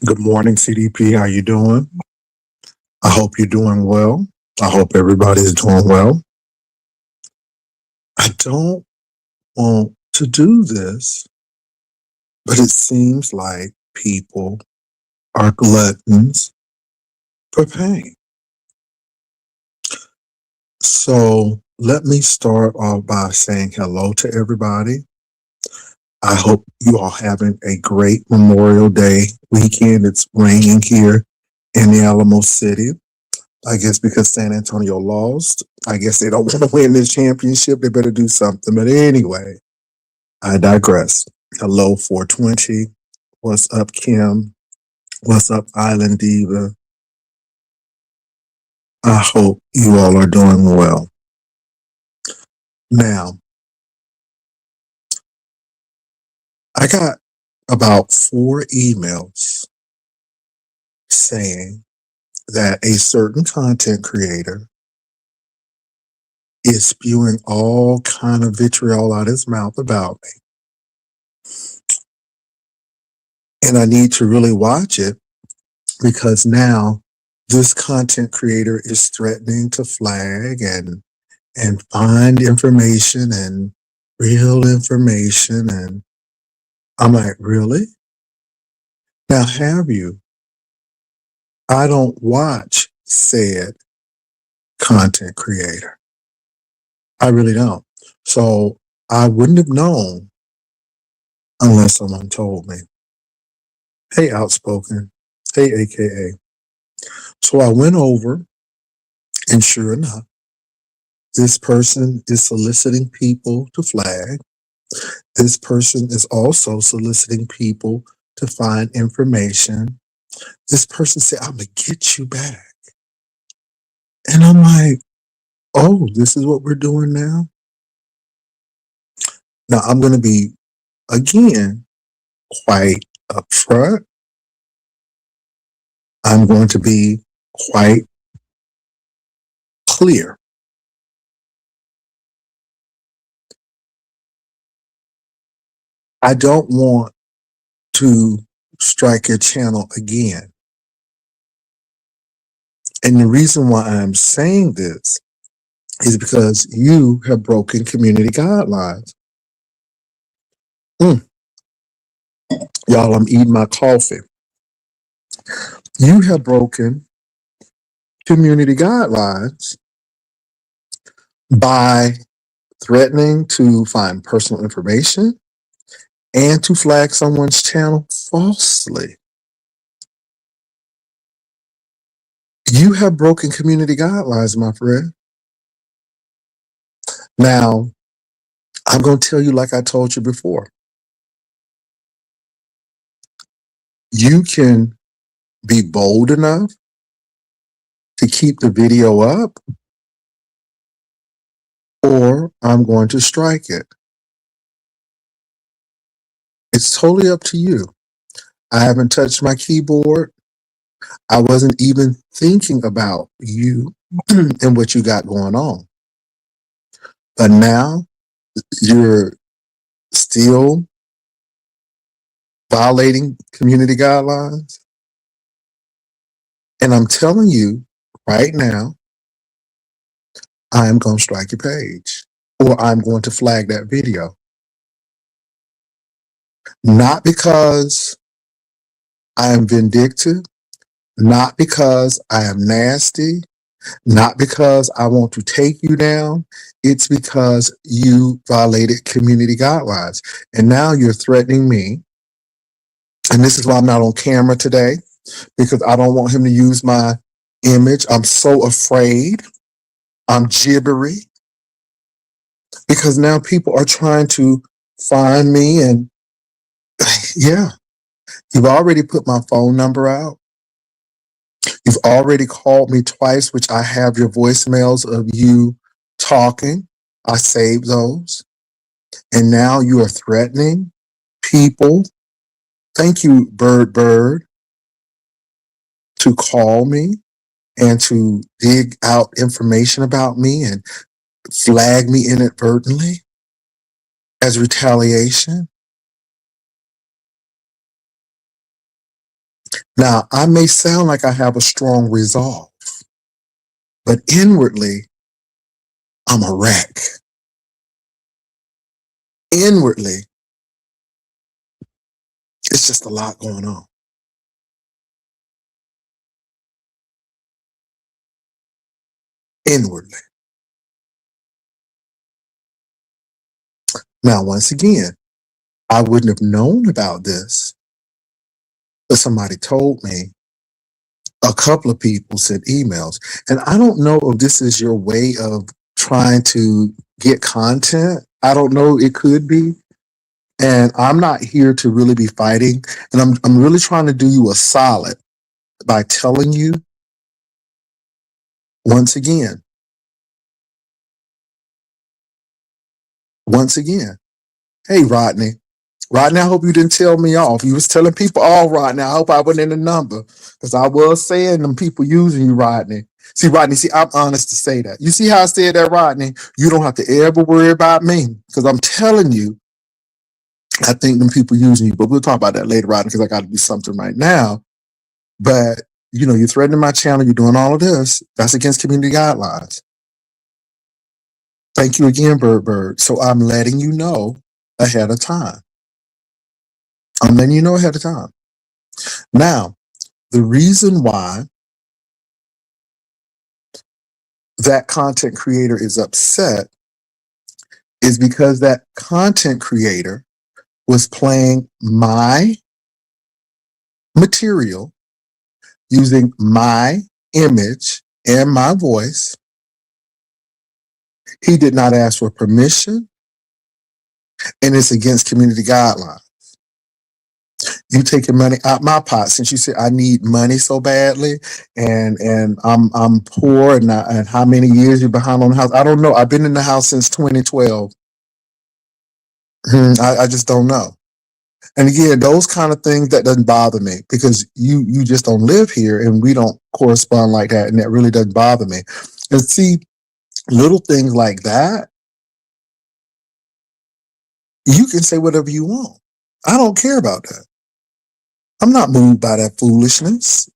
Good morning, CDP. How you doing? I hope you're doing well. I hope everybody's doing well. I don't want to do this, but it seems like people are gluttons for pain. So let me start off by saying hello to everybody. I hope you all having a great Memorial Day weekend. It's raining here in the Alamo City. I guess because San Antonio lost, I guess they don't want to win this championship. They better do something. But anyway, I digress. Hello, 420. What's up, Kim? What's up, Island Diva? I hope you all are doing well. Now, I got about 4 emails saying that a certain content creator is spewing all kind of vitriol out his mouth about me. And I need to really watch it because now this content creator is threatening to flag and find information and real information. And I'm like, really? Now have you? I don't watch said content creator. I really don't. So I wouldn't have known unless someone told me. Hey, Outspoken. Hey, AKA. So I went over, and sure enough, this person is soliciting people to flag. This person is also soliciting people to find information. This person said, I'm going to get you back. And I'm like, oh, this is what we're doing now? Now, I'm going to be, again, quite upfront. I'm going to be quite clear. I don't want to strike your channel again. And the reason why I'm saying this is because you have broken community guidelines. Y'all, I'm eating my coffee. You have broken community guidelines by threatening to find personal information and to flag someone's channel falsely. You have broken community guidelines, my friend. Now, I'm going to tell you like I told you before. You can be bold enough to keep the video up, or I'm going to strike it. It's totally up to you. I haven't touched my keyboard. I wasn't even thinking about you and what you got going on. But now you're still violating community guidelines. And I'm telling you right now, I'm going to strike your page or I'm going to flag that video. Not because I am vindictive, not because I am nasty, not because I want to take you down. It's because you violated community guidelines. And now you're threatening me. And this is why I'm not on camera today, because I don't want him to use my image. I'm so afraid. I'm gibbery. Because now people are trying to find me. And yeah, you've already put my phone number out. You've already called me twice, which I have your voicemails of you talking. I saved those. And now you are threatening people. Thank you, Bird, to call me and to dig out information about me and flag me inadvertently as retaliation. Now, I may sound like I have a strong resolve, but inwardly, I'm a wreck. Inwardly, it's just a lot going on. Inwardly. Now, once again, I wouldn't have known about this, but somebody told me. A couple of people sent emails, and I don't know if this is your way of trying to get content. I don't know. It could be. And I'm not here to really be fighting. And I'm really trying to do you a solid by telling you once again, once again, hey, Rodney. Rodney, I hope you didn't tell me off. You was telling people, oh, Rodney, I hope I went in the number. Because I was saying them people using you, Rodney. See, Rodney, see, I'm honest to say that. You see how I said that, Rodney? You don't have to ever worry about me. Because I'm telling you, I think them people using you. But we'll talk about that later, Rodney, because I got to do something right now. But, you're threatening my channel. You're doing all of this. That's against community guidelines. Thank you again, Bird. So I'm letting you know ahead of time. I'm letting you know ahead of time. Now, the reason why that content creator is upset is because that content creator was playing my material using my image and my voice. He did not ask for permission, and it's against community guidelines. You taking money out my pot since you said I need money so badly, and I'm poor, and how many years you're behind on the house? I don't know. I've been in the house since 2012. I just don't know. And again, those kind of things that doesn't bother me because you just don't live here and we don't correspond like that, and that really doesn't bother me. And see, little things like that, you can say whatever you want. I don't care about that. I'm not moved by that foolishness.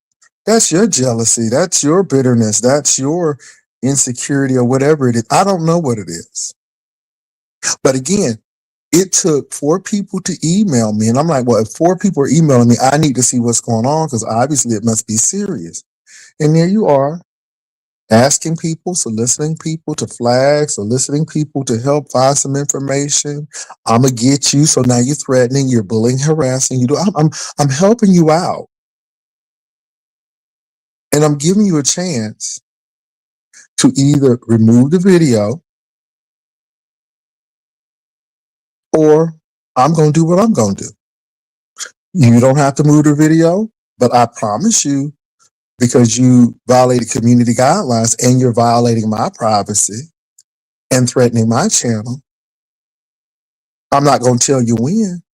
That's your jealousy. That's your bitterness. That's your insecurity or whatever it is. I don't know what it is. But again, it took 4 people to email me. And I'm like, well, if 4 people are emailing me, I need to see what's going on because obviously it must be serious. And there you are, asking people, soliciting people to flag, soliciting people to help find some information. I'm gonna get you. So now you're threatening, you're bullying, harassing. I'm helping you out, and I'm giving you a chance to either remove the video or I'm gonna do what I'm gonna do. You don't have to move the video, but I promise you, because you violated community guidelines and you're violating my privacy and threatening my channel, I'm not going to tell you when,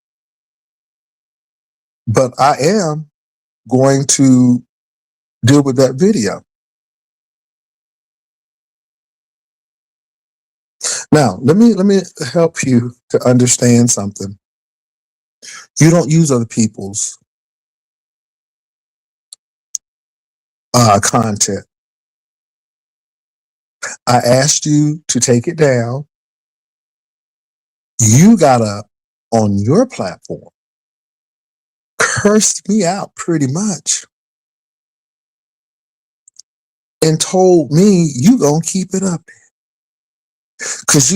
but I am going to deal with that video. Now, let me help you to understand something. You don't use other people's content. I asked you to take it down. You got up on your platform, cursed me out pretty much, and told me you gonna keep it up. Cause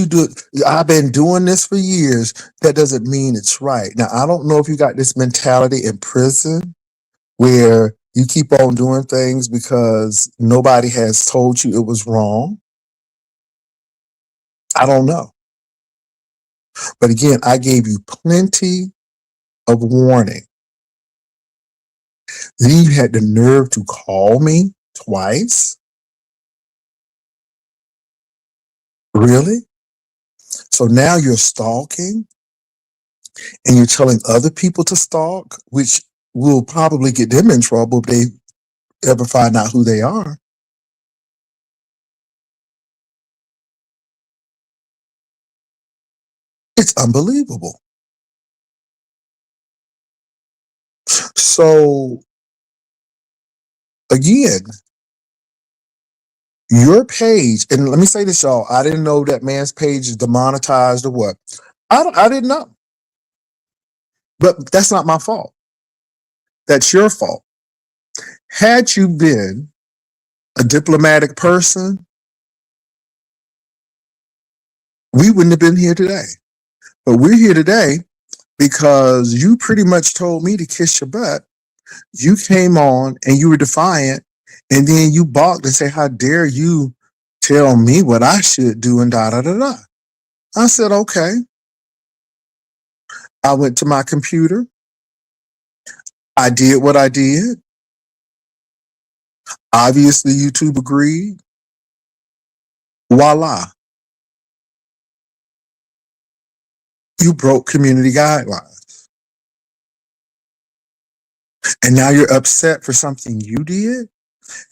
I've been doing this for years. That doesn't mean it's right. Now, I don't know if you got this mentality in prison where you keep on doing things because nobody has told you it was wrong. I don't know. But again, I gave you plenty of warning. Then you had the nerve to call me twice. Really? So now you're stalking and you're telling other people to stalk, which will probably get them in trouble if they ever find out who they are. It's unbelievable. So Again, your page, and let me say this, y'all. I didn't know that man's page is demonetized or what. I didn't know. But that's not my fault. That's your fault. Had you been a diplomatic person, we wouldn't have been here today. But we're here today because you pretty much told me to kiss your butt. You came on and you were defiant, and then you balked and said, "How dare you tell me what I should do?" and da da da da. I said, "Okay." I went to my computer. I did what I did. Obviously, YouTube agreed. Voila. You broke community guidelines. And now you're upset for something you did?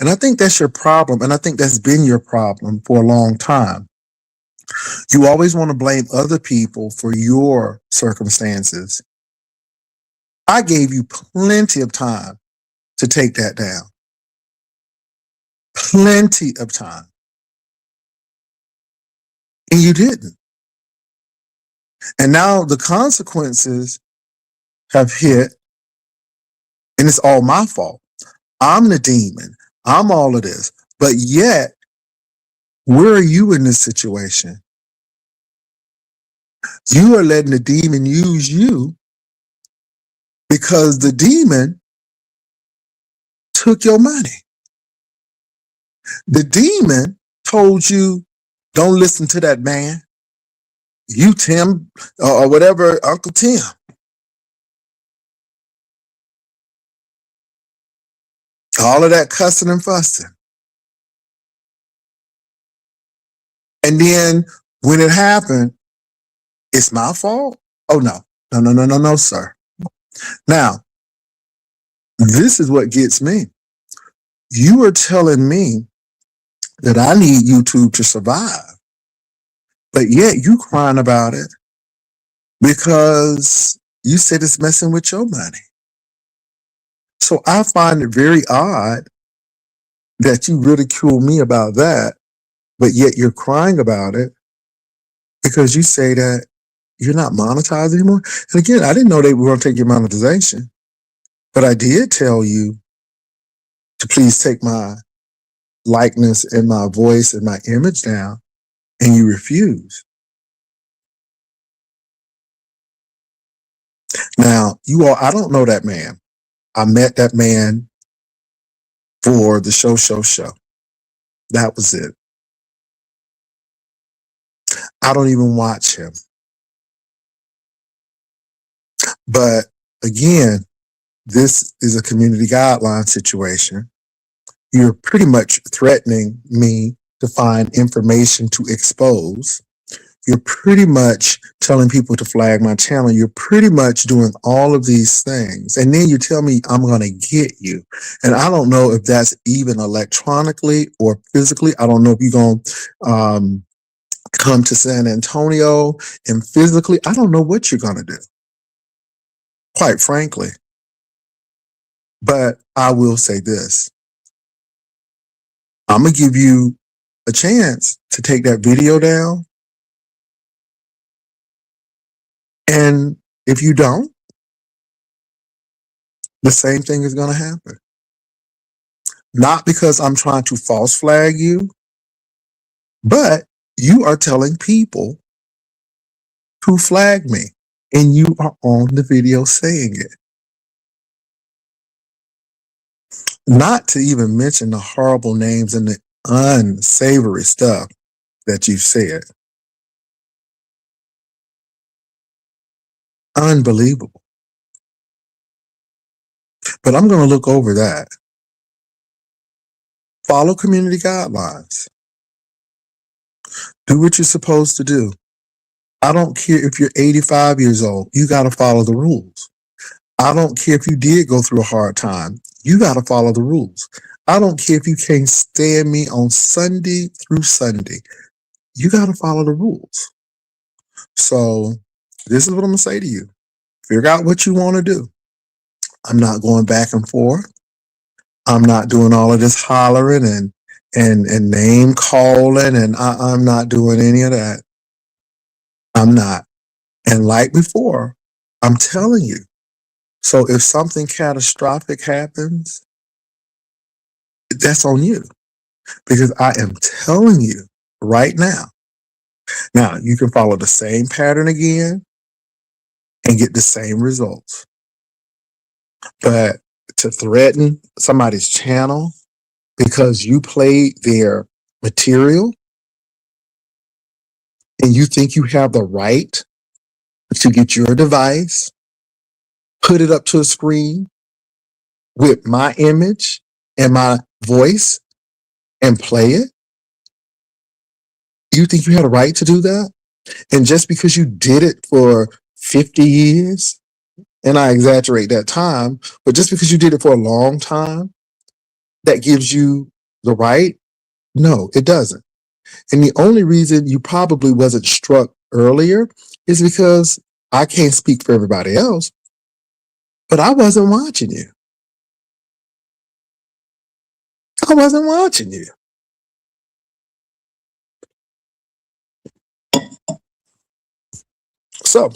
And I think that's your problem. And I think that's been your problem for a long time. You always want to blame other people for your circumstances. I gave you plenty of time to take that down. Plenty of time. And you didn't. And now the consequences have hit, and it's all my fault. I'm the demon. I'm all of this. But yet, where are you in this situation? You are letting the demon use you because the demon took your money. The demon told you, don't listen to that man. You, Tim, or whatever, Uncle Tim. All of that cussing and fussing. And then when it happened, it's my fault? Oh, no. No, no, no, no, no, sir. Now, this is what gets me. You are telling me that I need YouTube to survive, but yet you crying about it because you said it's messing with your money. So I find it very odd that you ridicule me about that, but yet you're crying about it because you say that you're not monetized anymore. And again, I didn't know they were going to take your monetization, but I did tell you to please take my likeness and my voice and my image down, and you refuse. Now, you all, I don't know that man. I met that man for the show. That was it. I don't even watch him. But again, this is a community guideline situation. You're pretty much threatening me to find information to expose. You're pretty much telling people to flag my channel. You're pretty much doing all of these things. And then you tell me I'm going to get you. And I don't know if that's even electronically or physically. I don't know if you're going to come to San Antonio and physically. I don't know what you're going to do, quite frankly. But I will say this. I'm going to give you a chance to take that video down. And if you don't, the same thing is going to happen. Not because I'm trying to false flag you, but you are telling people to flag me, and you are on the video saying it. Not to even mention the horrible names and the unsavory stuff that you've said. Unbelievable. But I'm going to look over that. Follow community guidelines. Do what you're supposed to do. I don't care if you're 85 years old. You got to follow the rules. I don't care if you did go through a hard time. You got to follow the rules. I don't care if you can't stand me on Sunday through Sunday. You got to follow the rules. So this is what I'm going to say to you. Figure out what you want to do. I'm not going back and forth. I'm not doing all of this hollering and name calling, and I'm not doing any of that. I'm not. And like before, I'm telling you. So if something catastrophic happens, that's on you, because I am telling you right now. Now, you can follow the same pattern again and get the same results. But to threaten somebody's channel because you played their material and you think you have the right to get your device, put it up to a screen with my image and my voice and play it, you think you had a right to do that? And just because you did it for 50 years, and I exaggerate that time, but just because you did it for a long time, that gives you the right? No, it doesn't. And the only reason you probably wasn't struck earlier is because I can't speak for everybody else, but I wasn't watching you. I wasn't watching you. So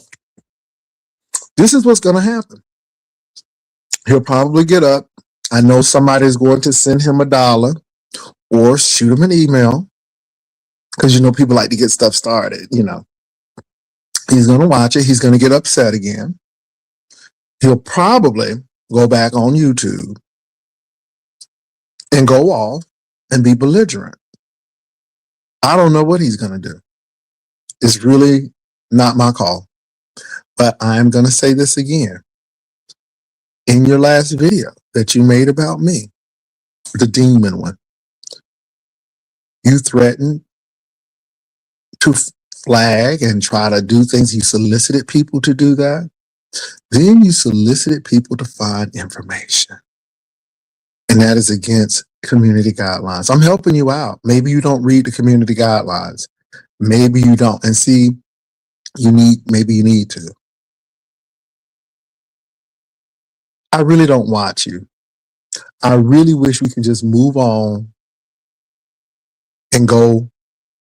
this is what's going to happen. He'll probably get up. I know somebody's going to send him $1 or shoot him an email, because people like to get stuff started. He's going to watch it. He's going to get upset again. He'll probably go back on YouTube and go off and be belligerent. I don't know what he's going to do. It's really not my call. But I'm going to say this again. In your last video that you made about me, the demon one, you threatened to flag and try to do things. You solicited people to do that. Then you solicited people to find information. And that is against community guidelines. I'm helping you out. Maybe you don't read the community guidelines. Maybe you don't. And see, maybe you need to. I really don't watch you. I really wish we could just move on and go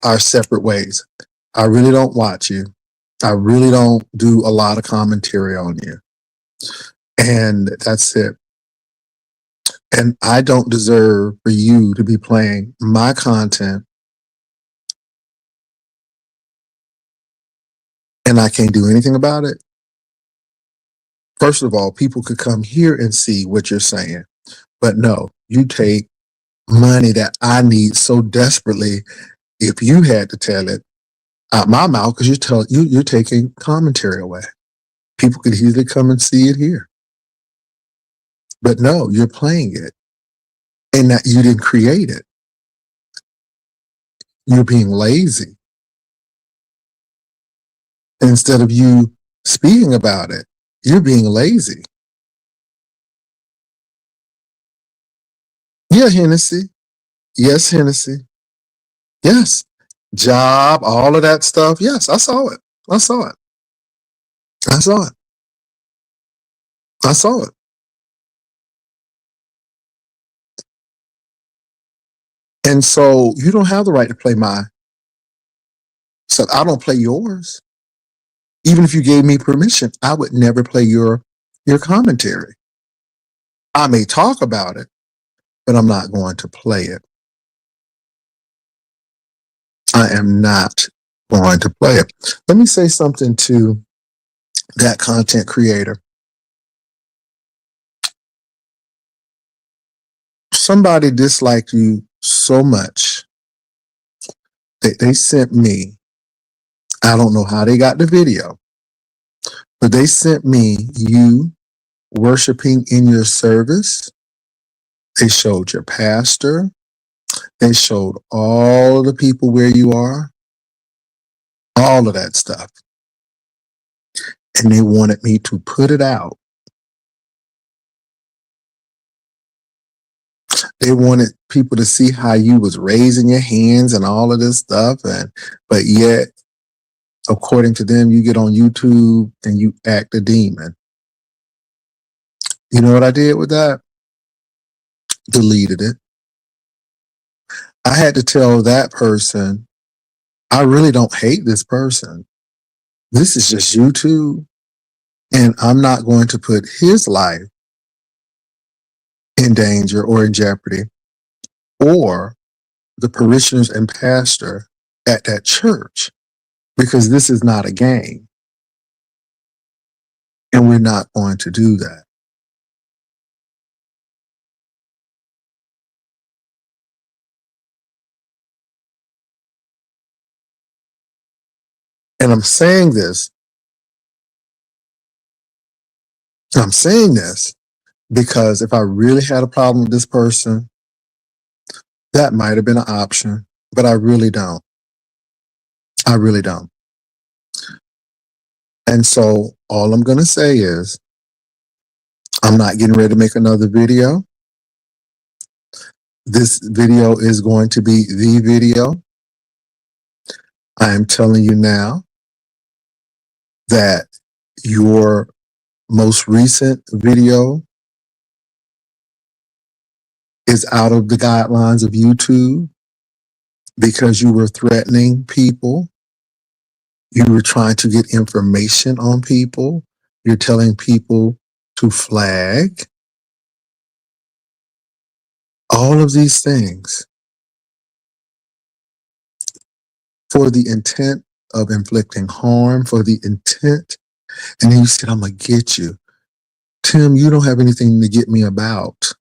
our separate ways. I really don't watch you. I really don't do a lot of commentary on you. And that's it. And I don't deserve for you to be playing my content, and I can't do anything about it. First of all, people could come here and see what you're saying. But no, you take money that I need so desperately. If you had to tell it out my mouth, because you're taking commentary away. People could easily come and see it here. But no, you're playing it. And that you didn't create it. You're being lazy. And instead of you speaking about it, you're being lazy. Yeah, Hennessy. Yes, Hennessy. Yes. Job, all of that stuff. Yes, I saw it. I saw it. I saw it. I saw it. And so you don't have the right to play mine. So I don't play yours. Even if you gave me permission, I would never play your commentary. I may talk about it, but I'm not going to play it. I am not going to play it. Let me say something to that content creator. Somebody disliked you so much that they sent me, I don't know how they got the video, but they sent me you worshiping in your service. They showed your pastor. They showed all of the people where you are, all of that stuff. And they wanted me to put it out. They wanted people to see how you was raising your hands and all of this stuff. But yet, according to them, you get on YouTube and you act a demon. You know what I did with that? deleted it. I had to tell that person, I really don't hate this person. This is just YouTube, and I'm not going to put his life in danger or in jeopardy, or the parishioners and pastor at that church, because this is not a game, and we're not going to do that. And I'm saying this because if I really had a problem with this person, that might have been an option, but I really don't. I really don't. And so all I'm going to say is I'm not getting ready to make another video. This video is going to be the video. I am telling you now that your most recent video is out of the guidelines of YouTube because you were threatening people. You were trying to get information on people. You're telling people to flag. All of these things for the intent of inflicting harm, for the intent. And then you said, I'm going to get you. Tim, you don't have anything to get me about.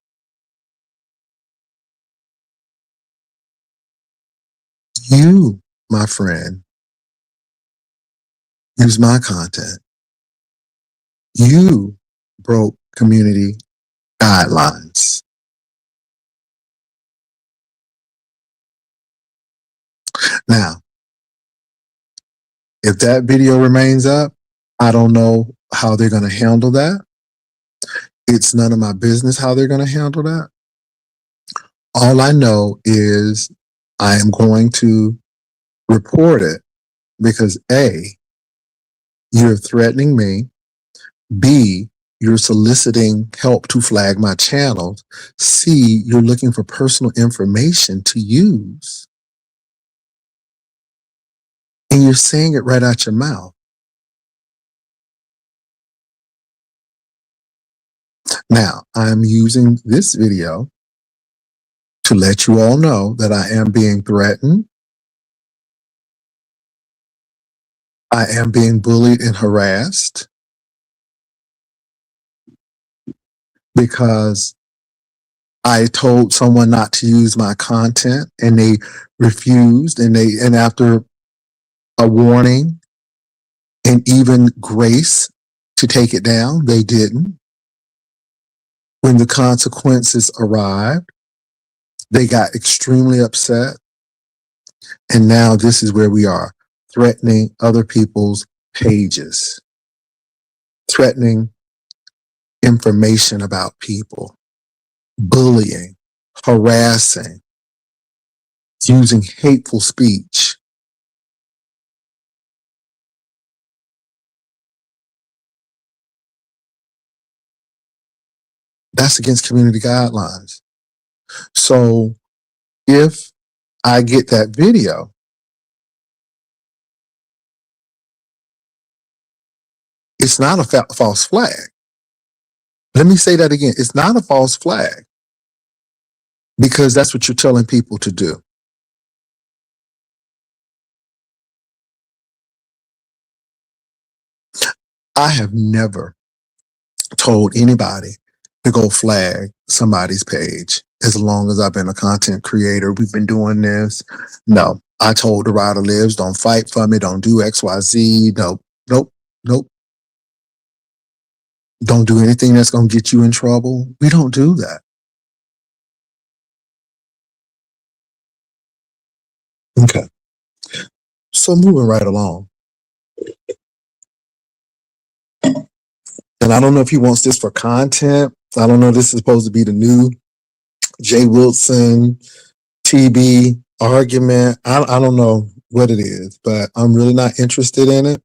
You, my friend, use my content. You broke community guidelines. Now, if that video remains up, I don't know how they're going to handle that. It's none of my business how they're going to handle that. All I know is I am going to report it because A, you're threatening me. B, you're soliciting help to flag my channels. C, you're looking for personal information to use. And you're saying it right out your mouth. Now, I'm using this video to let you all know that I am being threatened. I am being bullied and harassed because I told someone not to use my content and they refused, and after a warning and even grace to take it down, they didn't. When the consequences arrived, they got extremely upset. And now this is where we are, threatening other people's pages, threatening information about people, bullying, harassing, using hateful speech. That's against community guidelines. So if I get that video, it's not a false flag. Let me say that again. It's not a false flag because that's what you're telling people to do. I have never told anybody to go flag somebody's page as long as I've been a content creator. We've been doing this. No, I told the Rider Lives, don't fight for me. Don't do XYZ. Nope, nope, nope. Don't do anything that's going to get you in trouble. We don't do that. Okay. So moving right along. And I don't know if he wants this for content. I don't know if this is supposed to be the new Jay Wilson TB argument. I don't know what it is, but I'm really not interested in it.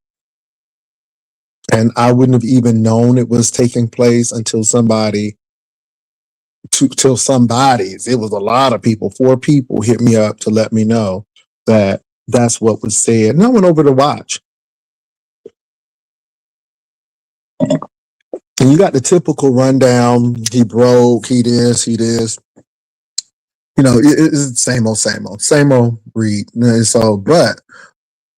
And I wouldn't have even known it was taking place until somebody till somebody's. It was a lot of people. 4 people hit me up to let me know that that's what was said. And I went over to watch. And you got the typical rundown. He broke. He this. He this. You know, it's same old read. So, but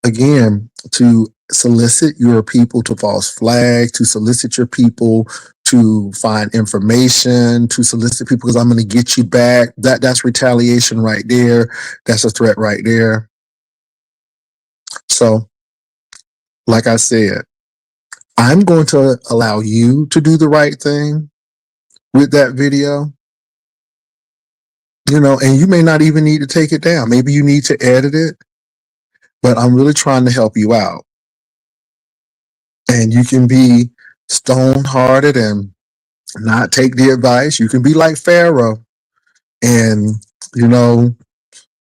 again, to solicit your people to false flag, to solicit your people to find information, to solicit people because I'm going to get you back. That's retaliation right there. That's a threat right there. So, like I said, I'm going to allow you to do the right thing with that video, you know, and you may not even need to take it down. Maybe you need to edit it, but I'm really trying to help you out. And you can be stone hearted and not take the advice. You can be like Pharaoh and, you know,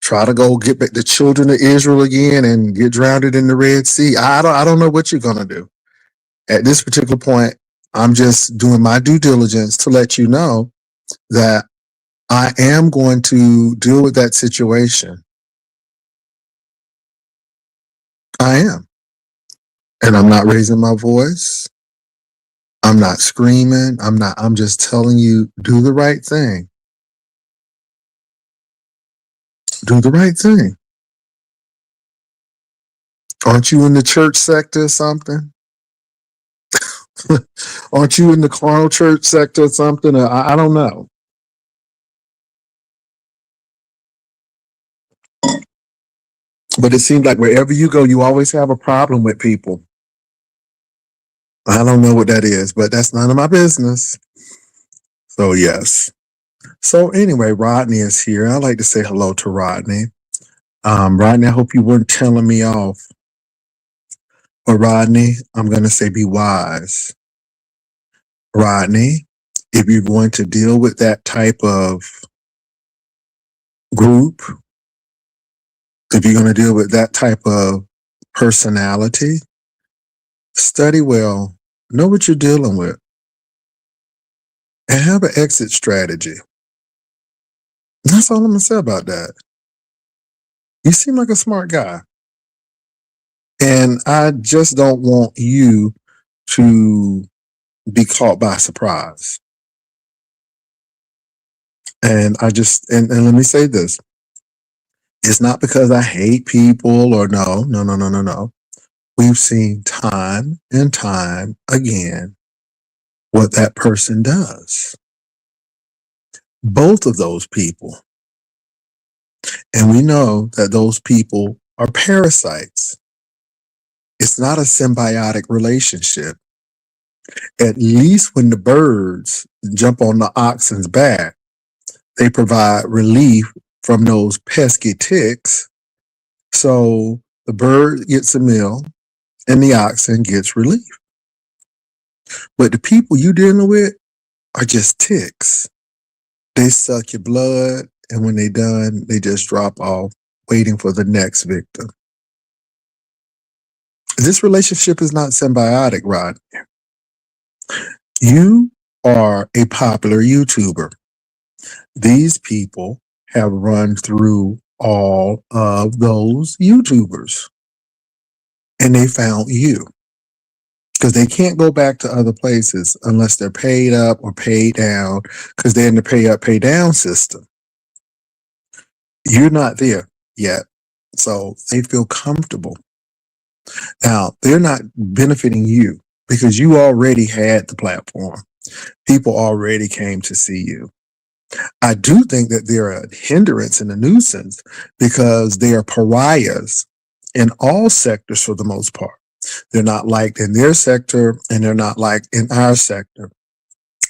try to go get back the children of Israel again and get drowned in the Red Sea. I don't know what you're going to do. At this particular point, I'm just doing my due diligence to let you know that I am going to deal with that situation. I am. And I'm not raising my voice. I'm not screaming. I'm just telling you, do the right thing. Do the right thing. Aren't you in the church sector or something? Aren't you in the carnal church sector or something? I don't know. But it seems like wherever you go, you always have a problem with people. I don't know what that is, but that's none of my business. So, yes. So, anyway, Rodney is here. I'd like to say hello to Rodney. Rodney, I hope you weren't telling me off. But, Rodney, I'm going to say be wise. Rodney, if you're going to deal with that type of group, if you're going to deal with that type of personality, study well, know what you're dealing with, and have an exit strategy. That's all I'm going to say about that. You seem like a smart guy. And I just don't want you to be caught by surprise. And and let me say this. It's not because I hate people or no. We've seen time and time again what that person does. Both of those people. And we know that those people are parasites. It's not a symbiotic relationship. At least when the birds jump on the oxen's back, they provide relief from those pesky ticks. So the bird gets a meal and the oxen gets relief. But the people you dealing with are just ticks. They suck your blood, and when they're done, they just drop off, waiting for the next victim. This relationship is not symbiotic, Rod. You are a popular YouTuber. These people have run through all of those YouTubers, and they found you because they can't go back to other places unless they're paid up or paid down because they're in the pay up, pay down system. You're not there yet, so they feel comfortable. Now, they're not benefiting you because you already had the platform. People already came to see you. I do think that they're a hindrance and a nuisance because they are pariahs in all sectors for the most part. They're not liked in their sector and they're not liked in our sector.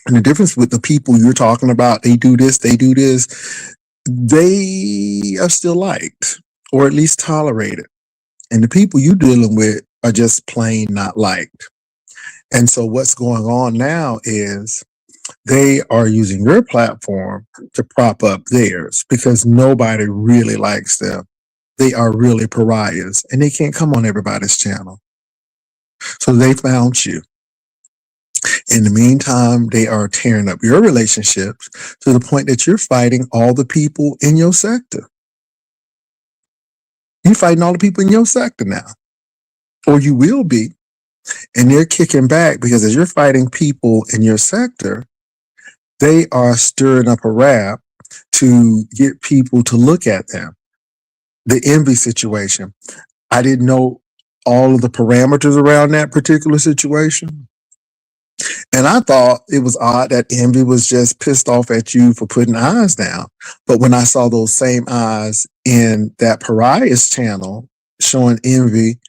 And the difference with the people you're talking about, they do this, they are still liked or at least tolerated. And the people you're dealing with are just plain not liked. And so what's going on now is they are using your platform to prop up theirs because nobody really likes them. They are really pariahs and they can't come on everybody's channel. So they found you. In the meantime, they are tearing up your relationships to the point that you're fighting all the people in your sector. You're fighting all the people in your sector now, or you will be. And they're kicking back because as you're fighting people in your sector, they are stirring up a rap to get people to look at them. The envy situation. I didn't know all of the parameters around that particular situation. And I thought it was odd that envy was just pissed off at you for putting eyes down. But when I saw those same eyes in that pariah's channel showing envy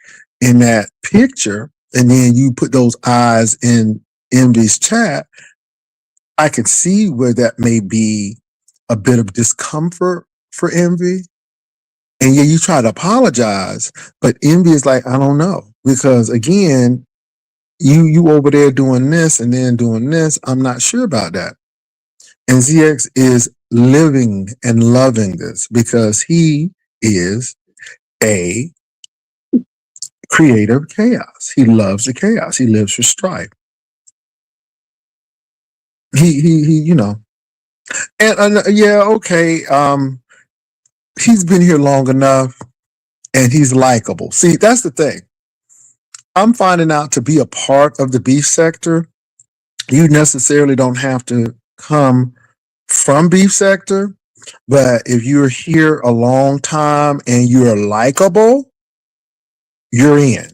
in that picture, and then you put those eyes in envy's chat, I could see where that may be a bit of discomfort for envy. And yeah, you try to apologize, but envy is like, I don't know. Because again, you over there doing this and then doing this. I'm not sure about that. And ZX is living and loving this because he is a creator of chaos. He loves the chaos. He lives for strife. He you know. And yeah, okay. He's been here long enough and he's likable. See, that's the thing. I'm finding out to be a part of the beef sector, you necessarily don't have to come from beef sector, but if you're here a long time and you're likable, you're in.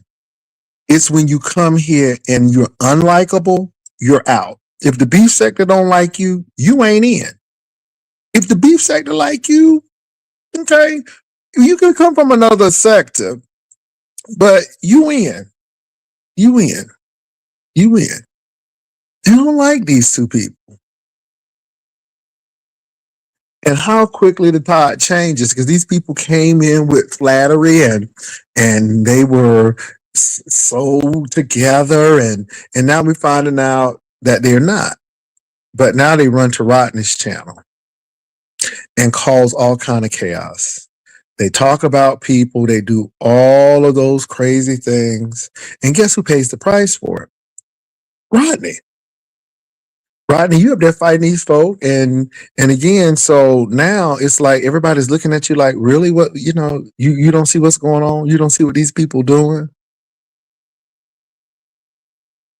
It's when you come here and you're unlikable, you're out. If the beef sector don't like you, you ain't in. If the beef sector like you, okay, you can come from another sector, but you in. You in. You in. They don't like these two people. And how quickly the tide changes because these people came in with flattery and they were so together and now we're finding out that they're not. But now they run to Rodney's channel and cause all kind of chaos. They talk about people, they do all of those crazy things, and guess who pays the price for it? Rodney. Rodney, you up there fighting these folk, and again, so now it's like everybody's looking at you like, really? What you don't see what's going on? You don't see what these people doing?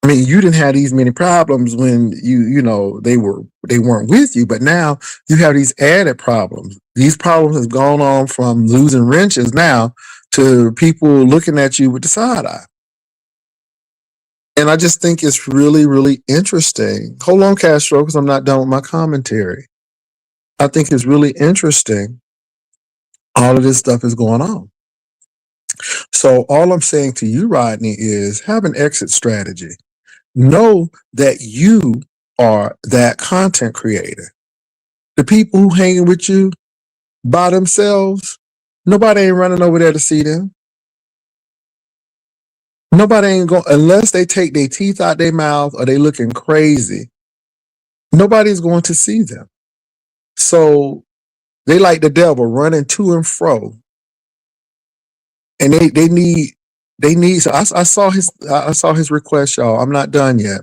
I mean, you didn't have these many problems when they weren't with you, but now you have these added problems. These problems have gone on from losing wrenches now to people looking at you with the side eye. And I just think it's really, really interesting. Hold on, Castro, because I'm not done with my commentary. I think it's really interesting. All of this stuff is going on. So all I'm saying to you, Rodney, is have an exit strategy. Know that you are that content creator. The people who hanging with you by themselves, nobody ain't running over there to see them. Nobody ain't going, unless they take their teeth out their mouth or they looking crazy, nobody's going to see them. So they like the devil running to and fro. And they need, so I saw his request, y'all. I'm not done yet.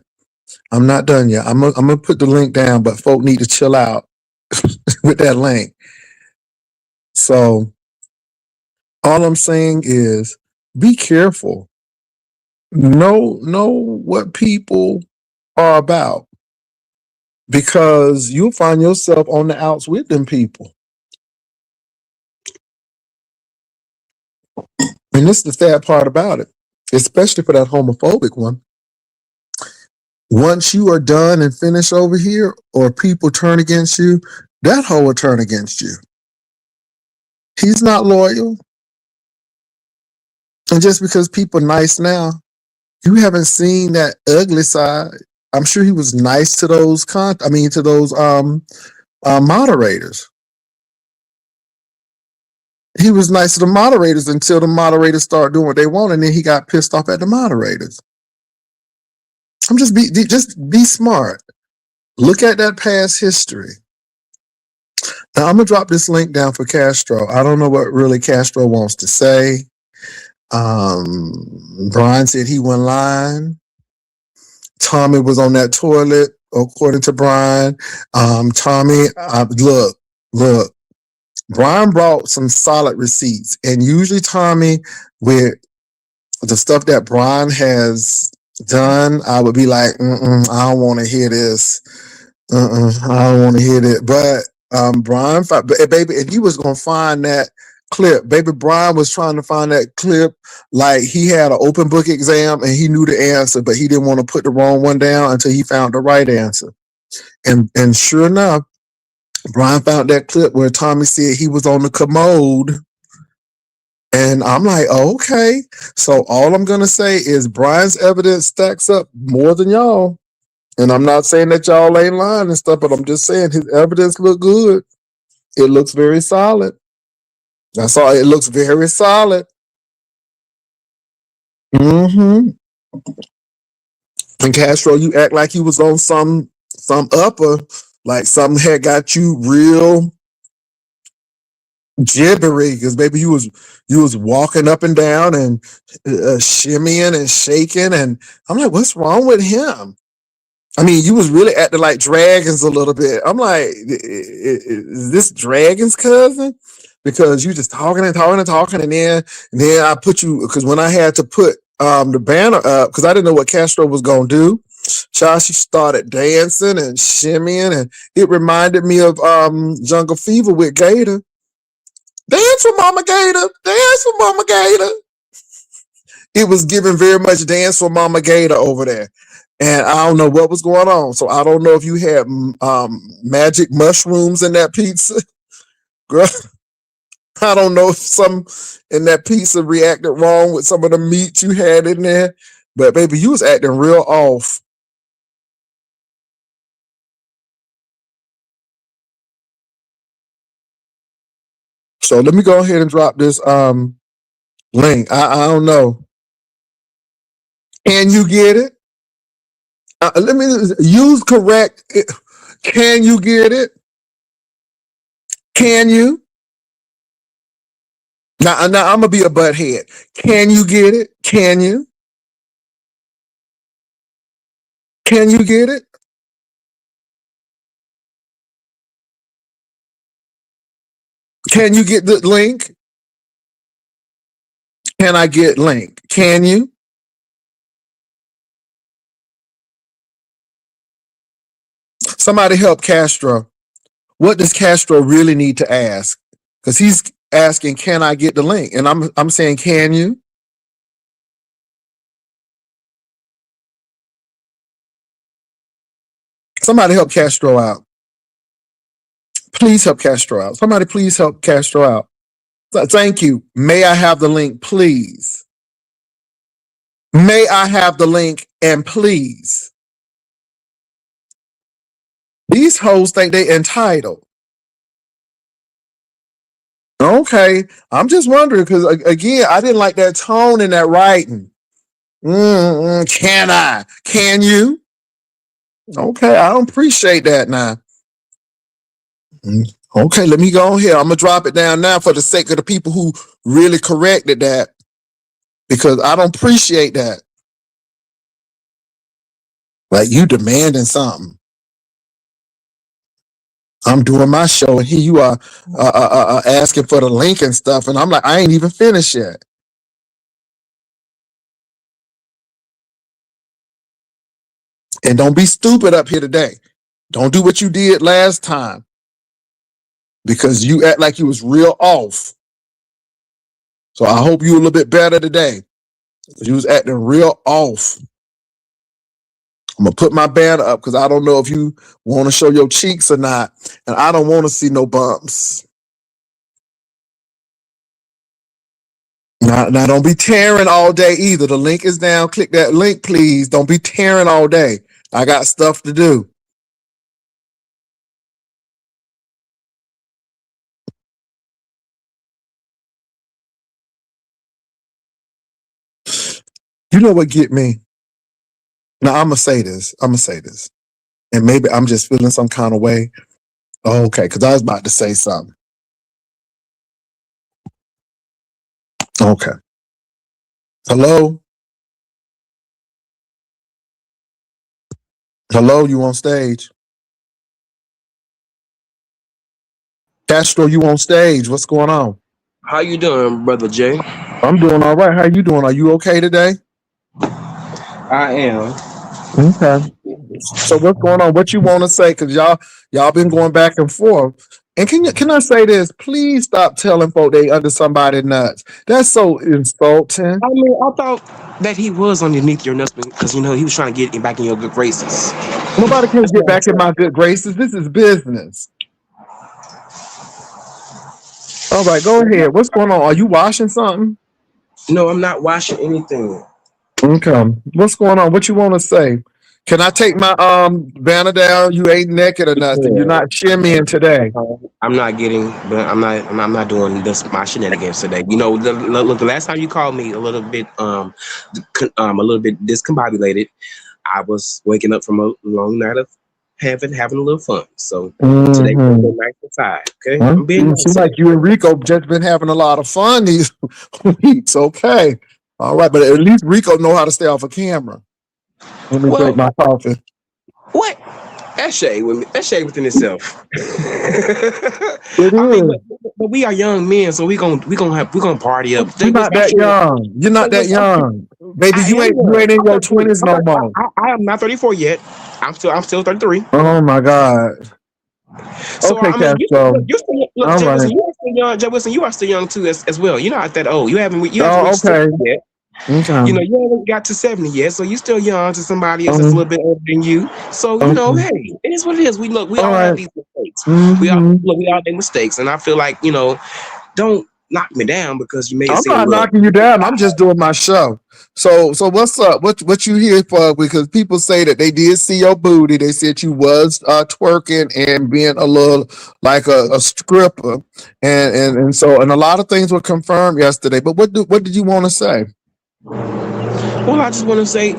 I'm gonna put the link down, but folk need to chill out with that link. So all I'm saying is be careful. Know what people are about, because you'll find yourself on the outs with them people. And this is the sad part about it, especially for that homophobic one. Once you are done and finished over here, or people turn against you, that hoe will turn against you. He's not loyal. And just because people nice now, you haven't seen that ugly side. I'm sure he was nice to those moderators. He was nice to the moderators until the moderators started doing what they want, and then he got pissed off at the moderators. Just be smart. Look at that past history. Now I'm gonna drop this link down for Castro. I don't know what really Castro wants to say. Brian said he went lying. Tommy was on that toilet, according to Brian. Tommy, look, Brian brought some solid receipts, and usually Tommy, with the stuff that Brian has done, I would be like, I don't want to hear this. I don't want to hear that. But Brian, baby, if you was gonna find that clip, baby, Brian was trying to find that clip like he had an open book exam and he knew the answer, but he didn't want to put the wrong one down until he found the right answer. And sure enough, Brian found that clip where Tommy said he was on the commode. And I'm like, oh, okay. So all I'm gonna say is Brian's evidence stacks up more than y'all. And I'm not saying that y'all ain't lying and stuff, but I'm just saying his evidence look good. It looks very solid. That's all. It looks very solid. Mm-hmm. And Castro, you act like you was on some upper, like something had got you real jibbery because maybe you was walking up and down and shimmying and shaking, and I'm like, what's wrong with him? I mean, you was really acting like dragons a little bit. I'm like, is this Dragon's cousin? Because you just talking and talking and talking, and then I put you because when I had to put the banner up because I didn't know what Castro was gonna do. She started dancing and shimmying, and it reminded me of Jungle Fever with Gator. Dance for Mama Gator, dance for Mama Gator. It was giving very much dance for Mama Gator over there. And I don't know what was going on. So I don't know if you had magic mushrooms in that pizza. Girl, I don't know if some in that pizza reacted wrong with some of the meat you had in there. But baby, you was acting real off. So let me go ahead and drop this link. I don't know. Can you get it? Let me use correct. Can you get it? Can you? Now I'm gonna be a butthead. Can you get it? Can you? Can you get it? Can you get the link? Can I get link? Can you? Somebody help Castro. What does Castro really need to ask? Because he's asking, can I get the link? And I'm saying, can you? Somebody help Castro out. Please help Castro out. Somebody please help Castro out. Thank you. May I have the link, please? May I have the link and please? These hoes think they entitled. Okay, I'm just wondering because again, I didn't like that tone in that writing. Can I? Can you? Okay, I don't appreciate that now. Okay, let me go here. I'm gonna drop it down now for the sake of the people who really corrected that because I don't appreciate that. Like you demanding something. I'm doing my show and here you are asking for the link and stuff, and I'm like, I ain't even finished yet. And don't be stupid up here today. Don't do what you did last time because you act like you was real off. So I hope you a little bit better today. You was acting real off. I'm gonna put my banner up because I don't know if you want to show your cheeks or not, and I don't want to see no bumps. Now, don't be tearing all day either. The link is down. Click that link, please. Don't be tearing all day. I got stuff to do. You know what get me? Now I'm gonna say this. I'm gonna say this, and maybe I'm just feeling some kind of way. Okay, because I was about to say something. Okay. Hello. Hello, you on stage? Castro, you on stage? What's going on? How you doing, brother Jay? I'm doing all right. How you doing? Are you okay today? I am. Okay. So what's going on? What you want to say? Because y'all been going back and forth. And can I say this? Please stop telling folk they under somebody nuts. That's so insulting. I mean, I thought that he was underneath your nuts because he was trying to get back in your good graces. Nobody can That's get what I'm back in saying. my good graces. This is business. All right, go ahead. What's going on? Are you washing something? No, I'm not washing anything. Okay. What's going on? What you want to say? Can I take my banner down? You ain't naked or nothing. You're Yeah. not shimmying today. I'm not getting, but I'm not doing this my shenanigans today. Look, the last time you called me a little bit, a little bit discombobulated. I was waking up from a long night of having a little fun. So today we're gonna Mm-hmm. go nice inside. Okay, Huh? I'm being nice Seems like today. you and Rico just been having a lot of fun these weeks. Okay. All right, but at least Rico know how to stay off of camera. Let me drink Well, my coffee. what? That's shade with me. That's shade within itself. It I mean, is. but we are young men, so we gonna party up. You're Jay not Wilson, I'm that sure. young. You're not Jay that Wilson, young. Baby, I you am ain't young. in I'm your 33. 20s no more. I am not 34 yet. I'm still 33. Oh my God. So Okay, I mean, Castro. you're still look, All Jay Wilson. right. You are still young. Jay Wilson, you are still young too as well. You're not that old. You haven't Oh, reached 60 okay. yet. Okay. You haven't got to 70 yet, so you're still young to somebody else that's a Um, little bit older than you. So, okay. hey, it is what it is. We All all have right. these mistakes. Mm-hmm. We all make mistakes. And I feel like, don't knock me down because you may have I'm seen a not little. knocking you down. I'm just doing my show. So what's up? What you here for? Because people say that they did see your booty. They said you was twerking and being a little like a stripper, and a lot of things were confirmed yesterday. But what did you want to say? Well, I just want to say,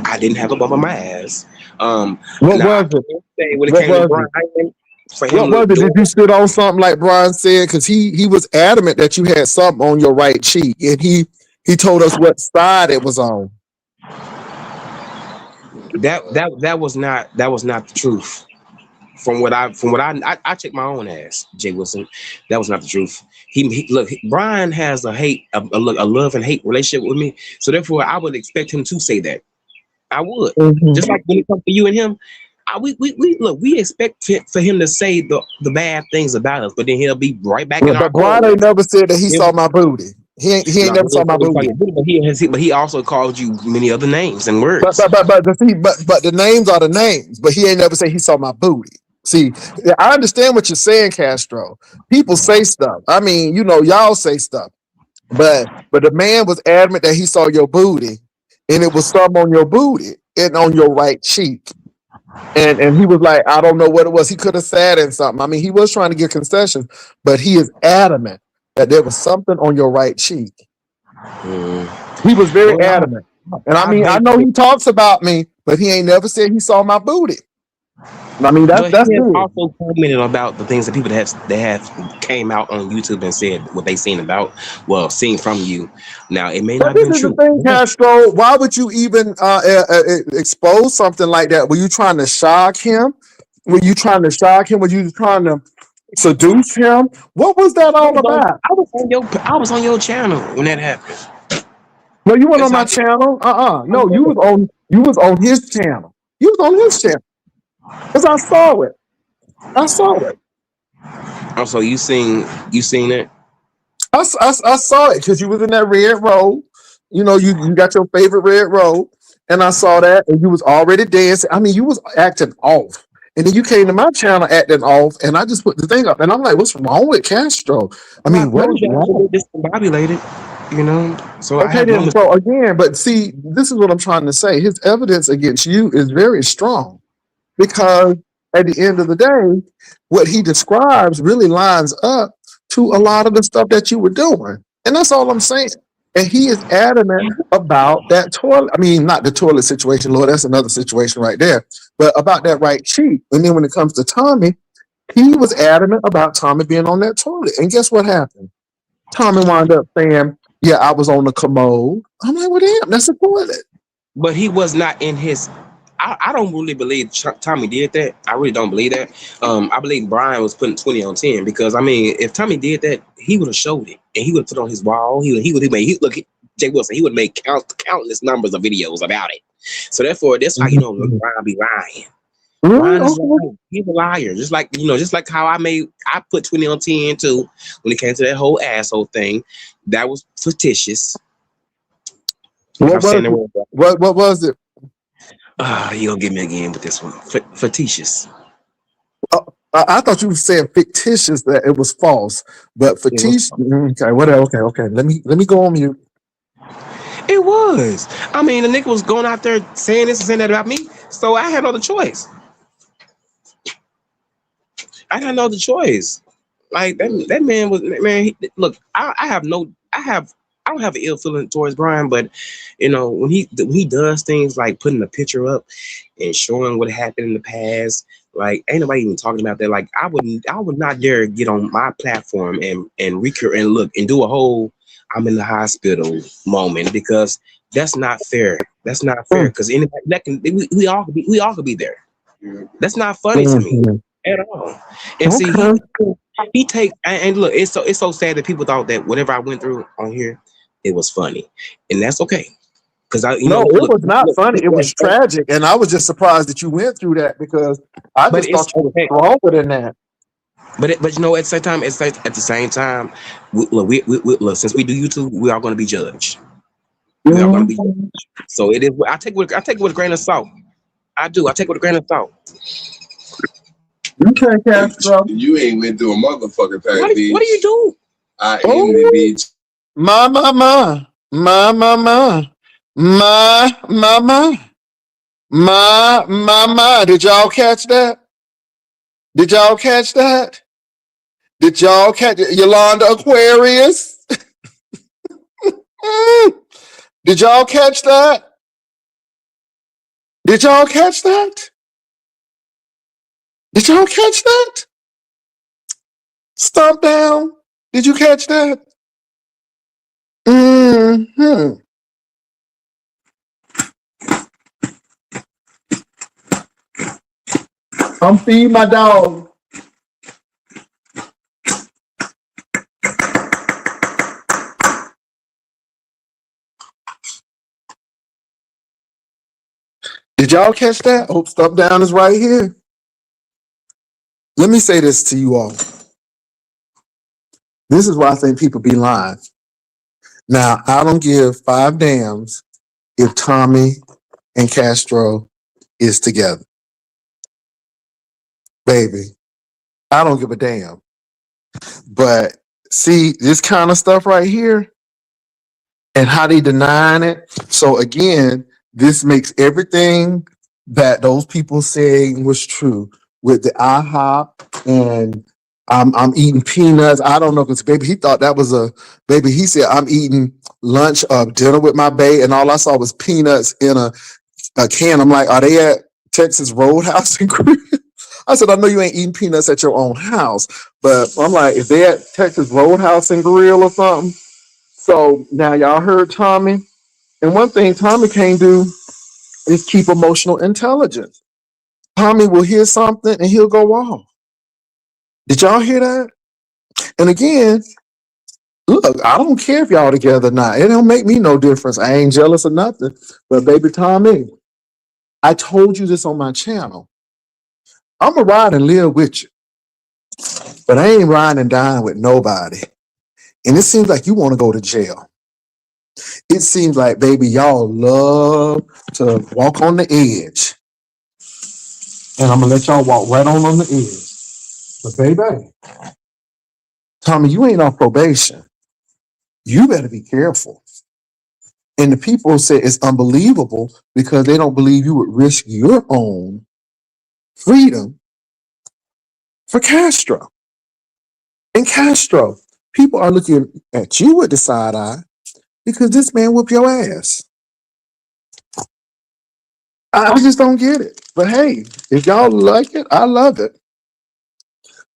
I didn't have a bump on my ass. What Now, I was it? can't say when it What came to was it? Brian, for What him was to it? do Did you it. sit on something like Brian said? Because he was adamant that you had something on your right cheek, and he told us what side it was on. That was not the truth. From what I checked my own ass, Jay Wilson. That was not the truth. Look. Brian has a love and hate relationship with me, so therefore I would expect him to say that. I would, just Mhm. like when it comes to you and him. We look. We expect for him to say the bad things about us, but then he'll be right back in our But Brian ain't corners. never said that he He'll saw my booty. He ain't No, never he saw didn't my say he called booty. you a booty, but he also called you many other names and But words. but but but the see, but the names are the names. But he ain't never say he saw my booty. See, I understand what you're saying, Castro. People say stuff. I mean, y'all say stuff. But the man was adamant that he saw your booty, and it was some on your booty and on your right cheek. And he was like, I don't know what it was. He could have said in something. I mean, he was trying to get concessions, but he is adamant that there was something on your right cheek. Mm. He was very Well, adamant. And I I mean, I beg know to he talks about me, but he ain't never said he saw my booty. I mean, that's But he that's has big. also commented about the things that people that have came out on YouTube and said what they seen about, well, seen from you. Now it may not But have this been is the true. thing, Castro. Why would you even expose something like that? Were you trying to shock him? Were you trying to shock him? Were you trying to seduce him? What was that I all was on about? I was on your channel when that happened. No, you weren't That's on how my I think. channel. I No, remember. you was on his channel. You was on his channel. Because I saw it. I saw it. Oh, so you seen it? I saw it because you was in that red robe. You got your favorite red robe, and I saw that, and you was already dancing. I mean, you was acting off, and then you came to my channel acting off, and I just put the thing up, and I'm like, "What's wrong with Castro? I Well, I mean, what told is you I was a wrong?" little discombobulated. So I Okay, have then. moments. So again, but see, this is what I'm trying to say. His evidence against you is very strong because at the end of the day, what he describes really lines up to a lot of the stuff that you were doing. And that's all I'm saying. And he is adamant about that toilet. I mean, not the toilet situation, Lord, that's another situation right there, but about that right cheek. And then when it comes to Tommy, he was adamant about Tommy being on that toilet. And guess what happened? Tommy wound up saying, yeah, I was on the commode. I'm like, well, damn, that's a toilet. But he was not in his I don't really believe Tommy did that. I really don't believe that. I believe Brian was putting 20 on 10 because I mean, if Tommy did that, he would have showed it and he would have put it on his wall. He would have made look. Jay Wilson, he would make countless numbers of videos about it. So therefore, that's how you know Mhm. Brian be lying. Mm, Brian is okay. lying. He's a liar. Just like how I put 20 on 10 too when it came to that whole asshole thing. That was fictitious. If I'm What was saying the it? word right. What was it? You gonna get me again with this one. Fictitious. Oh, I thought you were saying fictitious that it was false, but It was. fictitious. Okay, whatever. Okay. Let me go on mute. It was. I mean, the nigga was going out there saying this and saying that about me. So I had no other choice. I had no other choice. Like that man was man. Look, I have no. I don't have an ill feeling towards Brian, but you know when he does things like putting a picture up and showing what happened in the past, like ain't nobody even talking about that. Like I would not dare get on my platform and recur and look and do a whole I'm in the hospital moment because that's not fair. That's not fair Mm, because anybody that can we all could be there. That's not funny to me mhm. at all. And see, Okay. he take and look, it's so sad that people thought that whatever I went through on here, it was funny, and that's okay. Because I, No, it was not look, funny. It was tragic, and I was just surprised that you went through that because I but just it's thought you were okay. stronger than that. But you know, at the same time, look, since we do YouTube, we are going to be judged. We are going to be judged. Mhm. So it is. I take it with a grain of salt. I do. I take it with a grain of salt. Okay, Castro. You ain't went through a motherfucking thing, What do you bitch. do? I ended it, Oh, bitch. my. My. My. Did y'all catch that? Did y'all catch that? Did y'all catch it? Yolanda Aquarius? Mm. Did y'all catch that? Did y'all catch that? Did y'all catch that? Stomp down. Did you catch that? Hmm. I'm feeding my dog. Did y'all catch that? Oh, stomp down is right here. Let me say this to you all. This is why I think people be lying. Now, I don't give five damns if Tommy and Castro is together. Baby, I don't give a damn. But see, this kind of stuff right here and how they denying it. So again, this makes everything that those people saying was true with the IHOP and I'm eating peanuts. I don't know because baby, he thought that was a baby. He said I'm eating lunch or dinner with my bae, and all I saw was peanuts in a can. I'm like, are they at Texas Roadhouse and Grill? I said, I know you ain't eating peanuts at your own house, but I'm like, if they at Texas Roadhouse and Grill or something. So now y'all heard Tommy, and one thing Tommy can't do is keep emotional intelligence. Tommy will hear something and he'll go off. Did y'all hear that? And again, look, I don't care if y'all together or not. It don't make me no difference. I ain't jealous or nothing. But baby Tommy, I told you this on my channel. I'm gonna ride and live with you, but I ain't riding and dying with nobody. And it seems like you want to go to jail. It seems like, baby, y'all love to walk on the edge. And I'm gonna let y'all walk right on the edge. But baby, Tommy, you ain't on probation. You better be careful. And the people say it's unbelievable because they don't believe you would risk your own freedom for Castro. And Castro, people are looking at you with the side eye because this man whooped your ass. I just don't get it. But hey, if y'all like it, I love it.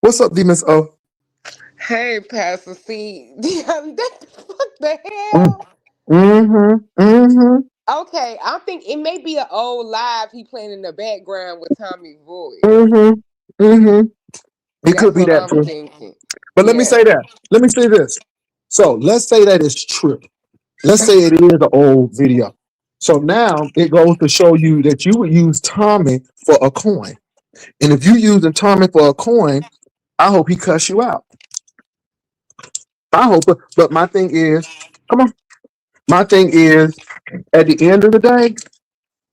What's up, Demons? Oh, Hey, Pastor C. What the mm, hell? mm-hmm, mm-hmm. Okay, I think it may be an old live he playing in the background with Tommy's voice. Mm-hmm. Mm-hmm. It could That's be what that I'm too. thinking. But let me say Yeah. that. Let me say this. So let's say that it's true. Let's say it is an old video. So now it goes to show you that you would use Tommy for a coin. And if you using Tommy for a coin, I hope he cuss you out. I hope, but my thing is, come on. My thing is, at the end of the day,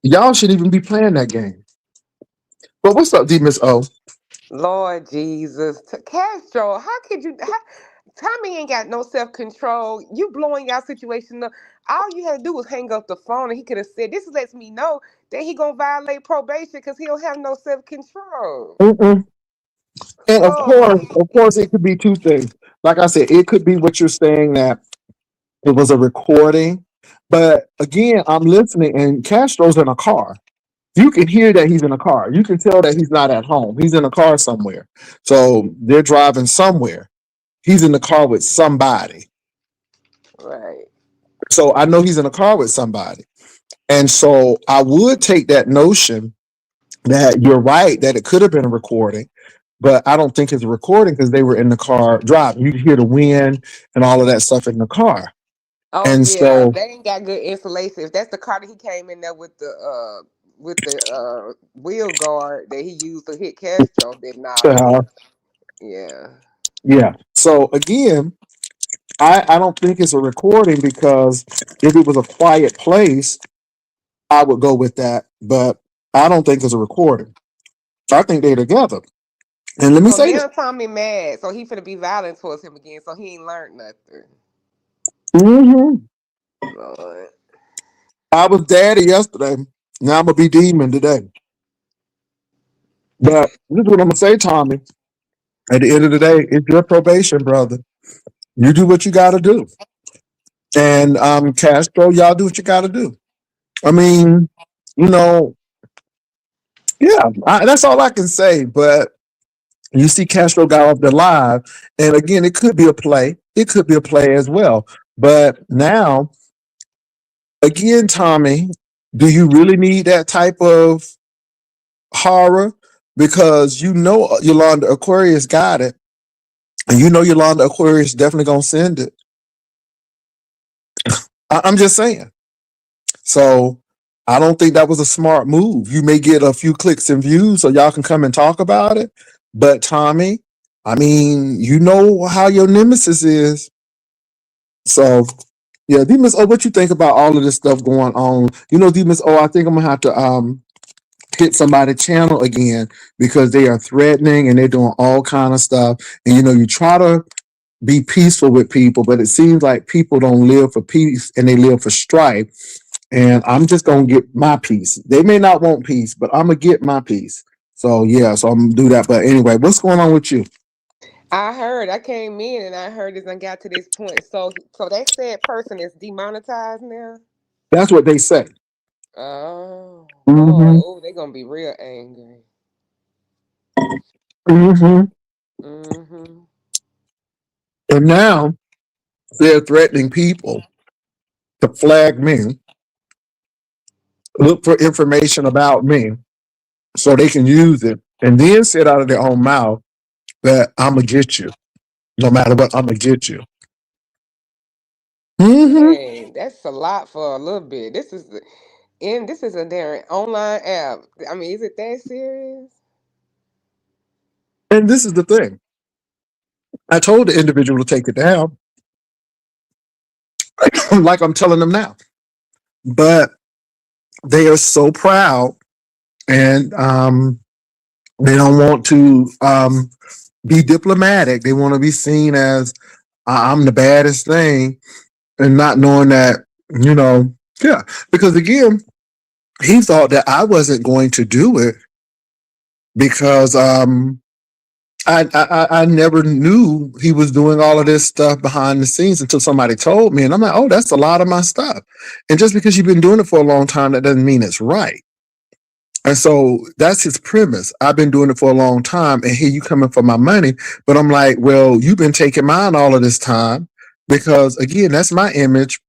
y'all should even be playing that game. But what's up, D Miss O? Lord Jesus. Castro, how could you Tommy ain't got no self control. You blowing your situation up. All you had to do was hang up the phone and he could have said, this lets me know that he gonna violate probation because he don't have no self control. Mm-mm. And Oh, of course, it could be two things. Like I said, it could be what you're saying that it was a recording. But again, I'm listening, and Castro's in a car. You can hear that he's in a car. You can tell that he's not at home. He's in a car somewhere. So they're driving somewhere. He's in the car with somebody. right. So I know he's in a car with somebody. And so I would take that notion that you're right, that it could have been a recording, but I don't think it's a recording because they were in the car driving. You could hear the wind and all of that stuff in the car. Oh And yeah, so, they ain't got good insulation. If that's the car that he came in there with the wheel guard that he used to hit Castro, then nah, uh, yeah. yeah. So again, I don't think it's a recording because if it was a quiet place, I would go with that. But I don't think it's a recording. I think they're together. And let me So say this. now Tommy mad, so he finna be violent towards him again. So he ain't learned nothing. Mhm. Lord. I was daddy yesterday. Now I'm gonna be demon today. But this is what I'm gonna say, Tommy. At the end of the day, it's your probation, brother. You do what you gotta do. And Castro, y'all do what you gotta do. I mean, you know, yeah, that's all I can say. But you see, Castro got off the live, and again, it could be a play. It could be a play as well. But now, again, Tommy, do you really need that type of horror? Because you know Yolanda Aquarius got it, and you know Yolanda Aquarius definitely gonna send it. I'm just saying. So I don't think that was a smart move. You may get a few clicks and views so y'all can come and talk about it. But Tommy, I mean, you know how your nemesis is. So yeah, Demus O, what you think about all of this stuff going on? You know, Demus O, I think I'm gonna have to hit somebody's channel again because they are threatening and they're doing all kind of stuff. And you know, you try to be peaceful with people, but it seems like people don't live for peace and they live for strife. And I'm just gonna get my piece. They may not want peace, but I'm gonna get my piece. So yeah, so I'm gonna do that. But anyway, what's going on with you? I heard. I came in and I heard this and got to this point. So that said person is demonetized now. That's what they say. Oh Lord, Mm-hmm. oh they gonna be real angry. Mm-hmm. Mm-hmm. And now they're threatening people to flag me, look for information about me, so they can use it, and then say it out of their own mouth that I'm gonna get you. No matter what, I'm gonna get you. Mm-hmm. Dang, that's a lot for a little bit. This is a damn online app. I mean, is it that serious? And this is the thing. I told the individual to take it down, like I'm telling them now. But they are so proud, and they don't want to be diplomatic. They want to be seen as I'm the baddest thing, and not knowing that, you know, yeah. Because again, he thought that I wasn't going to do it because I never knew he was doing all of this stuff behind the scenes until somebody told me, and I'm like, oh, that's a lot of my stuff. And just because you've been doing it for a long time, that doesn't mean it's right. And so that's his premise. I've been doing it for a long time, and here you coming for my money. But I'm like, well, you've been taking mine all of this time because, again, that's my image.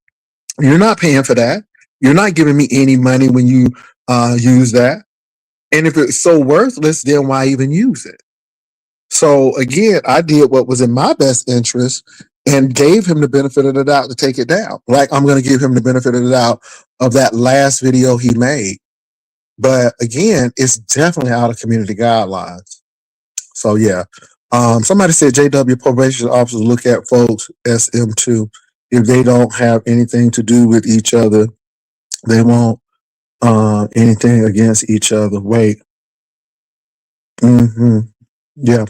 You're not paying for that. You're not giving me any money when you use that. And if it's so worthless, then why even use it? So again, I did what was in my best interest and gave him the benefit of the doubt to take it down. Like I'm going to give him the benefit of the doubt of that last video he made. But again, it's definitely out of community guidelines. So yeah. Somebody said JW probation officers look at folks SM2 if they don't have anything to do with each other. They won't anything against each other. Wait. Yeah.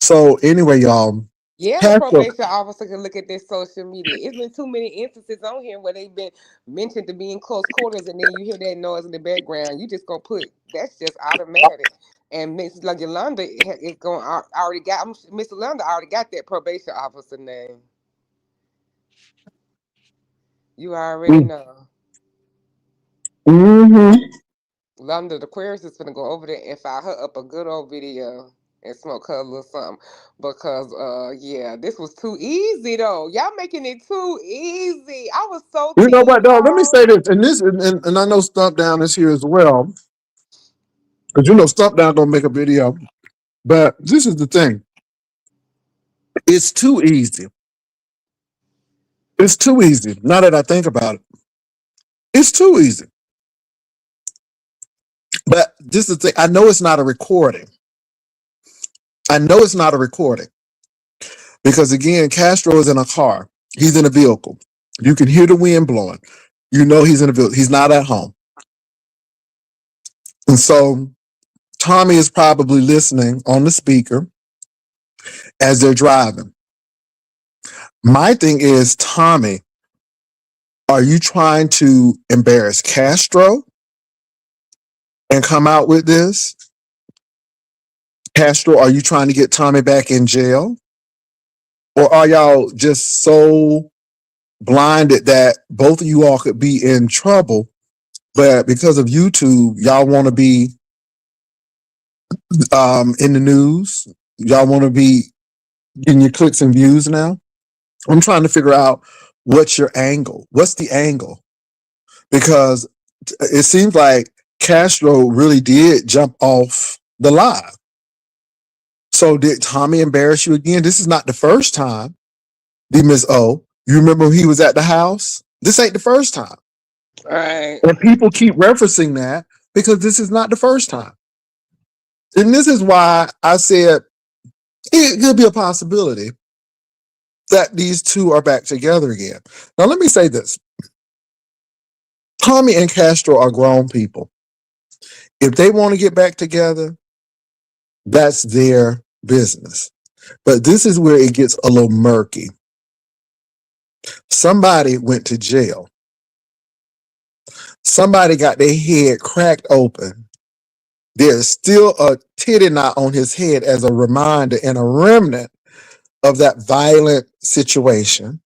So anyway, y'all. Yeah, the Castro, probation officer can look at their social media. It's been too many instances on here where they've been mentioned to be in close quarters, and then you hear that noise in the background. You just gonna put that's just automatic. And Miss Yolanda is going already got Miss Yolanda already got that probation officer name. You already know. mm-hmm. London, the Aquarius is gonna go over there and fire her up a good old video and smoke her a little something because yeah, this was too easy though. Y'all making it too easy. I was so You know team what, though? Let me y'all. say this, and and I know Stump Down is here as well, because you know Stump Down don't make a video. But this is the thing. It's too easy. It's too easy. Now that I think about it, it's too easy. But this is the thing. I know it's not a recording. I know it's not a recording. Because again, Castro is in a car. He's in a vehicle. You can hear the wind blowing. You know he's in a vehicle. He's not at home. And so Tommy is probably listening on the speaker as they're driving. My thing is, Tommy, are you trying to embarrass Castro and come out with this? Castro, are you trying to get Tommy back in jail? Or are y'all just so blinded that both of you all could be in trouble, but because of YouTube, y'all want to be in the news? Y'all want to be getting your clicks and views now? I'm trying to figure out what's your angle. What's the angle? Because it seems like Castro really did jump off the live. So did Tommy embarrass you again? This is not the first time. The Miss O, you remember when he was at the house? This ain't the first time. All right. And people keep referencing that because this is not the first time. And this is why I said it could be a possibility that these two are back together again. Now, let me say this. Tommy and Castro are grown people. If they want to get back together, that's their business. But this is where it gets a little murky. Somebody went to jail. Somebody got their head cracked open. There's still a titty knot on his head as a reminder and a remnant of that violent situation.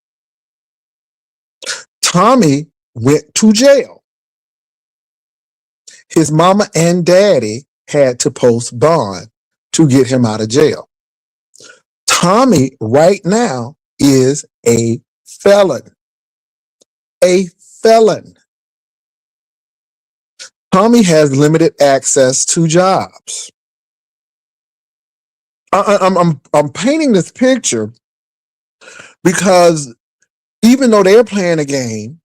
Tommy went to jail. His mama and daddy had to post bond to get him out of jail. Tommy right now is a felon. A felon. Tommy has limited access to jobs. I'm painting this picture because even though they're playing a game,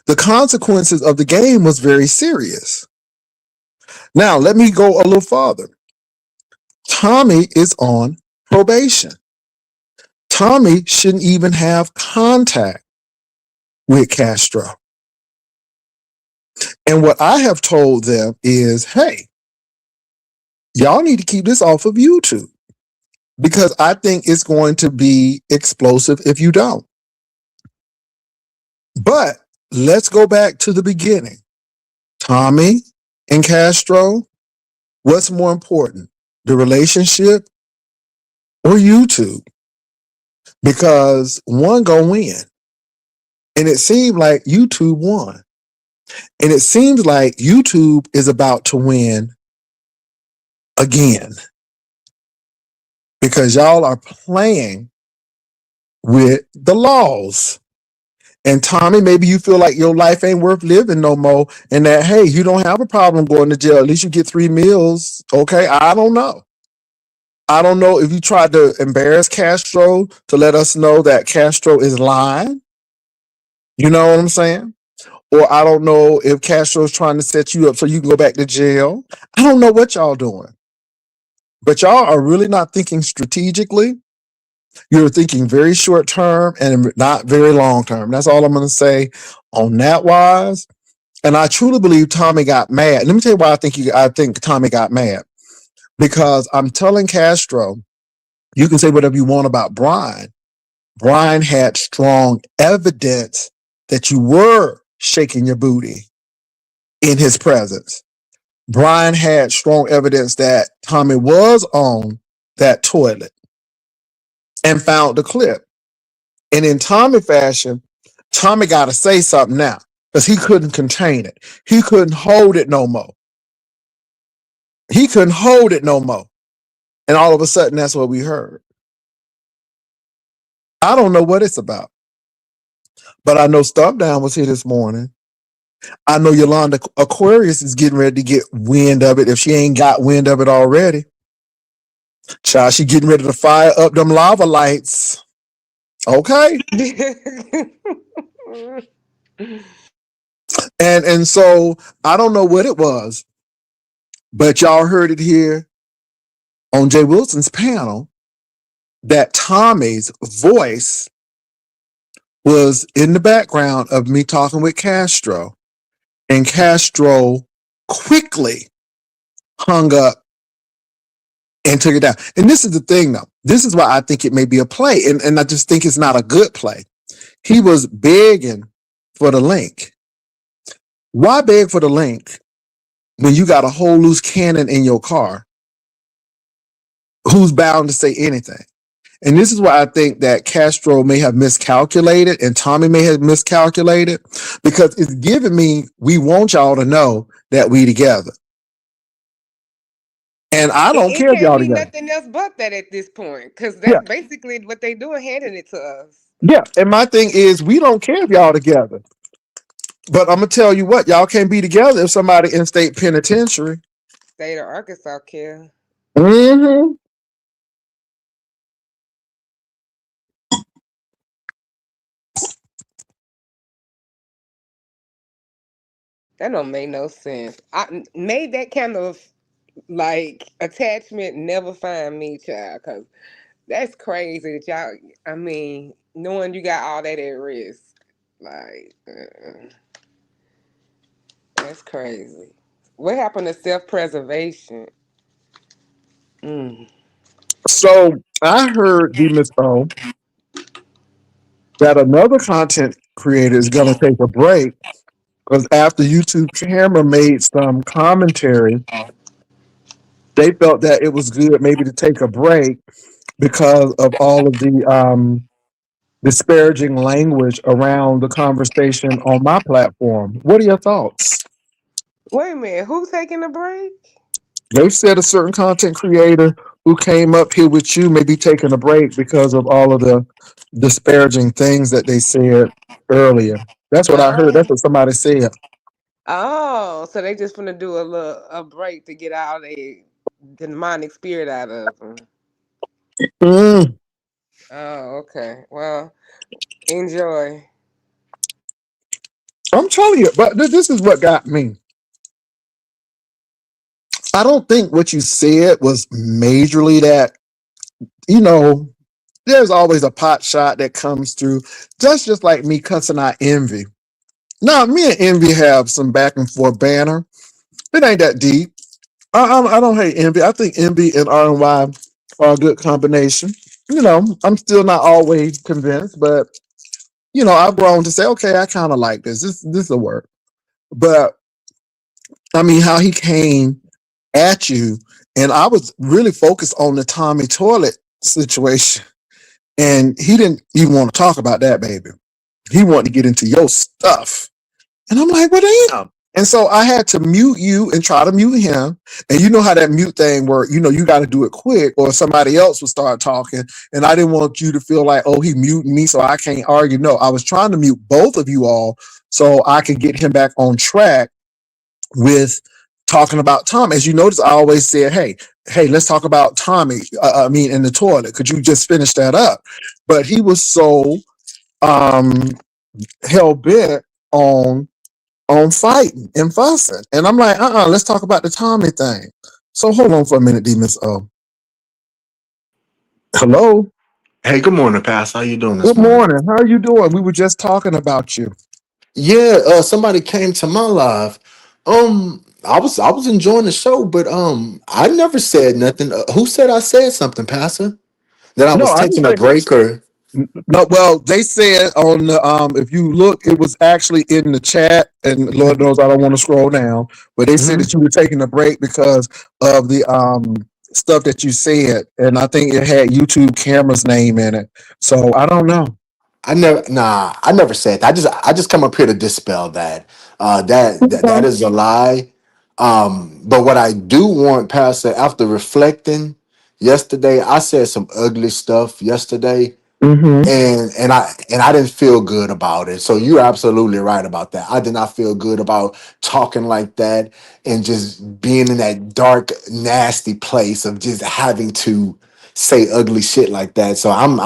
the consequences of the game was very serious. Now, let me go a little farther. Tommy is on probation. Tommy shouldn't even have contact with Castro. And what I have told them is, hey, y'all need to keep this off of YouTube because I think it's going to be explosive if you don't. But let's go back to the beginning. Tommy and Castro, what's more important, the relationship or YouTube? Because one gonna win. And it seemed like YouTube won. And it seems like YouTube is about to win again. Because y'all are playing with the laws. And Tommy, maybe you feel like your life ain't worth living no more, and that hey, you don't have a problem going to jail. At least you get 3 meals. Okay, I don't know. I don't know if you tried to embarrass Castro to let us know that Castro is lying. You know what I'm saying? Or I don't know if Castro's trying to set you up so you can go back to jail. I don't know what y'all doing. But y'all are really not thinking strategically. You're thinking very short term and not very long term. That's all I'm going to say on that wise. And I truly believe Tommy got mad. Let me tell you why I think Tommy got mad. Because I'm telling Castro, you can say whatever you want about Brian. Brian had strong evidence that you were shaking your booty in his presence. Brian had strong evidence that Tommy was on that toilet and found the clip. And in Tommy fashion, Tommy got to say something now because he couldn't contain it. He couldn't hold it no more. He couldn't hold it no more. And all of a sudden, that's what we heard. I don't know what it's about, but I know Stomp Down was here this morning. I know Yolanda Aquarius is getting ready to get wind of it if she ain't got wind of it already. Child, she getting ready to fire up them lava lights. Okay. And so I don't know what it was, but y'all heard it here on Jay Wilson's panel that Tommy's voice was in the background of me talking with Castro, and Castro quickly hung up and took it down. And this is the thing, though. This is why I think it may be a play, and I just think it's not a good play. He was begging for the link. Why beg for the link when you got a whole loose cannon in your car who's bound to say anything? And this is why I think that Castro may have miscalculated and Tommy may have miscalculated, because it's giving me, we want y'all to know that we together. And I don't care if can't y'all be together. nothing else but that at this point, because Yeah, that's basically what they doing, handing it to us. yeah. And my thing is, we don't care if y'all together. But I'm gonna tell you what, y'all can't be together if somebody in state penitentiary. State of Arkansas care. Mm-hmm. That don't make no sense. I made that kind of like attachment never find me, child, because that's crazy that y'all. I mean, knowing you got all that at risk, like that's crazy. What happened to self preservation? Mm. So I heard the Miss O that another content creator is gonna take a break because after YouTube Camera made some commentary, they felt that it was good maybe to take a break because of all of the disparaging language around the conversation on my platform. What are your thoughts? Wait a minute, who's taking a break? They said a certain content creator who came up here with you may be taking a break because of all of the disparaging things that they said earlier. That's what I heard. That's Oh, what somebody said. oh, so they just gonna do a break to get all the demonic spirit out of them. Mm, Oh, okay. Well, enjoy. I'm telling you, but this is what got me. I don't think what you said was majorly that, you know, there's always a pot shot that comes through. Just like me cussing out Envy. Now, me and Envy have some back and forth banner. It ain't that deep. I don't hate Envy. I think Envy and RNY are a good combination. You know, I'm still not always convinced, but you know, I've grown to say, okay, I kind of like this. This will work. But I mean, how he came at you, and I was really focused on the Tommy toilet situation, and he didn't even want to talk about that, baby. He wanted to get into your stuff, and I'm like, well, damn. And so I had to mute you and try to mute him. And you know how that mute thing works. You know, you got to do it quick or somebody else will start talking. And I didn't want you to feel like, oh, he muted me so I can't argue. No, I was trying to mute both of you all so I could get him back on track with talking about Tom. As you notice, I always said, hey, let's talk about Tommy. In the toilet. Could you just finish that up? But he was so um, hell bent on fighting and fussing. And I'm like, let's talk about the Tommy thing. So hold on for a minute, D Miss O. Hello. Hey, good morning, Pastor. How you doing this Good morning? morning. How are you doing? We were just talking about you. Yeah, somebody came to my live. I was enjoying the show, but I never said nothing. Who said I said something, Pastor? That I No, was I didn't taking a say break or? no. Well, they said on the if you look, it was actually in the chat, and Lord knows I don't want to scroll down, but they said Mhm. that you were taking a break because of the stuff that you said, and I think it had YouTube camera's name in it. So I don't know. I never said that. I just come up here to dispel that. That is a lie. But what I do want, Pastor, after reflecting yesterday, I said some ugly stuff yesterday. Mm-hmm. And I didn't feel good about it. So you're absolutely right about that. I did not feel good about talking like that and just being in that dark, nasty place of just having to say ugly shit like that. So I'm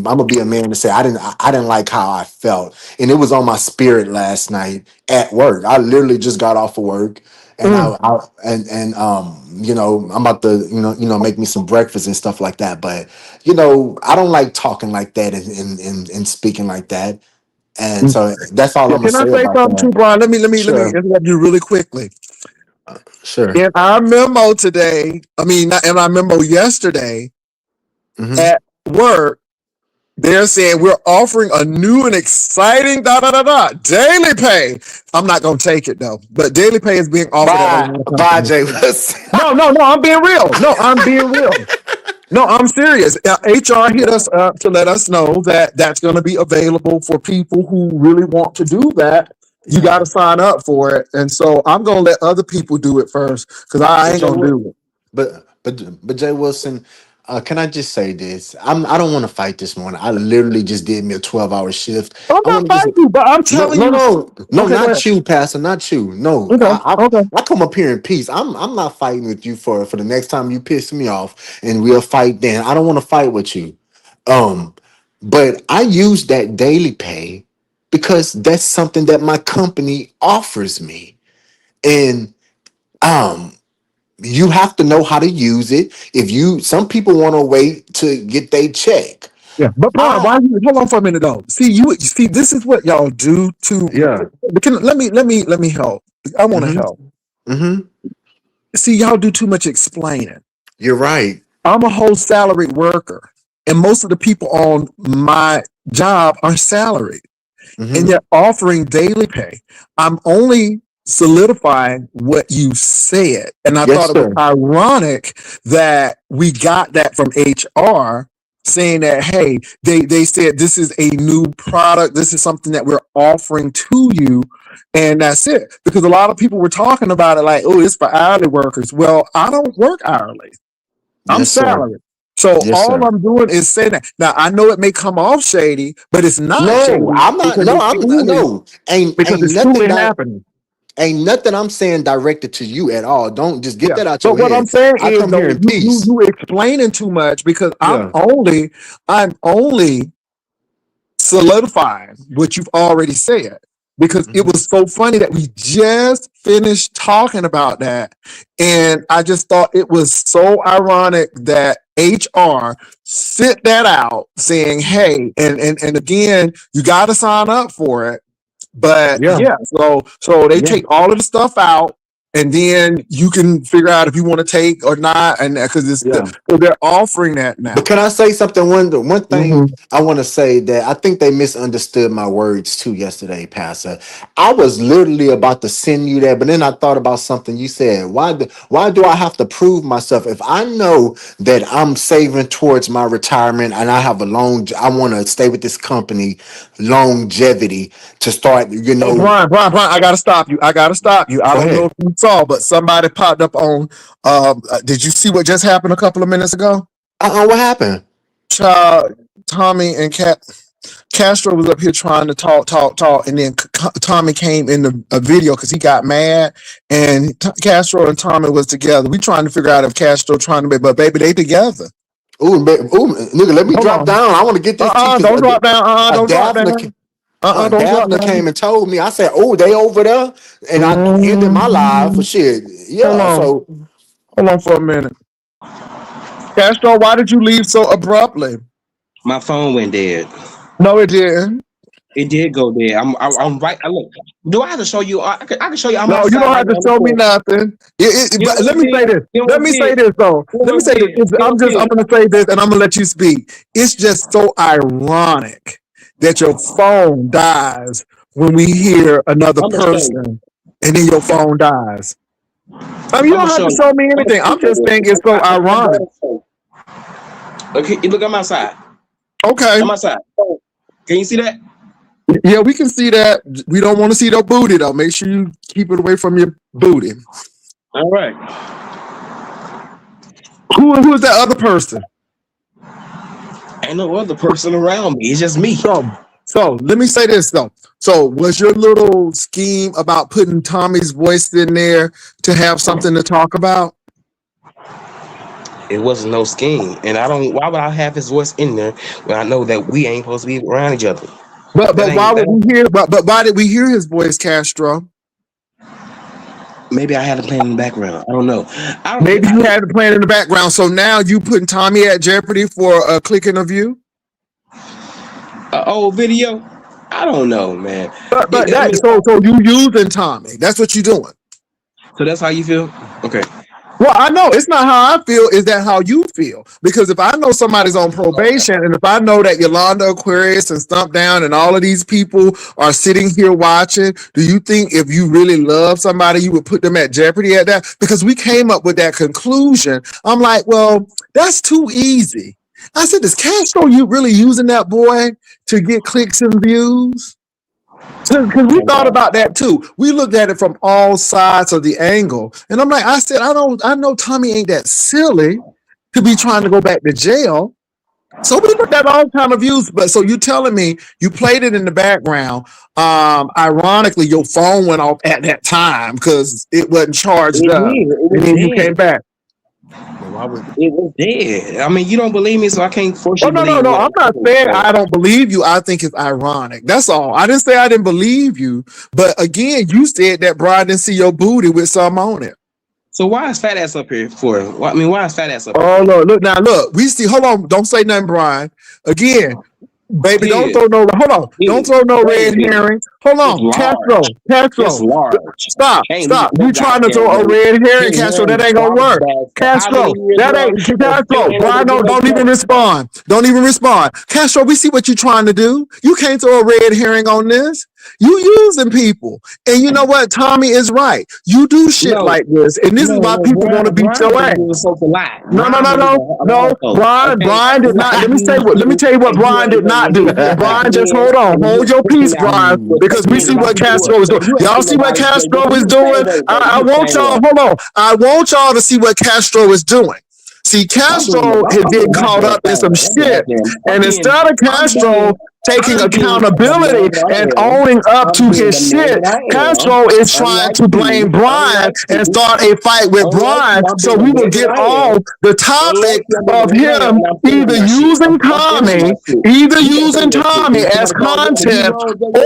gonna be a man to say I didn't like how I felt, and it was on my spirit last night at work. I literally just got off of work. And Mm. I'm about to make me some breakfast and stuff like that. But I don't like talking like that and speaking like that. And so that's all Yeah, I'm gonna can I say say about something too, that. Brian? Let me Sure. interrupt you really quickly. Sure. In our memo today, not in our memo yesterday Hmm. at work, they're saying we're offering a new and exciting daily pay. I'm not gonna take it though, but daily pay is being offered at a lot of Bye, companies. Jay Wilson. No, I'm being real. No, I'm being real. No, I'm serious. HR hit us up to let us know that that's going to be available for people who really want to do that. You got Yeah. to sign up for it, and so I'm going to let other people do it first because I But ain't Jay, going to do it. but Jay Wilson, can I just say this? I don't want to fight this morning. I literally just did me a 12-hour shift. I'm I not want to just fighting you, but I'm no, telling no, you. no, no, Okay, go ahead. not you, Pastor, not you. No, Okay, okay. I come up here in peace. I'm not fighting with you for the next time you piss me off, and we'll fight then. I don't want to fight with you. Um, but I use that daily pay because that's something that my company offers me, and um you have to know how to use it. Some people want to wait to get their check. Yeah, but Brian, I why you hold on for a minute though? See, this is what y'all do to. Yeah. Let me help. I want to Mm-hmm. help. Mm-hmm. See, y'all do too much explaining. You're right. I'm a whole salaried worker, and most of the people on my job are salaried, and Mm-hmm. they're offering daily pay. I'm only solidifying what you said, and I Yes, thought it was sir. ironic that we got that from HR saying that hey, they said this is a new product, this is something that we're offering to you. And that's it. Because a lot of people were talking about it like, oh, it's for hourly workers. Well, I don't work hourly. I'm Yes, sir. salary. So Yes, all sir. I'm doing is saying that. Now I know it may come off shady, but it's not No, shady I'm not. because No, it's I'm truly no. Ain't nothing that happening. ain't nothing I'm saying directed to you at all. Don't just get Yeah. that out But your what I'm head. saying I is come here though, in you peace. you explaining too much because Yeah. I'm only solidifying what you've already said because it Hmm. was so funny that we just finished talking about that. And I just thought it was so ironic that HR sent that out saying, hey, and again, you got to sign up for it. But Yeah. yeah, so they Yeah. take all of the stuff out and then you can figure out if you want to take or not, and because Yeah. they're offering that now. But can I say something? One thing Hmm. I want to say that I think they misunderstood my words too yesterday, Pastor. I was literally about to send you that, but then I thought about something you said. Why do I have to prove myself if I know that I'm saving towards my retirement and I have I want to stay with this company longevity to start, Oh, Brian, I gotta stop you. I Go don't know ahead. if you saw, but somebody popped up on. Did you see what just happened a couple of minutes ago? What happened? Tommy and Castro was up here trying to talk, and then Tommy came in a video because he got mad, and Castro and Tommy was together. We trying to figure out if Castro trying to be, but baby, they together. Nigga, let me Hold drop on. down. I want to get this tea because Don't drop down. Don't drop Daphne, down. Don't drop Daphne down. came and told me. I said, "Oh, they over there," and I ended my live for Mhm. shit. Hold Yeah, on. so Hold on for a minute. Castro, why did you leave so abruptly? My phone went dead. No, it didn't. It did go dead. I'm right. Look, do I have to show you? I can show you. I'm No, you outside don't right have now. to Look show for me it. nothing. You know But what let I me say did? this. You know Let what I me say did? this though. You know Let what me I say this. did? You know what I I'm did? gonna say this, and I'm gonna let you speak. It's just so ironic that your phone dies when we hear another I'm gonna show you. person, and then your phone dies. I mean, you I'm gonna don't have show to you. show me I'm gonna anything. show I'm just you. saying it's so I brought ironic. it for you. Okay, look, I'm outside. Okay. I'm outside. Can you see that? Yeah, we can see that. We don't want to see the booty though. Make sure you keep it away from your booty. All right. Who is that other person? Ain't no other person around me. It's just me. So let me say this though. So was your little scheme about putting Tommy's voice in there to have something to talk about? It wasn't no scheme, and I don't. Why would I have his voice in there when I know that we ain't supposed to be around each other? But That why ain't. would That we ain't hear? But why did we hear his voice, Castro? maybe I had a plan in the background. I don't know. I don't. Maybe you had the plan in the background. So now you putting Tommy at jeopardy for a clicking of you. Old video. I don't know, man. But I that mean, so you using Tommy. That's what you doing. so that's how you feel? Okay. Well, I know it's not how I feel. Is that how you feel? Because if I know somebody's on probation, and if I know that Yolanda Aquarius and Stump Down and all of these people are sitting here watching, do you think if you really love somebody, you would put them at jeopardy at that? Because we came up with that conclusion. I'm like, well, that's too easy. I said, is Castro you really using that boy to get clicks and views? Because we thought about that too. We looked at it from all sides of the angle. And I'm like, I know Tommy ain't that silly to be trying to go back to jail. So we looked at all kind of views. But so you telling me you played it in the background. Ironically, your phone went off at that time because it wasn't charged It up. did. It And was then you dead. came back. But why would It was dead. I mean, you don't believe me, so I can't force Oh you to believe no! what I'm I'm not saying. saying So, I don't believe you. I think it's ironic. That's all. I didn't say I didn't believe you, but again, you said that Brian didn't see your booty with some on it. so why is fat ass up here for? I mean, why is fat ass up here Oh for? look! Look. We see. Hold on! Don't say nothing, Brian. Again, baby, don't Here, throw no. Hold on! Don't here, throw no red baby. herrings. Hold It's on, large. It's Castro. large. Stop! Can't leave You no trying to goddamn throw a way. red herring, Can't Castro? wear That ain't gonna garbage work. bags for how many Castro, years that now ain't and still Castro. ain't able to Brian, get no don't even clothes. respond. Don't even respond. Castro, we see what you're trying to do. You can't throw a red herring on this. You using people, and you know what? Tommy is right. You do shit No, like this, and this is why no, people want to beat Brian your believe we were ass. supposed to lie. No, no, Brian no, believe no, a lie, no. folks. Okay, Brian did not. Let me say what. Let me tell you what and you Brian ain't did not do. back Brian, just then, hold on. and you Hold was your pushing peace, out, Brian, was because we pushing see and what locking people Castro up. is So doing. you ain't Y'all put see what nobody in jail, Castro but is you the same doing. way, baby. I You the want same y'all. way. Hold on. I want y'all to see what Castro is doing. See, Castro is I'm getting doing my caught damn up in some thing. shit, and instead of Castro taking I'm being the accountability man that I and am. owning up I'm to being his the man shit, that I am. Castro is trying Unlike to blame you, Brian and start a fight with unlike Brian, you, I'm so being the we will man get that I on am. the Unlike topic you, I'm being the of man that I am, him and I'm either finishing my shit. using I'm finishing my Tommy, shit. either You can't say using that shit. Tommy When as somebody call you out, you content, wrong, or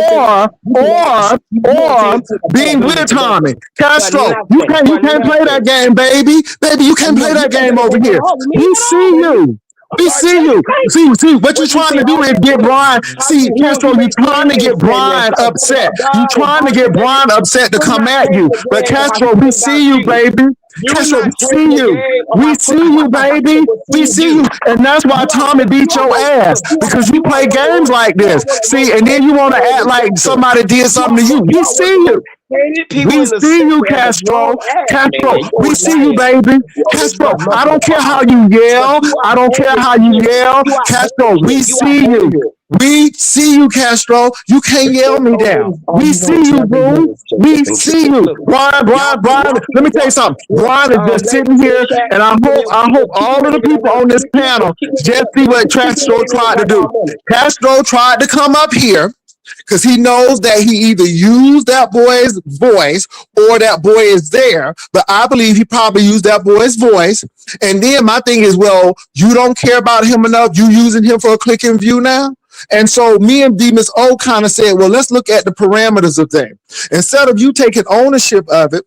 you cannot, or you ain't or take being accountability with for Tommy. nothing. So Castro, nothing. you For can't play that nothing. game, baby. Baby, you can't No, play you that ain't game gonna over play that here. hard with me We at all, see baby. you. I'm We sorry to see say you. you can't. See, what you're What you trying see to do all is that get money. Brian. How you See, want Castro, to you're make trying to friends get and Brian start talking upset. about You're God and trying to get manipulating? Brian upset to You're come not at changing you. the But game of how he Castro, we feel about see you, you. baby. You're Castro, not we see changing the you. game of We how see you, how baby. people We see see you. you. And that's why You are Tommy the beat your ass. look, Because you you are play one of the games worst. like You are this. one of the See, most and then you hated want to men in act the like sector. somebody did something to you. We You are one see of the you. most hated people We in the see you, sector as a Castro. grown ass Castro, man. You we are see you, nice. baby. You are this Castro, not much I of a don't care how problem. you But yell. you are I don't care how you bullshit. yell. You are Castro, we bullshit. You are see you. bullshit. We see you, Castro. You can't yell me down. All We you see want to you, tell me boo. is just We listen. see you. Look, Brian. y'all Let keep me tell you something. Brian is just let sitting me here, chat. and I hope all of the people on this panel just see what Castro tried to do. Castro tried to come up here because he knows that he either used that boy's voice or that boy is there. But I believe he probably used that boy's voice. And then my thing is, well, you don't care about him enough. You using him for a click and view now. And so me and D Miss O kind of said, well, let's look at the parameters of things. Instead of you taking ownership of it,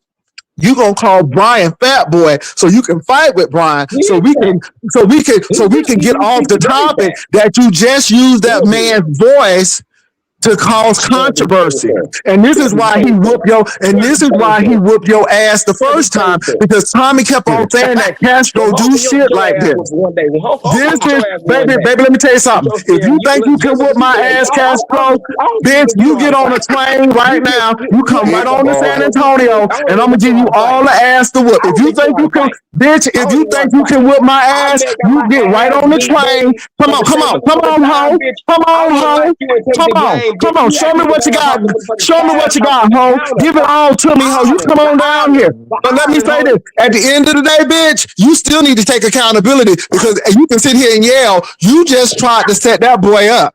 you gonna call Brian Fat Boy so you can fight with Brian so we can get off the topic that you just used that man's voice to cause controversy. And this is why he whooped your ass the first time because Tommy kept on saying that Castro do shit like this. One day. This Hope is, your ass one baby, day. let me tell you something. If you think you can whoop my ass, Castro, bitch, you get on a train right now. You come right on to San Antonio, and I'm gonna give you all the ass to whoop. If you think you can, bitch, if you think you can whoop my ass, you get right on the train. Come on, ho. Come on, ho. Come on. Show me what you got. Show me what you got, ho. Give it all to me, ho. You come on down here. But let me say this: at the end of the day, bitch, you still need to take accountability because you can sit here and yell. You just tried to set that boy up.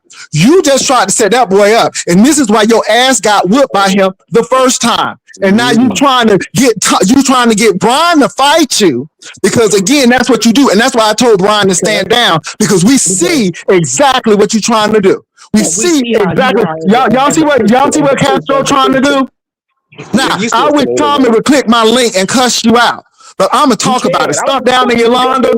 And this is why your ass got whipped by him the first time. And now you trying to get Brian to fight you because again, that's what you do. And that's why I told Brian to stand down because we see exactly what you're trying to do. We see exactly. Y'all see what Castro trying to do? Now, I wish Tommy would click my link and cuss you out. But I'm going to talk about it. Stop down in Yolanda.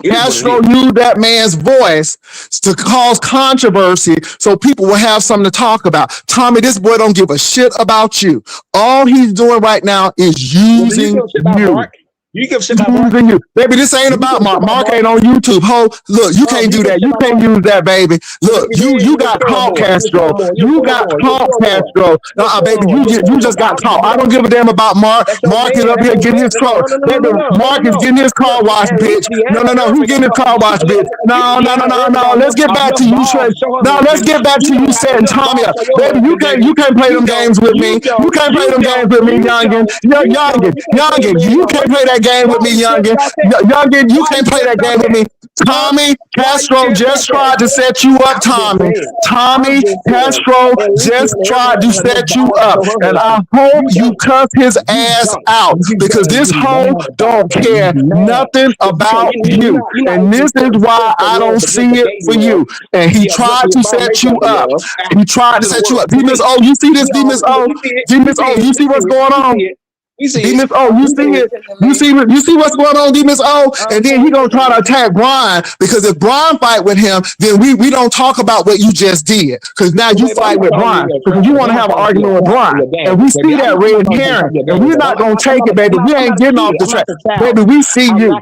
Castro used that man's voice to cause controversy so people will have something to talk about. Tommy, this boy don't give a shit about you. All he's doing right now is using you. You give shit about Mark. Baby, this ain't about Mark. Mark ain't on YouTube. Ho, look, you can't do that. You can't use that, baby. Look, you got caught, Castro. You got caught, Castro. Baby, you just got caught. I don't give a damn about Mark. Mark is up here getting his car. Baby, Mark is getting his car washed, bitch. No. He getting his car washed, bitch. No. Let's get back to you, Trey. No, let's get back to you setting Tommy up. Baby, you can't play them games with me. You can't play them games with me, youngin. Youngin, you can't play that game with me, youngin. Youngin, you can't play that game with me. Tommy Castro just tried to set you up, Tommy. Tommy Castro just tried to set you up. And I hope you cuss his ass out because this hoe don't care nothing about you. And this is why I don't see it for you. And he tried to set you up. D Miss O, you see this, D Miss O? D Miss O, you see what's going on? D Miss O, you see it? You see what's going on, D Miss O? And then he gonna try to attack Brian because if Brian fight with him, then we don't talk about what you just did. Because now you fight with Brian because you want to have an argument with Brian, and we see that red herring, and we're not gonna take it, baby. We ain't getting off the track, baby. We see you.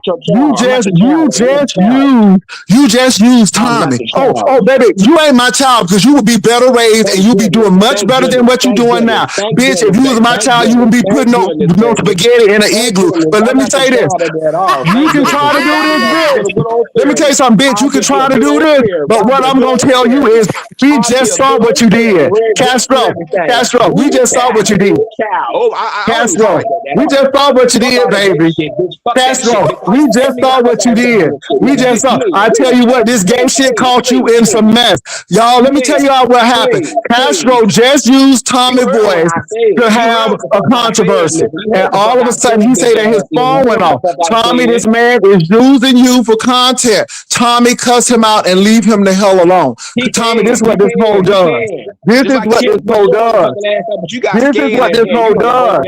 You just use Tommy. Oh, baby, you ain't my child because you would be better raised and you'll be doing much better than what you're doing now, bitch. If you was my child, you would be putting no spaghetti in an igloo. But let me say this. You can try to do this, bitch. Let me tell you something, bitch. You can try to do this. But what I'm going to tell you is we just saw what you did. Castro, we just saw what you did. Castro, we just saw what you did, baby. Castro, we just saw what you did. We just saw. I tell you what, this game shit caught you in some mess. Y'all, let me tell y'all what happened. Castro just used Tommy's voice to have a controversy. And all of a sudden, he say that his phone went off. Tommy, this man is using you for content. Tommy, cuss him out and leave him the hell alone. Tommy, this is what this whole does. This is what this whole does. This is what this whole does.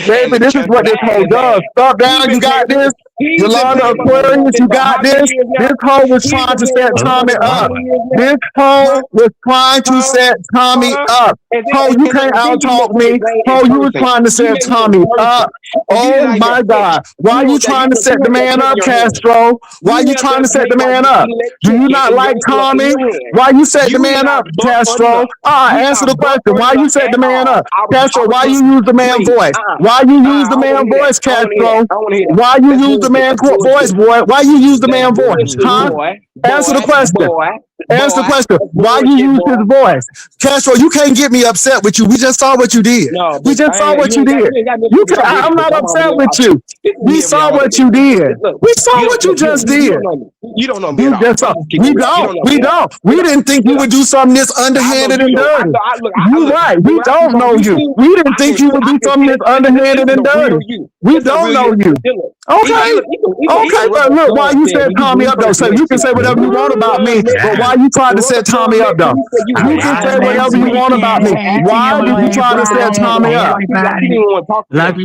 Baby, this is what this whole does. Stop down, you got this. He's been Yolanda playing my Aquarius, for you how got many this? years This now? hoe was He's trying been to playing set with my Tommy for how up. many years now? This Huh? hoe was trying to Huh? set Tommy Huh? up. Ho, you And look, can't and then out you talk make me me. insane in Ho, you was person. trying to You set make me in Tommy person. up. And you Oh not even my fake. God. Why you trying to set the You have man that gun in up, your hand. Castro? Why You you have trying that to set the plate like man it's up? Do you electricity not in like in Tommy? your hand. Why you set the You man not up, buffer Castro? enough. You Answer not the question. buffer Why you enough set at the man all. up? Castro, I was why just, you use the man please, voice? Why you use I the don't want man to hear that. voice, I don't want to hear that. Castro? I don't want to hear that. Why you That's use the bullshit. man That's voice, bullshit. boy? Why you use the That's man voice? bullshit, Huh? Answer the question. Answer the question. That's Why you bullshit, use his boy. voice? Castro, you can't get me upset with you. We just saw what you did. No, We but just saw what you did. you ain't got You nothing can I'm ready I'm for. not I'm upset already with you. this is We me every saw hour what today. you did. Look, We saw what you just you did. don't know me. You don't know me at You all. just I'm saw. just kidding We you out. You don't. don't know We me at all. don't. We didn't think you would do something this I know underhanded you and don't. I dirty. know. You right. But We when I see don't on know you. YouTube, We didn't think you would I do can something tell. this underhanded This is and a real dirty. you. We This is a don't real know you. you. Look, Okay. Okay, even rub but your look, why son you said set Tommy when he up though? first So met you can you. say whatever you want When about Rub me, met but you. why you tried to When set Rub son Tommy up met you, though? he said you was You an can say ass. whatever you want about me. Why did you try to set Tommy up? He didn't want to talk to him.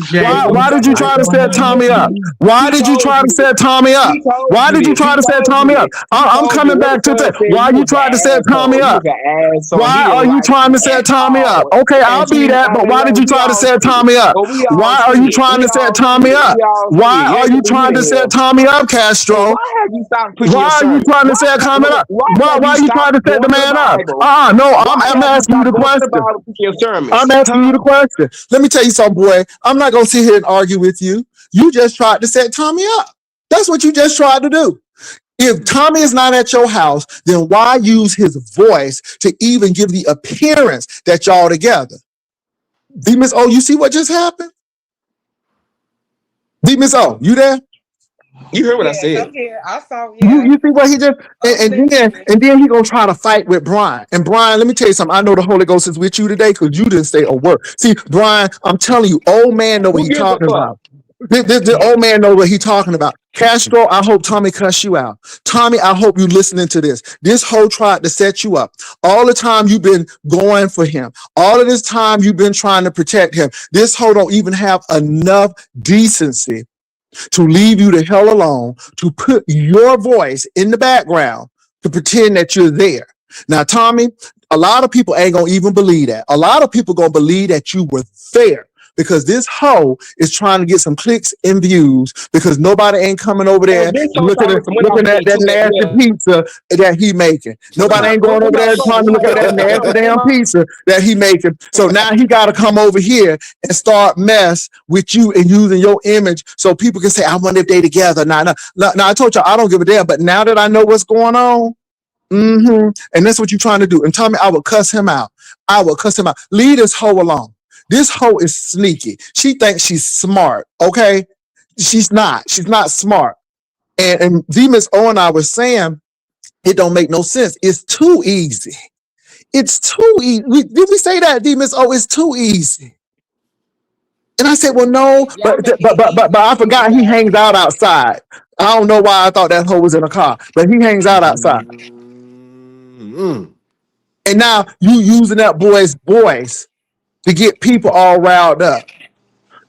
Why did you try to set Tommy up? Why He did you told try to you this. set Tommy up? He told Why you did you this. try He to set told you Tommy up? this. He I'm told you coming what back the to that. son said. Why You you was tried to set an Tommy asshole. You up? was an asshole. He Why are didn't you like trying you to set at Tommy up? all. Okay, And I'll be see, that, but why did you we try to all set see it. Tommy up? But we all Why are see you it. trying We to set all Tommy see it. up? We all see Why it. You are ain't you gonna believe trying it to in set here. Tommy up, And Castro? why have you stopped preaching Why your are you sermon? trying to set Tommy up? Why have Why you are you stopped trying to set going the to the man up? Bible? No, Why I'm have you asking you stopped the going to the question. Bible to preach your sermons? I'm asking you Huh? the question. Let me tell you something, boy. I'm not gonna sit here and argue with you. You just tried to set Tommy up. That's what you just tried to do. If Tommy is not at your house, then why use his voice to even give the appearance that y'all together? D Miss O, you see what just happened? D Miss O, you there? You heard what I Yes, said. I'm here. I saw. You, Yeah, you see what he just I'm listening. and then he gonna try to fight with Brian. And Brian, let me tell you something. I know the Holy Ghost is with you today because you didn't say a word. See, Brian, I'm telling you, old man know what Who he gives a talking fuck? about. The old man know what he talking about. Castro, I hope Tommy cuss you out. Tommy, I hope you listening to this. This hoe tried to set you up. All the time you've been going for him. All of this time you've been trying to protect him. This hoe don't even have enough decency to leave you the hell alone, to put your voice in the background, to pretend that you're there. Now, Tommy, a lot of people ain't gonna even believe that. A lot of people gonna believe that you were there because this hoe is trying to get some clicks and views because nobody ain't coming over And there this and whole time with some money off looking of at me that too as nasty well. pizza that he making. Nobody ain't going over there trying to look at that nasty damn pizza that he making. So now he got to come over here and start mess with you and using your image so people can say, I wonder if they together. Now, I told you I don't give a damn, but now that I know what's going on, and that's what you're trying to do. And Tommy, I would cuss him out. I would cuss him out. Leave this hoe alone. This hoe is sneaky. She thinks she's smart. Okay, she's not. She's not smart. And Demas O and I was saying it don't make no sense. It's too easy. It's too easy. Did we say that, Demas O? It's too easy. And I said, well, no, Y'all making it but easy I for forgot he hangs yourself. out outside. I don't know why I thought that hoe was in a car, but he hangs out outside. And now you using that boy's voice to get people all riled up.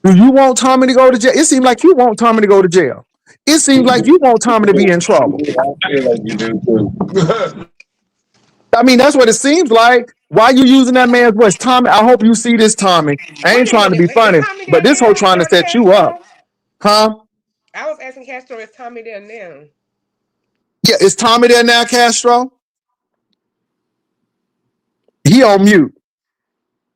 Do you want Tommy to go to jail? It seems like you want Tommy to go to jail. It seems like you want Tommy to be in trouble. I feel like you do too. I mean, that's what it seems like. Why you using that man's voice? Tommy, I hope you see this, Tommy. I ain't Wait a trying to minute. be Is funny, Tommy but there this whole now, trying to set you up. Castro? Huh? I was asking Castro, is Tommy there now? Yeah, is Tommy there now, Castro? He on mute.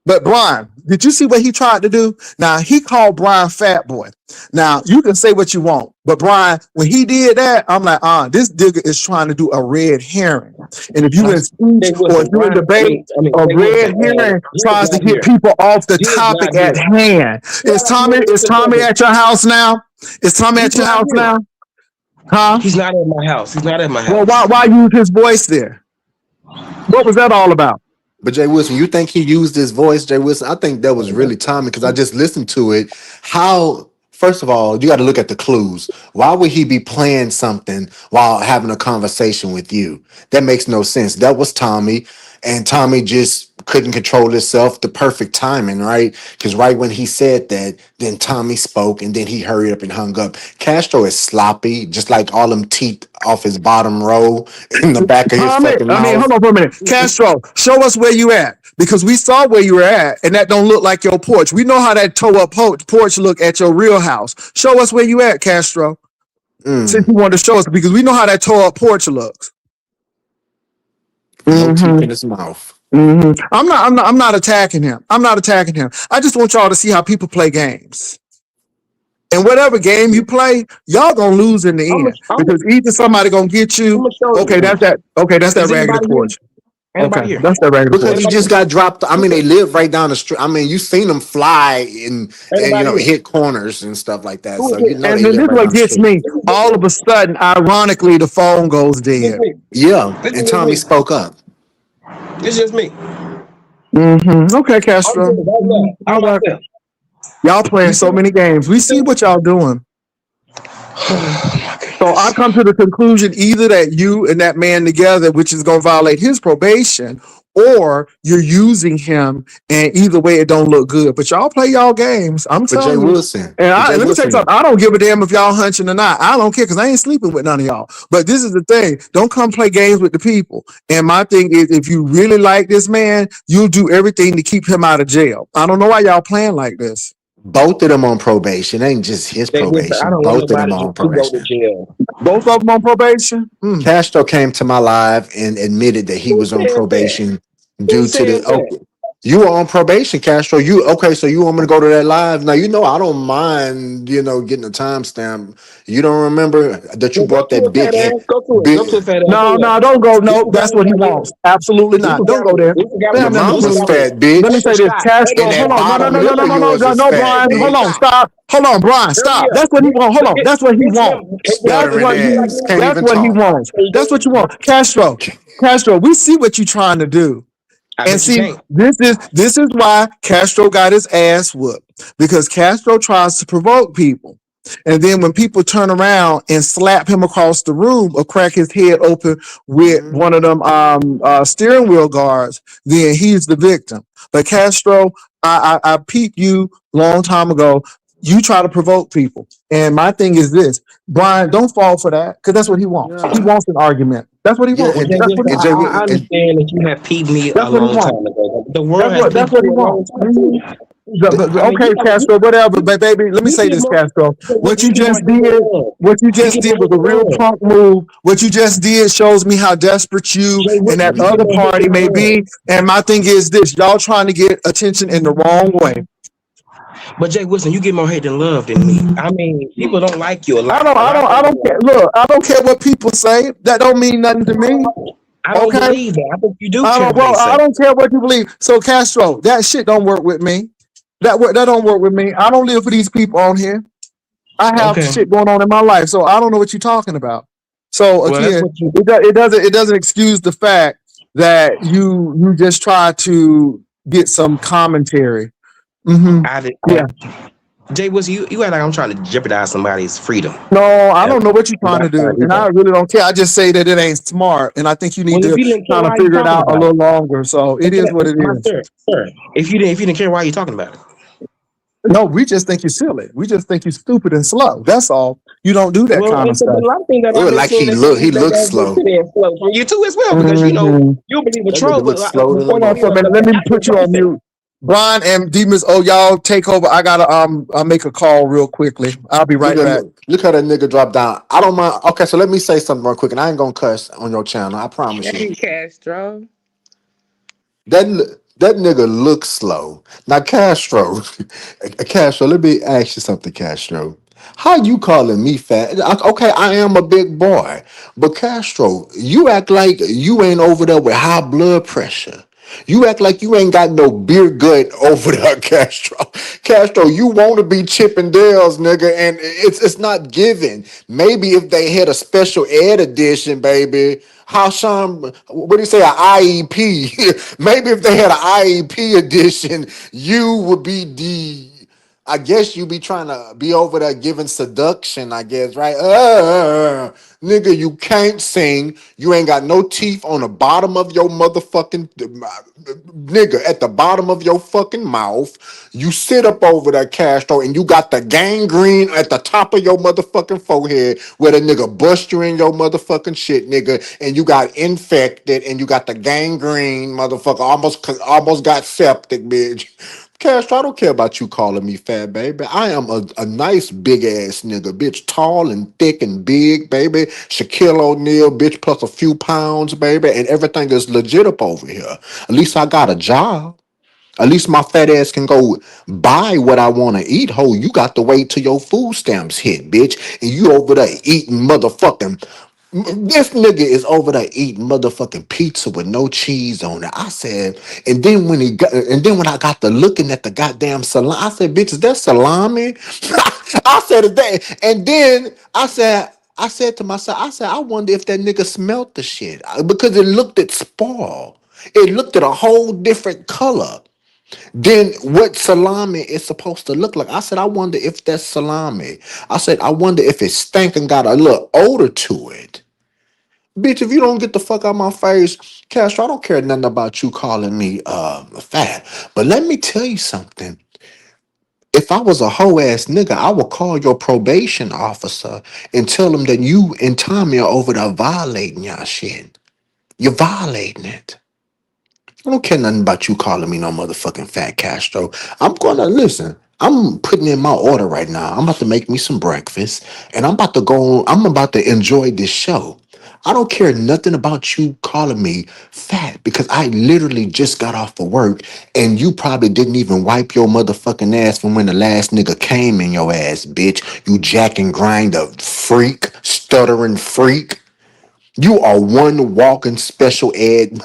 But Brian, did you see what he tried to do? Now, he called Brian fat boy. Now, you can say what you want, but Brian, when he did that, I'm like, this digger is trying to do a red herring. And if you in speech Jay or Wilson, if you in Brian, debate, Jay a red Wilson, herring Jay is tries to not get here. people off the Jay is topic not at here. hand. Is Tommy at your house now? Is Tommy at He's your not house here. now? Huh? He's not at my house. He's not at my Well, house. why use his voice there? What was that all about? But Jay Wilson, you think he used his voice, Jay Wilson? I think that was really Tommy because I just listened to it. How, first of all, you got to look at the clues. Why would he be playing something while having a conversation with you? That makes no sense. That was Tommy, and Tommy just couldn't control himself. The perfect timing, right? Because right when he said that, then Tommy spoke, and then he hurried up and hung up. Castro is sloppy, just like all them teeth off his bottom row in the back of his Tommy, fucking I mean, hold mouth. on for a minute. Castro, show us where you at. Because we saw where you were at, and that don't look like your porch. We know how that toe up porch look at your real house. Show us where you at, Castro. Since you wanted to show us, because we know how that toe up porch looks. No teeth in his mouth. I'm not attacking him. I'm not attacking him. I just want y'all to see how people play games. And whatever game you play, y'all gonna lose in the end. Because either somebody gonna get you. Okay, that's that. Okay, that's that raggedy porch. Okay, that's that raggedy Because porch. he just got dropped. I mean, they live right down the street. I mean, you seen them fly and hit corners and stuff like that. So you know And they then live this right what down the gets street. me. All of a sudden, ironically, the phone goes dead. Yeah, and Tommy spoke up. It's just me. Okay, Castro. All right. Y'all playing so many games. We see what y'all doing. So I come to the conclusion either that you and that man together, which is going to violate his probation, or you're using him, and either way it don't look good. But y'all play y'all games. I'm But Jay telling you. Wilson, And but Jay let me tell you Wilson, something. I don't give a damn if y'all hunching or not. I don't care because I ain't sleeping with none of y'all. But this is the thing. Don't come play games with the people. And my thing is, if you really like this man, you'll do everything to keep him out of jail. I don't know why y'all playing like this. both of them on probation. Ain't just his I probation. don't want Both of them nobody on to go to probation. jail. Both of them on probation? Castro came to my live and admitted that he Who was on said that? probation Who due to said the. that? Okay, you were on probation, Castro. You okay? So you want me to go to that live? Now you know I don't mind. Getting a timestamp. You don't remember that you Well, go brought to that it, fat big head, ass. Go to it. Go big. to it, fat ass. No, Go no, there. don't go. We No, forgot that's what he about wants. you. Absolutely We not. Don't forgot. go there. We forgot They Your have about nothing to you. We mom do was with forgot it. about fat, Let me bitch, say this, Scott. and Castro. Hold that on. No, no, bottom no, Scott. no, lip no, of no, no, yours no, is no, fat, Brian. Hold on. bitch. Scott. Stop. Hold on, Brian. Hurry Stop. up. That's what he wants. Hold on. That's what he This wants. him. Hey, That's Wilson, Stuttering what you he. like ass, him? can't That's even what he talk. wants. Hey, That's what you Wilson. want, Castro. Castro. We see what you're trying to do. I And bet you see, can't. this is why Castro got his ass whooped, because Castro tries to provoke people. And then when people turn around and slap him across the room or crack his head open with one of them steering wheel guards, then he's the victim. But Castro, I peeped you long time ago. You try to provoke people. And my thing is this, Brian, don't fall for that, because that's what he wants. He Yeah, wants an argument. That's what he yeah, wants. Well, Jay That's what he Wilson, and wants. Jay, I and understand that you have peed me a That's what he long wants. time ago. The world has That's peed what he you a long wants. time too. I mean, Okay, Castro, whatever. But baby, let me you say get this, more. Castro. You What you get more just hate than did, love. what you You just get more did was hate a than real love. punk move. What you just did shows me how desperate you Jay and Wilson, that you get other more hate party than may love. be. And my thing is this: y'all trying to get attention in the wrong way. But Jay Wilson, you get more hate than love than me. I mean, people don't like you a I lot. don't, A I lot don't, of I people don't don't care. like you. Look, I don't care what people say. That don't mean nothing to me. I don't Okay, believe that. I think you do I care don't. what they Well, I say. don't care what you believe. So Castro, that shit don't work with me. That don't work with me. I don't live for these people on here. I have Okay. shit going on in my life, so I don't know what you're talking about. So Well, that's again, what you. it doesn't excuse the fact that you just try to get some commentary. I did. Yeah. Jay Wilson, you act like I'm trying to jeopardize somebody's freedom. No, I That's don't know what you're what trying to I'm trying do, to do and I that. really don't care. I just say that it ain't smart, and I think you need Well, if to you didn't care, kind why of are you figure it talking out a about little it? longer. So it is what it My is. sir. If you didn't care, why are you talking about it? No, we just think you're silly. We just think you're stupid and slow. That's all. You don't do that Well, kind of it's a stuff. lot of things that I've look been like seeing he that looks has been slow. silly and slow from you too as well, because Mhm. you believe a That troll, nigga but looks slow than a Hold on for a minute. Let motherfucker. me the put average you on person. mute. Brian and Demas, oh, y'all take over. I gotta I'll make a call real quickly. I'll be Look right at back. look how that nigga dropped down. I don't mind. Okay, so let me say something real quick, and I ain't gonna cuss on your channel. I promise you. Hey, Castro. That nigga looks slow. Now Castro, Castro, let me ask you something, Castro. How you calling me fat? Okay, I am a big boy, but Castro, you act like you ain't over there with high blood pressure. You act like you ain't got no beer gut over there, Castro. Castro, you want to be Chipping Dales, nigga, and it's not given. Maybe if they had a special ed edition, baby. How Sean, what do you say, an IEP? Maybe if they had an IEP edition, you would be the I guess you be trying to be over there giving seduction, I guess, right? Nigga, you can't sing. You ain't got no teeth on the bottom of your motherfucking nigga at the bottom of your fucking mouth. You sit up over there, Castro, and you got the gangrene at the top of your motherfucking forehead where the nigga bust you in your motherfucking shit, nigga, and you got infected and you got the gangrene, motherfucker, almost got septic, bitch. Castro, I don't care about you calling me fat, baby. I am a nice big ass nigga, bitch, tall and thick and big, baby. Shaquille O'Neal, bitch, plus a few pounds, baby, and everything is legit up over here. At least I got a job. At least my fat ass can go buy what I want to eat. Ho, you got to wait till your food stamps hit, bitch. And you over there eating motherfucking. This nigga is over there eating motherfucking pizza with no cheese on it. I said, and then when I got to looking at the goddamn salami, I said, bitch, is that salami? I said that, and then I said to myself, I said, I wonder if that nigga smelt the shit because it looked at spoil. It looked at a whole different color than what salami is supposed to look like. I said, I wonder if that's salami. I said, I wonder if it stank and got a little odor to it. Bitch, if you don't get the fuck out my face, Castro, I don't care nothing about you calling me fat. But let me tell you something. If I was a hoe ass nigga, I would call your probation officer and tell him that you and Tommy are over there violating y'all shit. You're violating it. I don't care nothing about you calling me no motherfucking fat Castro. I'm gonna listen. I'm putting in my order right now. I'm about to make me some breakfast and I'm about to go on. I'm about to enjoy this show. I don't care nothing about you calling me fat because I literally just got off of work and you probably didn't even wipe your motherfucking ass from when the last nigga came in your ass, bitch. You jack and grind a freak, stuttering freak. You are one walking special ed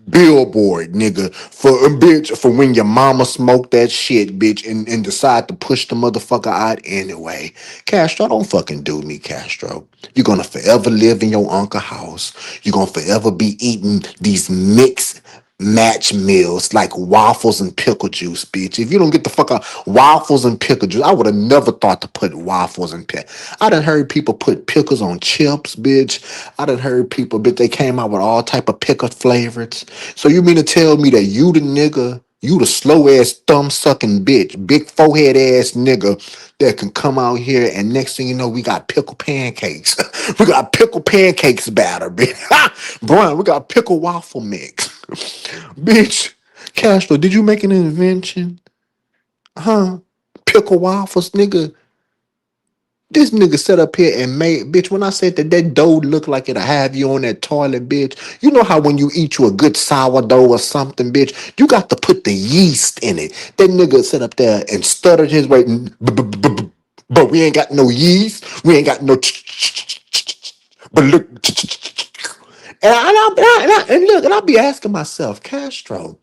billboard, nigga, for bitch, for when your mama smoked that shit, bitch, and decide to push the motherfucker out anyway. Castro, don't fucking do me, Castro. You're gonna forever live in your uncle house. You're gonna forever be eating these mixed match meals like waffles and pickle juice, bitch. If you don't get the fuck out, waffles and pickle juice, I would have never thought to put waffles and pickle. I done heard people put pickles on chips, bitch. I done heard people, bitch, they came out with all type of pickle flavors. So you mean to tell me that you the nigga, you the slow ass thumb sucking bitch, big forehead ass nigga that can come out here and next thing you know, we got pickle pancakes. We got pickle pancakes batter, bitch. Brian, we got pickle waffle mix. Bitch, Castro, did you make an invention? Huh? Pickle waffles, nigga. This nigga set up here and made, bitch, when I said that dough looked like it'll have you on that toilet, bitch. You know how when you eat you a good sourdough or something, bitch, you got to put the yeast in it. That nigga set up there and stuttered his way, but we ain't got no yeast. We ain't got no, but look, and look, and I'll be asking myself, Castro,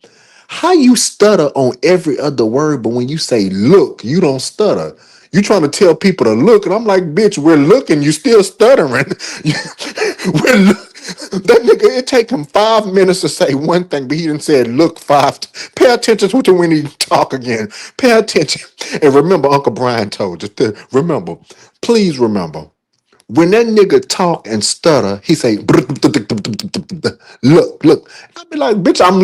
how you stutter on every other word, but when you say look, you don't stutter. You trying to tell people to look, and I'm like, bitch, we're looking. You still stuttering. That nigga, it take him 5 minutes to say one thing, but he didn't say look five. Pay attention to when he talk again. Pay attention. And remember, Uncle Brian told you. Remember, please remember. When that nigga talk and stutter, he say, look. I be like, bitch, I'm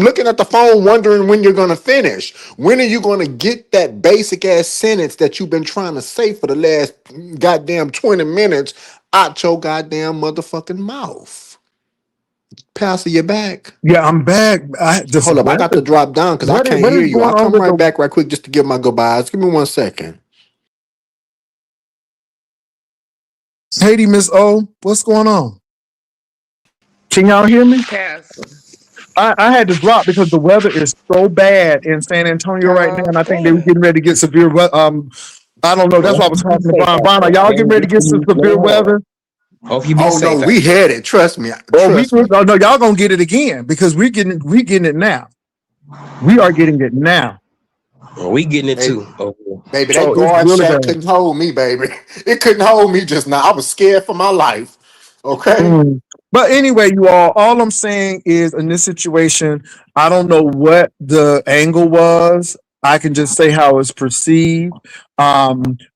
looking at the phone wondering when you're gonna finish. When are you gonna get that basic ass sentence that you've been trying to say for the last goddamn 20 minutes out your goddamn motherfucking mouth? Pastor, you back? Yeah, I'm back. Hold up, I got to drop down because I can't What hear is you. going I'll on come with right the? back right quick just to give my goodbyes. Give me 1 second. Haiti, Miss O, what's going on? Can y'all hear me? Pastor. I had to drop because the weather is so bad in San Antonio right now, and I think they were Okay. getting ready to get severe. I don't know. That's why I was talking to Brian. Brian, are y'all getting ready to get some severe weather? Hope you be Oh no, safe out we had it. Trust me. Or Trust me. oh no, y'all gonna get it again because we getting it now. We are getting it now. there. We getting it Hey, too. Okay. baby, that So it's guard really shack bad. couldn't hold me, baby. It couldn't hold me just now. I was scared for my life. Okay. Mm. But anyway, you all I'm saying is in this situation, I don't know what the angle was. I can just say how it's perceived.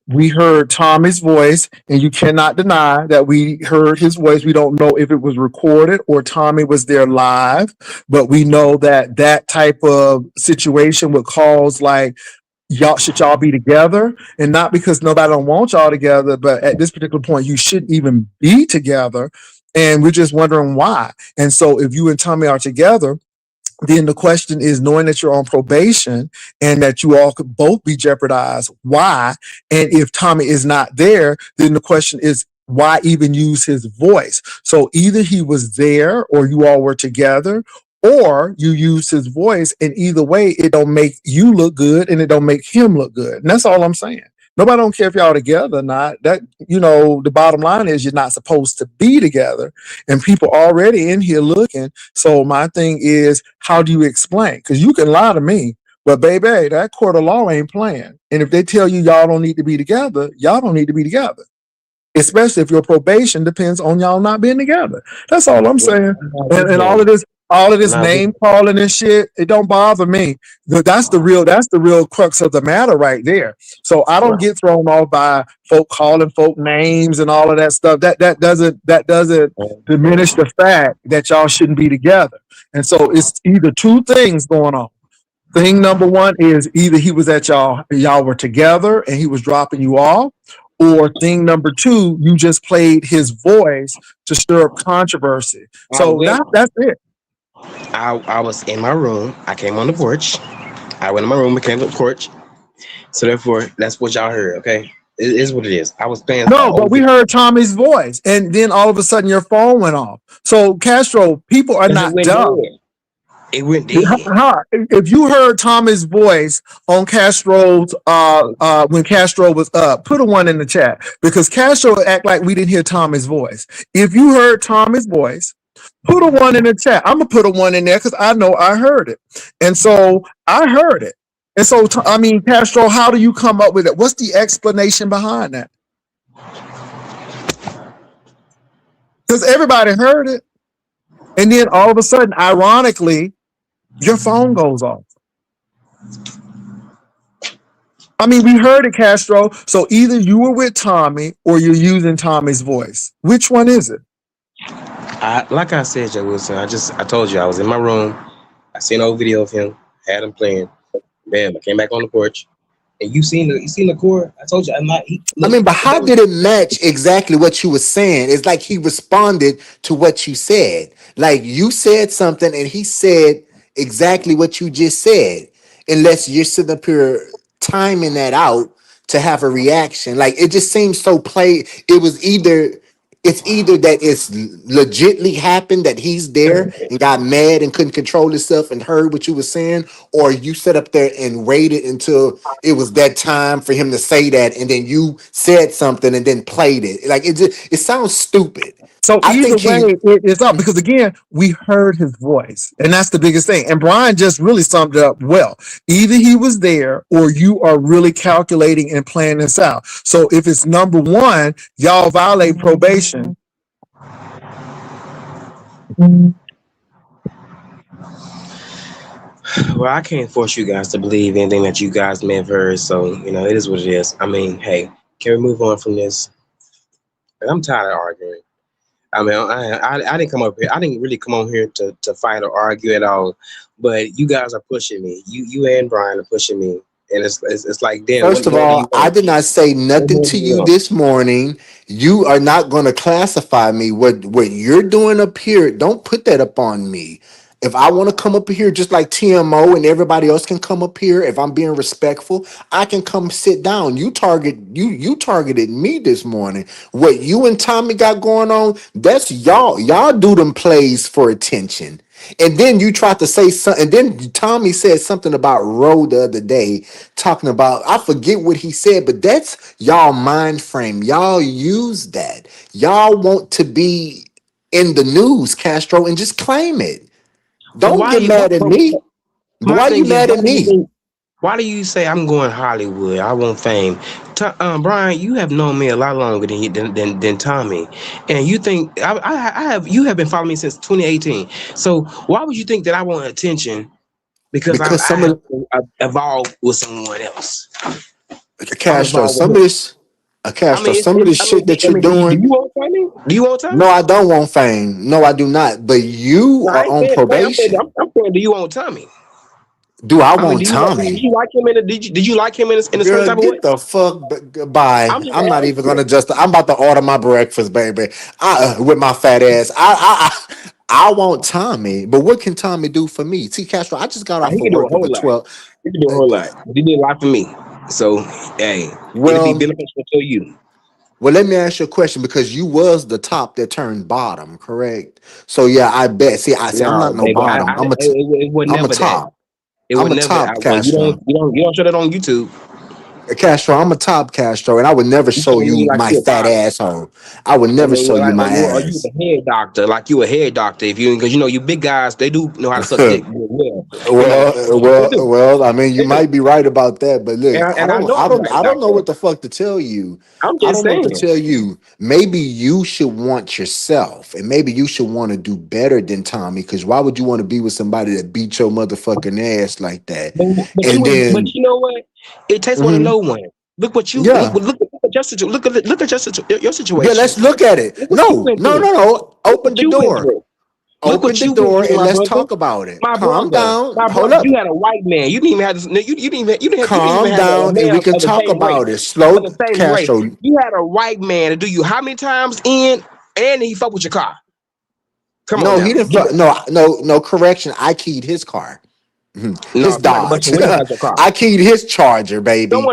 We heard Tommy's voice, and you cannot deny that we heard his voice. We don't know if it was recorded or Tommy was there live, but we know that that type of situation would cause like y'all be together, and not because nobody don't want y'all together, but at this particular point you shouldn't even be together, and we're just wondering why. And so if you and Tommy are together, then the question is, knowing that you're on probation and that you all could both be jeopardized, why? And if Tommy is not there, then the question is, why even use his voice? So either he was there or you all were together, or you use his voice, and either way it don't make you look good and it don't make him look good. And that's all I'm saying. Nobody don't care if y'all together or not. That, the bottom line is you're not supposed to be together, and people already in here looking. So my thing is, how do you explain? Because you can lie to me, but baby, that court of law ain't playing. And if they tell you y'all don't need to be together, y'all don't need to be together. Especially if your probation depends on y'all not being together. That's all I'm saying. And all of this name calling and shit, it don't bother me. That's the real crux of the matter right there. So I don't get thrown off by folk calling folk names and all of that stuff. That doesn't diminish the fact that y'all shouldn't be together. And so it's either two things going on. Thing number one is either he was at y'all were together and he was dropping you off, or thing number two, you just played his voice to stir up controversy. So that's it. I was in my room. I came on the porch. I went in my room and came to the porch. So therefore, that's what y'all heard. Okay, it is what it is. I was playing. No, but we heard Tommy's voice, and then all of a sudden your phone went off. So Castro, people are not dumb. It went dead. If you heard Tommy's voice on Castro's when Castro was up, put a 1 in the chat, because Castro act like we didn't hear Tommy's voice. If you heard Tommy's voice, put a 1 in the chat. I'm gonna put a 1 in there because I know I heard it, and so I heard it. And so Castro, how do you come up with it? What's the explanation behind that? Because everybody heard it, and then all of a sudden, ironically, your phone goes off. We heard it, Castro. So either you were with Tommy or you're using Tommy's voice. Which one is it? Like I said, Joe Wilson, I told you I was in my room. I seen an old video of him, had him playing. Bam, I came back on the porch. And you seen the core? I told you I'm not. But how did it match exactly what you were saying? It's like he responded to what you said. Like you said something and he said exactly what you just said. Unless you're sitting up here timing that out to have a reaction. Like it just seems so it's either that it's legitly happened that he's there and got mad and couldn't control himself and heard what you were saying, or you sat up there and waited until it was that time for him to say that, and then you said something and then played it. Like it sounds stupid. So either way, it's up, because again, we heard his voice, and that's the biggest thing. And Brian just really summed it up well. Either he was there or you are really calculating and planning this out. So if it's number one, y'all violate probation. Well, I can't force you guys to believe anything that you guys may have heard. So, it is what it is. Hey, can we move on from this? I'm tired of arguing. I didn't come up here. I didn't really come on here to fight or argue at all. But you guys are pushing me. You and Brian are pushing me. And it's like, damn. First of all, I did not say nothing to you this morning. You are not going to classify me. What you're doing up here, don't put that up on me. If I want to come up here just like TMO and everybody else can come up here, if I'm being respectful, I can come sit down. You targeted me this morning. What you and Tommy got going on, that's y'all. Y'all do them plays for attention. And then you tried to say something, and then Tommy said something about Roe the other day, talking about, I forget what he said, but that's y'all mind frame. Y'all use that. Y'all want to be in the news, Castro, and just claim it. Don't get mad at me. Why are you mad at me? Why do you say I'm going Hollywood? I want fame. Brian, you have known me a lot longer than Tommy, and you think you have been following me since 2018. So why would you think that I want attention because Because I some have of evolved with someone else. I'm Castro, evolved with some him. of this, I mean, Castro, some of this shit that I you're mean, do doing. you want Tommy? Do you want No, Tommy? I don't want fame. No, I do not. But you No, I are ain't on saying fame. probation. I'm saying, do you want Tommy? Do I I mean, want did Tommy? you like him did you like him in a certain Girl, type of way? get the fuck by. I'm just I'm not even asking. gonna just. I'm about to order my breakfast, baby. With my fat ass. I want Tommy, but what can Tommy do for me? See, Castro, I just got off He of can do a work with whole a lot. 12. He can do a whole lot. But he did a lot for me. So, hey, it'll be Well, beneficial to you. well, let me ask you a question because you was the top that turned bottom, correct? So yeah, I bet. See, I'm not No, no baby, bottom. it was I'm a never that. top. It was I'm a never. top, Well, Castro. you don't show that on YouTube. Castro, I'm a top Castro, and I would never You show showing me you like my you a fat bottom. asshole. I would I never mean, show well, you like, my are you ass. the head doctor? Like you a head doctor? If you, because you know, you big guys, they do know how to suck dick well. You know, they do. Well. I mean, you They do. might be right about that, but look, And I know I'm right, I don't know doctor. what the fuck to tell you. I'm I just don't know what to saying. tell you. Maybe you should want yourself, and maybe you should want to do better than Tommy. Because why would you want to be with somebody that beat your motherfucking ass like that? And But then, you know what? It takes one to mhm, know one. Look what you yeah, look at your look at your yeah. situation. Let's look at it. Look what you No, went no, through. no, no. Look Open what the you went door. through. Look Open what the you went door through, and my let's brother. talk about it. My Calm brother. down. My Hold brother. You up. had a white man. You didn't even have this. You didn't even Calm have a down and we man can of the talk same race. about it. Slow, Of the same race. Castro. You had a white man to do you how many times in and he fucked with your car. Come on No, now. he didn't. Get that. No. Correction. I keyed his car, his No, somebody bust Dodge. your windows out your car. I keyed his Charger, baby.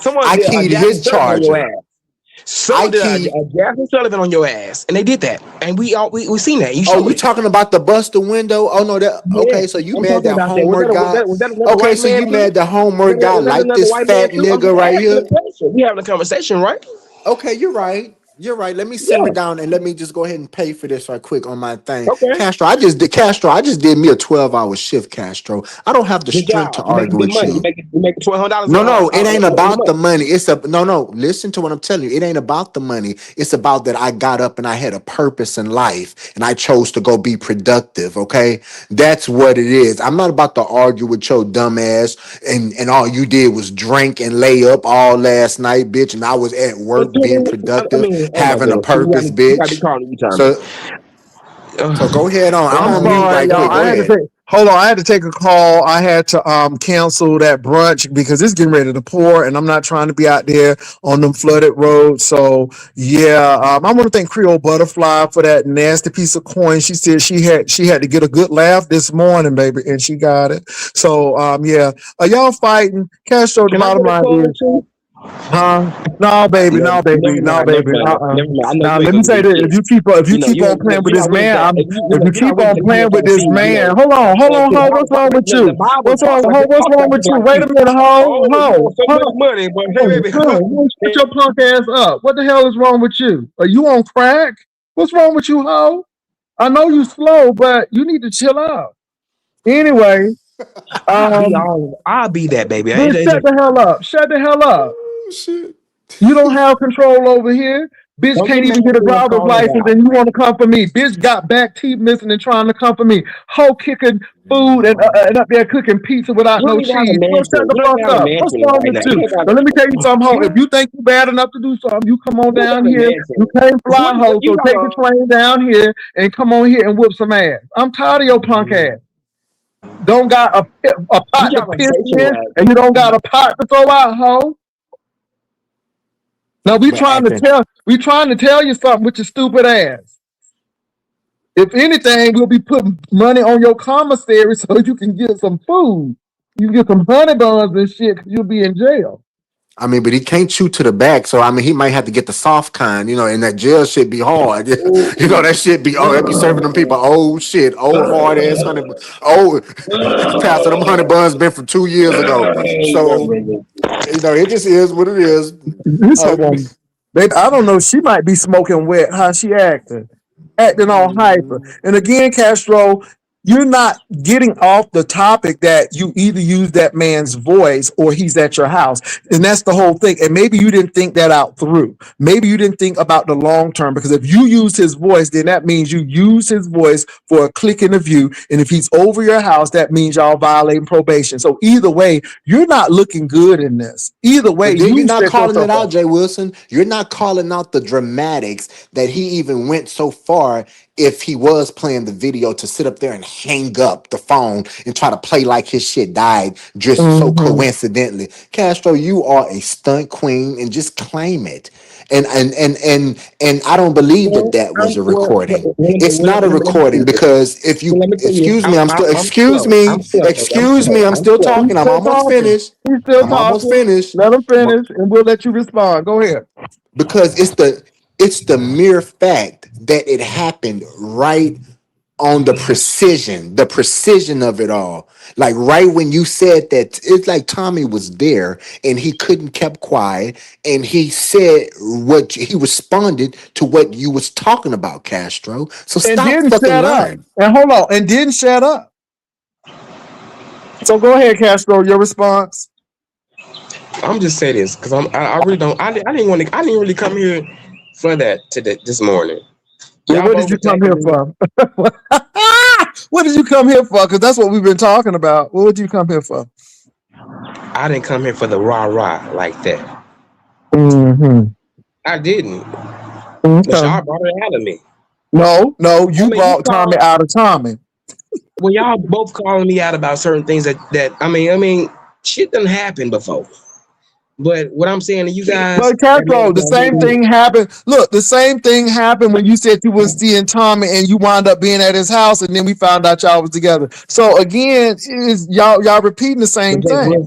Someone I did a keyed Jasmine his Sullivan on your Charger. ass. I Someone did keyed. a Jasmine Sullivan on your ass, and they did that, and we seen that. You Oh, showed you it. talking about the bust the window? Oh no, that Yeah, okay. So you I'm mad talking that about that. homework guy? Was that another Okay, white so man you too? mad the homework guy Was that like another this white man fat too? I'm nigga just right asking a here? question. We having a conversation, right? Okay, you're right. You're right. Let me simmer Yeah. down and let me just go ahead and pay for this right quick on my thing. Okay. Castro, I just did me a 12-hour shift, Castro. I don't have the Good strength to job. You making argue good with money. you. You making $1,200 No, it ain't in a about the month. money. No. Listen to what I'm telling you. It ain't about the money. It's about that I got up and I had a purpose in life and I chose to go be productive. Okay, that's what it is. I'm not about to argue with your dumb ass and all you did was drink and lay up all last night, bitch. And I was at And work being then, I productive, mean, oh my having a goodness, purpose, you gotta be bitch. calling you, Tommy. So so go ahead on. I'm I'm on mute sorry, right y'all. quick. Go I had to ahead. take hold on. I had to take a call. I had to cancel that brunch because it's getting ready to pour, and I'm not trying to be out there on them flooded roads. So yeah, I want to thank Creole Butterfly for that nasty piece of coin. She said she had to get a good laugh this morning, baby, and she got it. So yeah, are y'all fighting? Castro, the Can I bottom get a line coin is, too? huh? No, baby, No, no, baby, never no, mind, never baby. mind, Uh-uh. never mind. I know Now you ain't let me gonna say do this: shit. if you keep on playing with You're this not willing man, to. if you You're not keep willing on to playing with this man, hold on, to the ho, Bible what's talk wrong like with you? the Bible What's wrong, talk like ho? it What's talk wrong like with people you? like Wait you. a minute, ho, Oh, you ho, want so much ho. money, but hey, Hey, baby, come hey, on. man, shut Hey, your punk ass up. What the hell is wrong with you? Are you on crack? What's wrong with you, ho? I know you slow, but you need to chill out. Anyway, um, I'll be that baby. bitch, shut the hell up. Shut the hell up. Oh shit. You don't have control over here. Bitch Don't get can't mad even get a when I'm driver's calling license out. and you want to come for me. Bitch got back teeth missing and trying to come for me. Hoe kicking food and up there cooking pizza without You no don't even have a cheese. So shut mansion. the You don't fuck even have a up. What's mansion wrong right with now. you? Now let me tell you something, hoe. If you think you bad enough to do something, you come on You don't down have a here. You mansion. can't fly, What hoe. you So got take the train down here and come on here and whip some ass. I'm tired of your punk ass. Don't got a you pot to got a piss station in right. and you don't got a pot to throw out, hoe. Now But acting. we trying to tell you something with your stupid ass. If anything, we'll be putting money on your commissary so you can get some food. You can get some honey buns and shit because you'll be in jail. I mean, but he can't shoot to the back, so I mean, he might have to get the soft kind, and that jail shit be hard. That shit be that be serving them people old shit, old hard ass honey, old Pastor. Them honey buns been from 2 years ago, so it just is what it is. This Uh, hoe, baby, I don't know. She might be smoking wet. How she acting? Acting all hyper. And again, Castro. you're not getting off the topic that you either use that man's voice or he's at your house. And that's the whole thing. And maybe you didn't think that out through. Maybe you didn't think about the long term, because if you use his voice, then that means you use his voice for a click in the view. And if he's over your house, that means y'all violating probation. So either way, you're not looking good in this. Either way, But then you're you not set calling yourself it out, up. Jay Wilson. You're not calling out the dramatics that he even went so far, if he was playing the video, to sit up there and hang up the phone and try to play like his shit died just so Mhm. coincidentally. Castro, you are a stunt queen, and just claim it. And I don't believe that Well, that was a well, recording. It's not a let me tell recording, you this. because if you Well, let me tell you this. excuse me, I'm slow. I'm slow. I'm excuse slow. me, I'm I'm still slow. He's talking. I'm still almost talking. finished. He's still I'm almost talking. finished. Let him I'm finish, and we'll let you respond. Go ahead. because it's the mere fact that it happened right on the precision of it all. Like right when you said that, it's like Tommy was there and he couldn't kept quiet, and he said what he responded to what you was talking about, Castro. So And stop didn't fucking shut up. lying. And hold on, and didn't shut up. So go ahead, Castro, your response. I'm just saying this because I really don't. I didn't want to. I didn't really come here for that today this morning. Well, Y'all what did both you come attacking here me. for? What did you come here for? Because that's what we've been talking about. What would you come here for? I didn't come here for the rah rah like that. Mm-hmm. I didn't. But Okay. y'all brought it out of me. No, no, I you mean, you brought Tommy call out of Tommy. when y'all both calling me out about certain things that I mean, shit done happened before. But what I'm saying to you guys, But that man Castro, was the not same here. thing happened. Look, the same thing happened when you said you was seeing Tommy and you wound up being at his house, and then we found out y'all was together. So again, is y'all repeating the But same thing.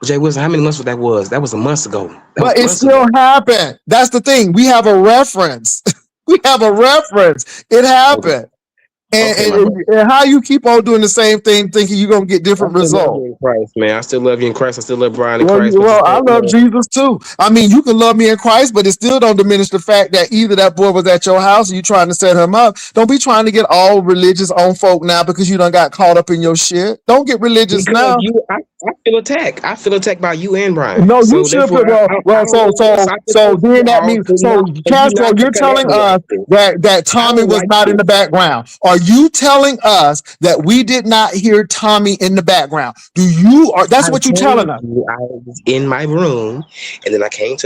Jay Wilson, how many months was that was? That was a month ago. That was But it months still ago. happened. That's the thing. We have a reference. We have a reference. It Okay, happened. And, okay, my and, brother. and how you keep on doing the same thing, thinking you're gonna get I different still love you results. in Christ, man. I still love you in Christ. I still love Brian in Well, Christ. But just I that, love Jesus too. I mean, you can love me in Christ, but it still don't diminish the fact that either that boy was at your house or you trying to set him up. Don't be trying to get all religious on folk now because you done got caught up in your shit. Don't get religious because now. I feel attacked. I feel attacked by you and Brian. No, you So should therefore, feel I don't know what else I can so say to then that y'all means so for you Castro, not to you're come at telling me us like this. that I Tommy don't was like not in this. the background. Are you telling us that we did not hear Tommy in the background? Do you or I that's what you're telling told us? you I was in my room, and then I came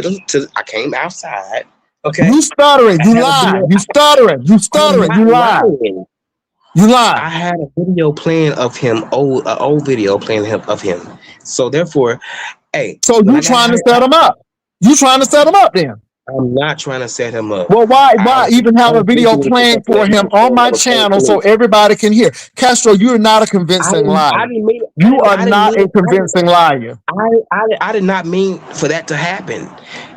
I came outside. Okay, You stuttering, I you had a lie. video. You stuttering, you I'm stuttering, not you lie. lying. You lie. I had a video playing of him, old video playing him of him. So therefore, hey, So when you I got trying out to here, set him up. You trying to set him up then. I'm not trying to set him up. Well, why even I have a was video busy with the playing for him information on my that was coming channel to so me. everybody can hear? Castro, you're not a convincing I liar. didn't mean, You are I didn't not mean a it. convincing liar. I did not mean for that to happen.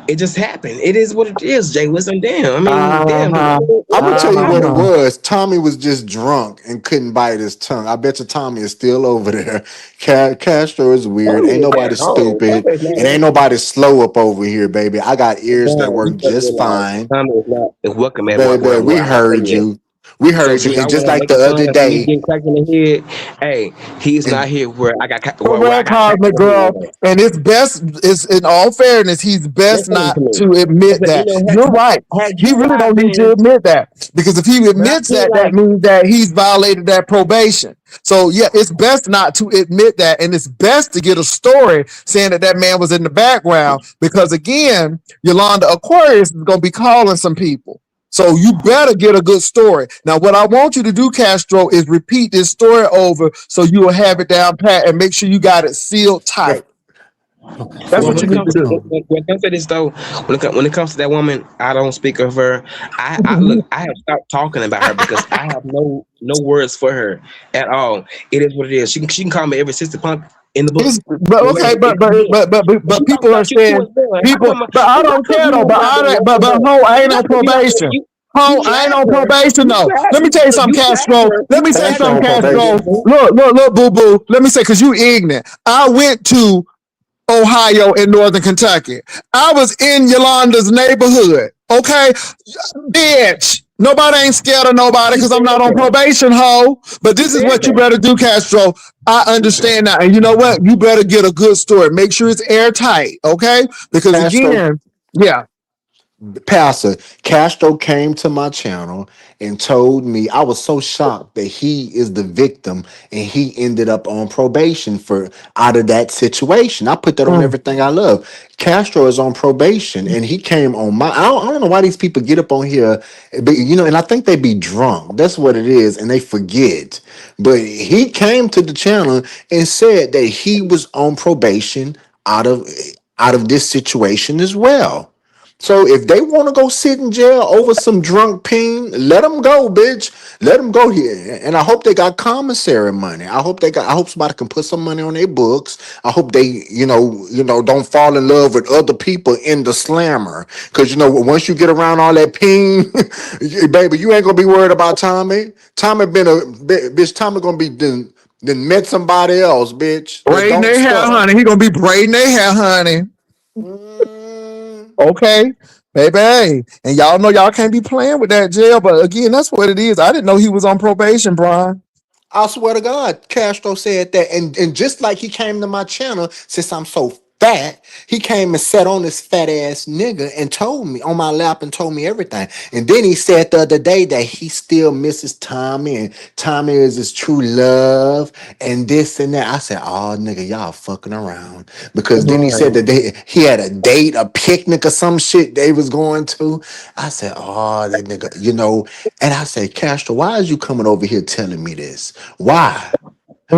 It just happened. It is what it is, Jay. Listen, damn. I mean, damn. Uh-huh. I'm gonna tell you what it Uh-huh. was. Tommy was just drunk and couldn't bite his tongue. I bet you Tommy is still over there. Castro is weird. Tommy Ain't is nobody at home. stupid, Tommy is not and ain't welcome. nobody slow up over here, baby. I got ears that Brian, you work gotta just realize fine, Tommy is not is welcome at baby. We where I heard stay at. you. We So heard you, since and y'all just want to like make the fun other of me day, getting cracked in the head, hey, he's not and here where I Correct, got cracked in Cosmic the Girl. head. And it's best, is in all fairness, he's best Listen not to me. to admit Because, that. You're right. had He you and really I don't need to been, admit that. Because if he but I admits feel that, that like means that he's violated that probation. So yeah, it's best not to admit that. And it's best to get a story saying that that man was in the background. Because again, Yolanda Aquarius is going to be calling some people. So you better get a good story. Now, what I want you to do, Castro, is repeat this story over so you will have it down pat and make sure you got it sealed tight. That's well, what you need to do. when it comes to this though, when it comes to that woman, I don't speak of her. I look, I have stopped talking about her because I have no words for her at all. It is what it is. She can call me every sister punk in the book. But But okay, wait, if you did, and but she talks people are about you too saying as well. How people, come? but I How don't come care you though. have not been But working her? ho, I ain't Yeah, on because probation. you Ho, I ain't slapped on her. probation though. Let me tell you something, You slapped Castro. her. Let You me say slapped Castro her something, on in front of Castro. probation. me. Look, boo boo. Let me say, cause you ignorant. I went to Ohio and Northern Kentucky. I was in Yolanda's neighborhood. Okay, bitch. Nobody ain't scared of nobody Who because I'm said not on that? probation, ho. But Who this is said what you that? better do, Castro. I understand now. And you know what? You better get a good story. Make sure it's airtight, okay? Because Castro, again, yeah. Pastor Castro came to my channel and told me I was so shocked that he is the victim and he ended up on probation for out of that situation. I put that on Mm, everything I love. Castro is on probation and he came on my. I don't know why these people get up on here, but and I think they be drunk. That's what it is, and they forget. But he came to the channel and said that he was on probation out of out of this situation as well. So if they want to go sit in jail over some drunk peen, let them go, bitch. Let them go here. And I hope they got commissary money. I hope they got. I hope somebody can put some money on their books. I hope they, don't fall in love with other people in the slammer. Because once you get around all that peen, baby, you ain't gonna be worried about Tommy. Tommy been a bitch. Tommy gonna be then met somebody else, bitch. That braiding don't their hair, stutter. honey. He gonna be braiding their hair, honey. Mm. Okay, baby. And y'all know y'all can't be playing with that jail. But again, that's what it is. I didn't know he was on probation, Brian. I swear to God, Castro said that. And just like he came to my channel, since I'm so fat, he came and sat on this fat ass nigga and told me on my lap and told me everything. And then he said the other day that he still misses Tommy and Tommy is his true love and this and that. I said, oh nigga, y'all fucking around. Because then he said Right. that he had a date, a picnic or some shit they was going to. I said, oh, that nigga. And I said, Castro, why is you coming over here telling me this? Why?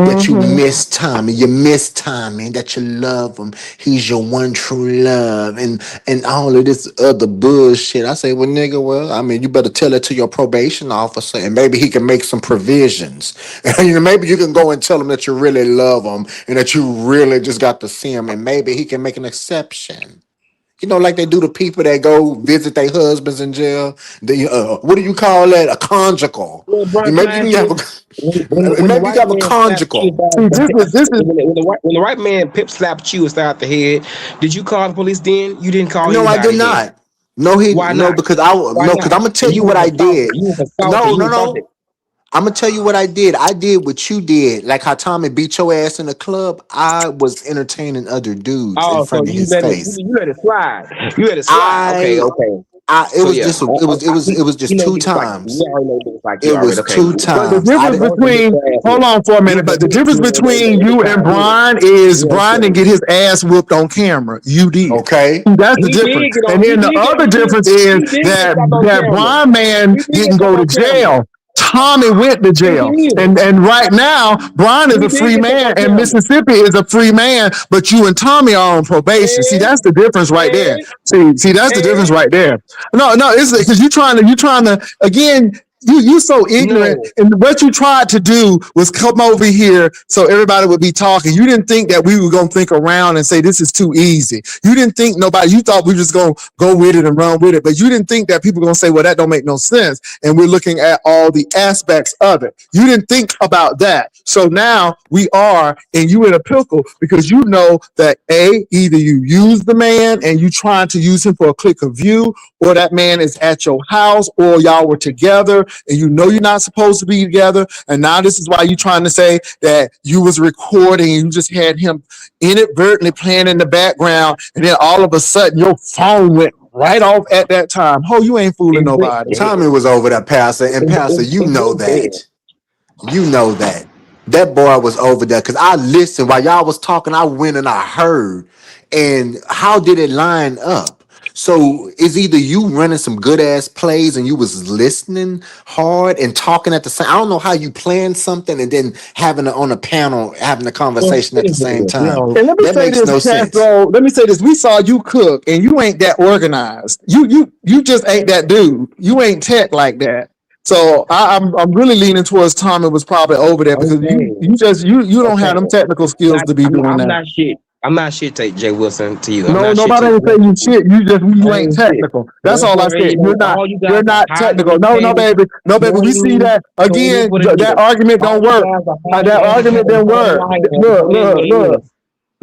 That you Mm-hmm. miss Tommy, you miss Tommy, and that you love him. He's your one true love, and all of this other bullshit. I say, well, nigga, well, I mean, you better tell it to your probation officer, and maybe he can make some provisions. And maybe you can go and tell him that you really love him and that you really just got to see him, and maybe he can make an exception. Like they do to people that go visit their husbands in jail. What do you call that? A conjugal. Well, And Brian, can maybe I you ask can have you, when the maybe you white can have a man slapped you, conjugal. See, this is when the white man pip slapped you inside the head, did you call the police then? You didn't call No, I did anybody then. not. No, Why no, not? because Why because not? I'm gonna tell And you you what was I assaulted. did. You was assaulted. No, You no, assaulted. no. I'm gonna tell you what I did. I did what you did, like how Tommy beat your ass in the club. I was entertaining other dudes in Oh, so front of you his let it face. you let it slide. You let it slide. Okay, I, okay. it So was yeah, just, it was you just know two niggas like you times. already know niggas like you It already. was Okay, two cool. but the times. I difference didn't. Those some between bitch ass hold niggas. on for a You minute, know, but the difference between every you and time you hit it, Brian is you Brian didn't understand. get his ass whooped on camera. You did. Okay. That's the He difference. did get And on. then the other difference is He did get that slapped on camera. Brian man He did get didn't go slapped to on camera. jail. Tommy went to He jail. did. And right now, Brian is He a did free get slapped man on and camera. Mississippi is a free man, but you and Tommy are on probation. See, And that's the difference right there. and See, that's the difference and right there. No, it's because you trying to again. You so ignorant, no. and what you tried to do was come over here so everybody would be talking. You didn't think that we were gonna think around and say this is too easy. You didn't think nobody. You thought we were just gonna go with it and run with it, but you didn't think that people were gonna say, "Well, that don't make no sense." And we're looking at all the aspects of it. You didn't think about that. So now we are, and you in a pickle because you know that either you use the man and you trying to use him for a click of view, or that man is at your house, or y'all were together and you know you're not supposed to be together. And now this is why you're trying to say that you was recording and you just had him inadvertently playing in the background, and then all of a sudden your phone went right off at that time. Oh, you ain't fooling It went nobody. Tommy was over there, Pastor, and Pastor, you it know went there. that. You know that. That boy was over there because I listened while y'all was talking. I went and I heard. And how did it line up? So is either you running some good ass plays and you was listening hard and talking at the same. I don't know how you planned something and then having it on a panel, having a Well, conversation at the same listen, time. no. And let me That say makes this, no sense. Castro. Let me say this. We saw you cook, and you ain't that organized. You just ain't that dude. You ain't tech like that. So I'm really leaning towards Tommy was probably over there because Okay. you don't have Okay. them technical I'm skills not to be doing I'm that. not shit. I'm not shit take Jay Wilson to you. I'm No, not shit nobody to ain't say you you. shit. You I ain't ain't shit. technical. That's all I Therefore, said. all you You're guys are not hiding technical. on No, page, no, baby. We knowing see you. that So it is again. what it That is. argument All don't you work. guys are That hiding on argument the didn't front work. line, and Look, it is what look, it look. is.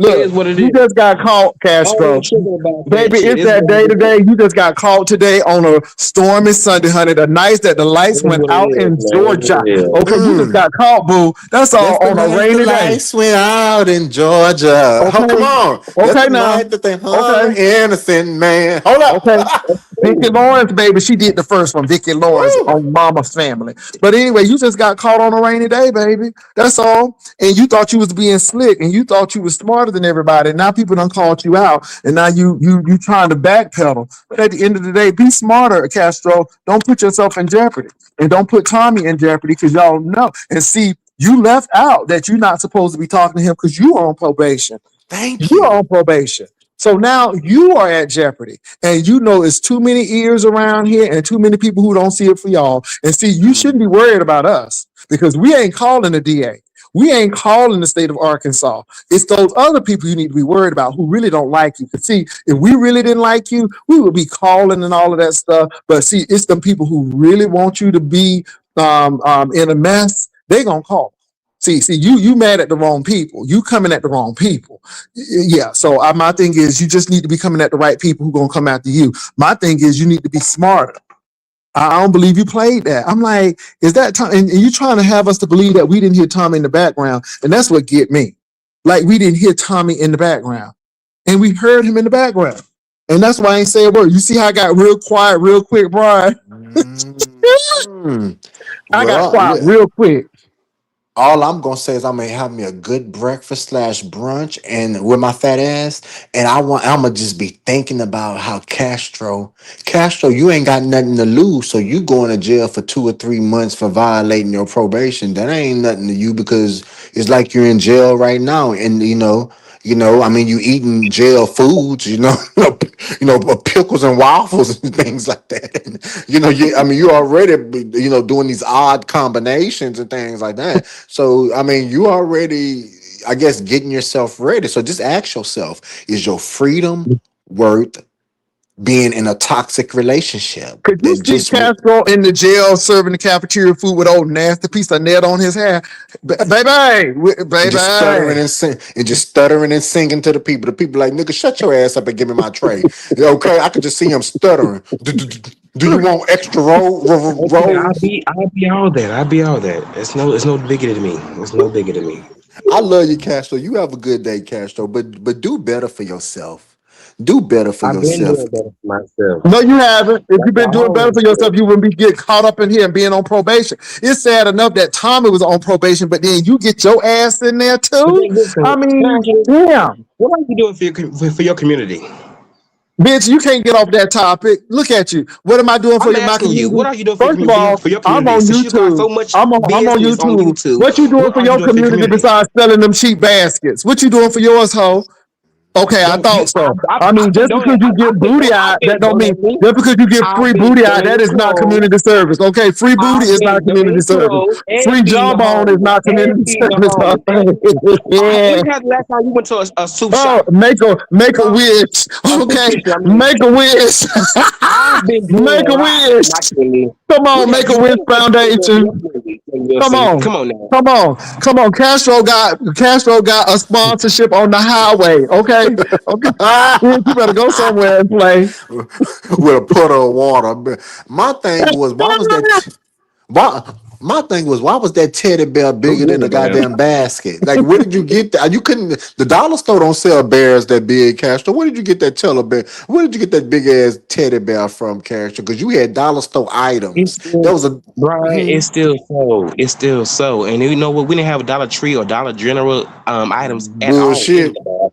It Look, is what it you is. just got caught, I ain't even Castro. tripping about that Baby, shit. it's It's that what day it is. today. You just got caught today on a stormy Sunday, honey. The night that the lights It is went what it out is, in man. It is what Georgia. it is. Okay, you just got caught, boo. That's all That's the on a night the rainy day. lights went out in Georgia. Oh, come Okay, on. That's okay the now. night that they hung Okay, an innocent man. Hold okay. up. Vicki Lawrence, baby, she did the first one. Vicki Lawrence Woo. on Mama's Family. But anyway, you just got caught on a rainy day, baby. That's all. And you thought you was being slick, and you thought you was smarter than everybody. And now people done called you out, and now you trying to backpedal. But at the end of the day, be smarter, Castro. Don't put yourself in jeopardy, and don't put Tommy in jeopardy because y'all know. And see, you left out that you're not supposed to be talking to him because you are on probation. Thank You're you. on probation. So now you are at jeopardy. And you know it's too many ears around here and too many people who don't see it for y'all. And see, you shouldn't be worried about us because we ain't calling the DA. We ain't calling the state of Arkansas. It's those other people you need to be worried about who really don't like you. Because see, if we really didn't like you, we would be calling and all of that stuff. But see, it's the people who really want you to be in a mess. They gonna call. See, you mad at the wrong people. You coming at the wrong people. Yeah. So my thing is, you just need to be coming at the right people who gonna come after you. My thing is, you need to be smarter. I don't believe you played that. I'm like, is that Tom? And you trying to have us to believe that we didn't hear Tommy in the background, and that's what get me. Like we didn't hear Tommy in the background, and we heard him in the background, and that's why I ain't say a word. You see how I got real quiet, real quick, Brian? Mm. I got Well, quiet real quick. all I'm gonna say is I'm gonna have me a good breakfast slash brunch and with my fat ass, and I'm gonna just be thinking about how Castro, you ain't got nothing to lose, so you going to jail for 2 or 3 months for violating your probation. That ain't nothing to you because it's like you're in jail right now, and I mean, you eating jail foods, pickles and waffles and things like that. I mean, you already, doing these odd combinations and things like that. So, I mean, you already, I guess, getting yourself ready. So just ask yourself, is your freedom worth being in a toxic relationship Could you that see just Castro in the jail serving the cafeteria food with old nasty piece of net on his hair? and just stuttering Baby. and singing to the people. The people like, nigga, shut your ass up and give me my tray. Okay, I could just see him stuttering. Do you want extra Okay, rolls? I'll be all that. I'll be all that. It's no bigger to me. It's no bigger to me. I love you, Castro. You have a good day, Castro. But do better for yourself. Do better for I've been yourself. doing better for myself. No, you haven't. If That's you've what been I doing better always for say. yourself, you wouldn't be getting caught up in here and being on probation. It's sad enough that Tommy was on probation, but then you get your ass in there But too. then listen, I can I mean, ask you, damn. what are you doing for your community? Bitch, you can't get off that topic. Look at you. What am I doing for I'm my asking you, what community? are you doing First of all, for your I'm community? on Since you got YouTube. so much I'm on business on YouTube. YouTube, What you doing what for are you your doing for your community community? besides selling them cheap baskets? What you doing for yours, hoe? Okay, I Don't you? thought so. I I've mean, been just because donating. you get I've been booty out, I've that been don't mean donating. just because you get I've free been booty out, that donating is not clothes. community service. Okay, free booty I've is not been community donating service. clothes and Free feeding the jawbone is homeless not and community feeding the service. homeless. And Yeah. when had the last time you went to a soup Oh, shop? make a Huh? wish. A soup Okay, kitchen. I mean, make a wish. I've been doing Make a a lot wish. for my community. Come What on, have make a you? wish What have you done for foundation. your community, Come Wilson? on. Come on now. Come on. Castro got a sponsorship on the highway. Okay. Okay. You better go somewhere and play. With a puddle of water. But my thing was, why my thing was, why was that teddy bear Who bigger than did the it, man? goddamn basket? Like, where did you get that? You couldn't. The dollar store don't sell bears that big, Castro. Where did you get that teddy bear? Where did you get that big ass teddy bear from, Castro? Because you had dollar store It's items. That still, was a Brian. hmm, It's still so. It's still so. And you know what? We didn't have a Dollar Tree or Dollar General items at all bullshit, anymore.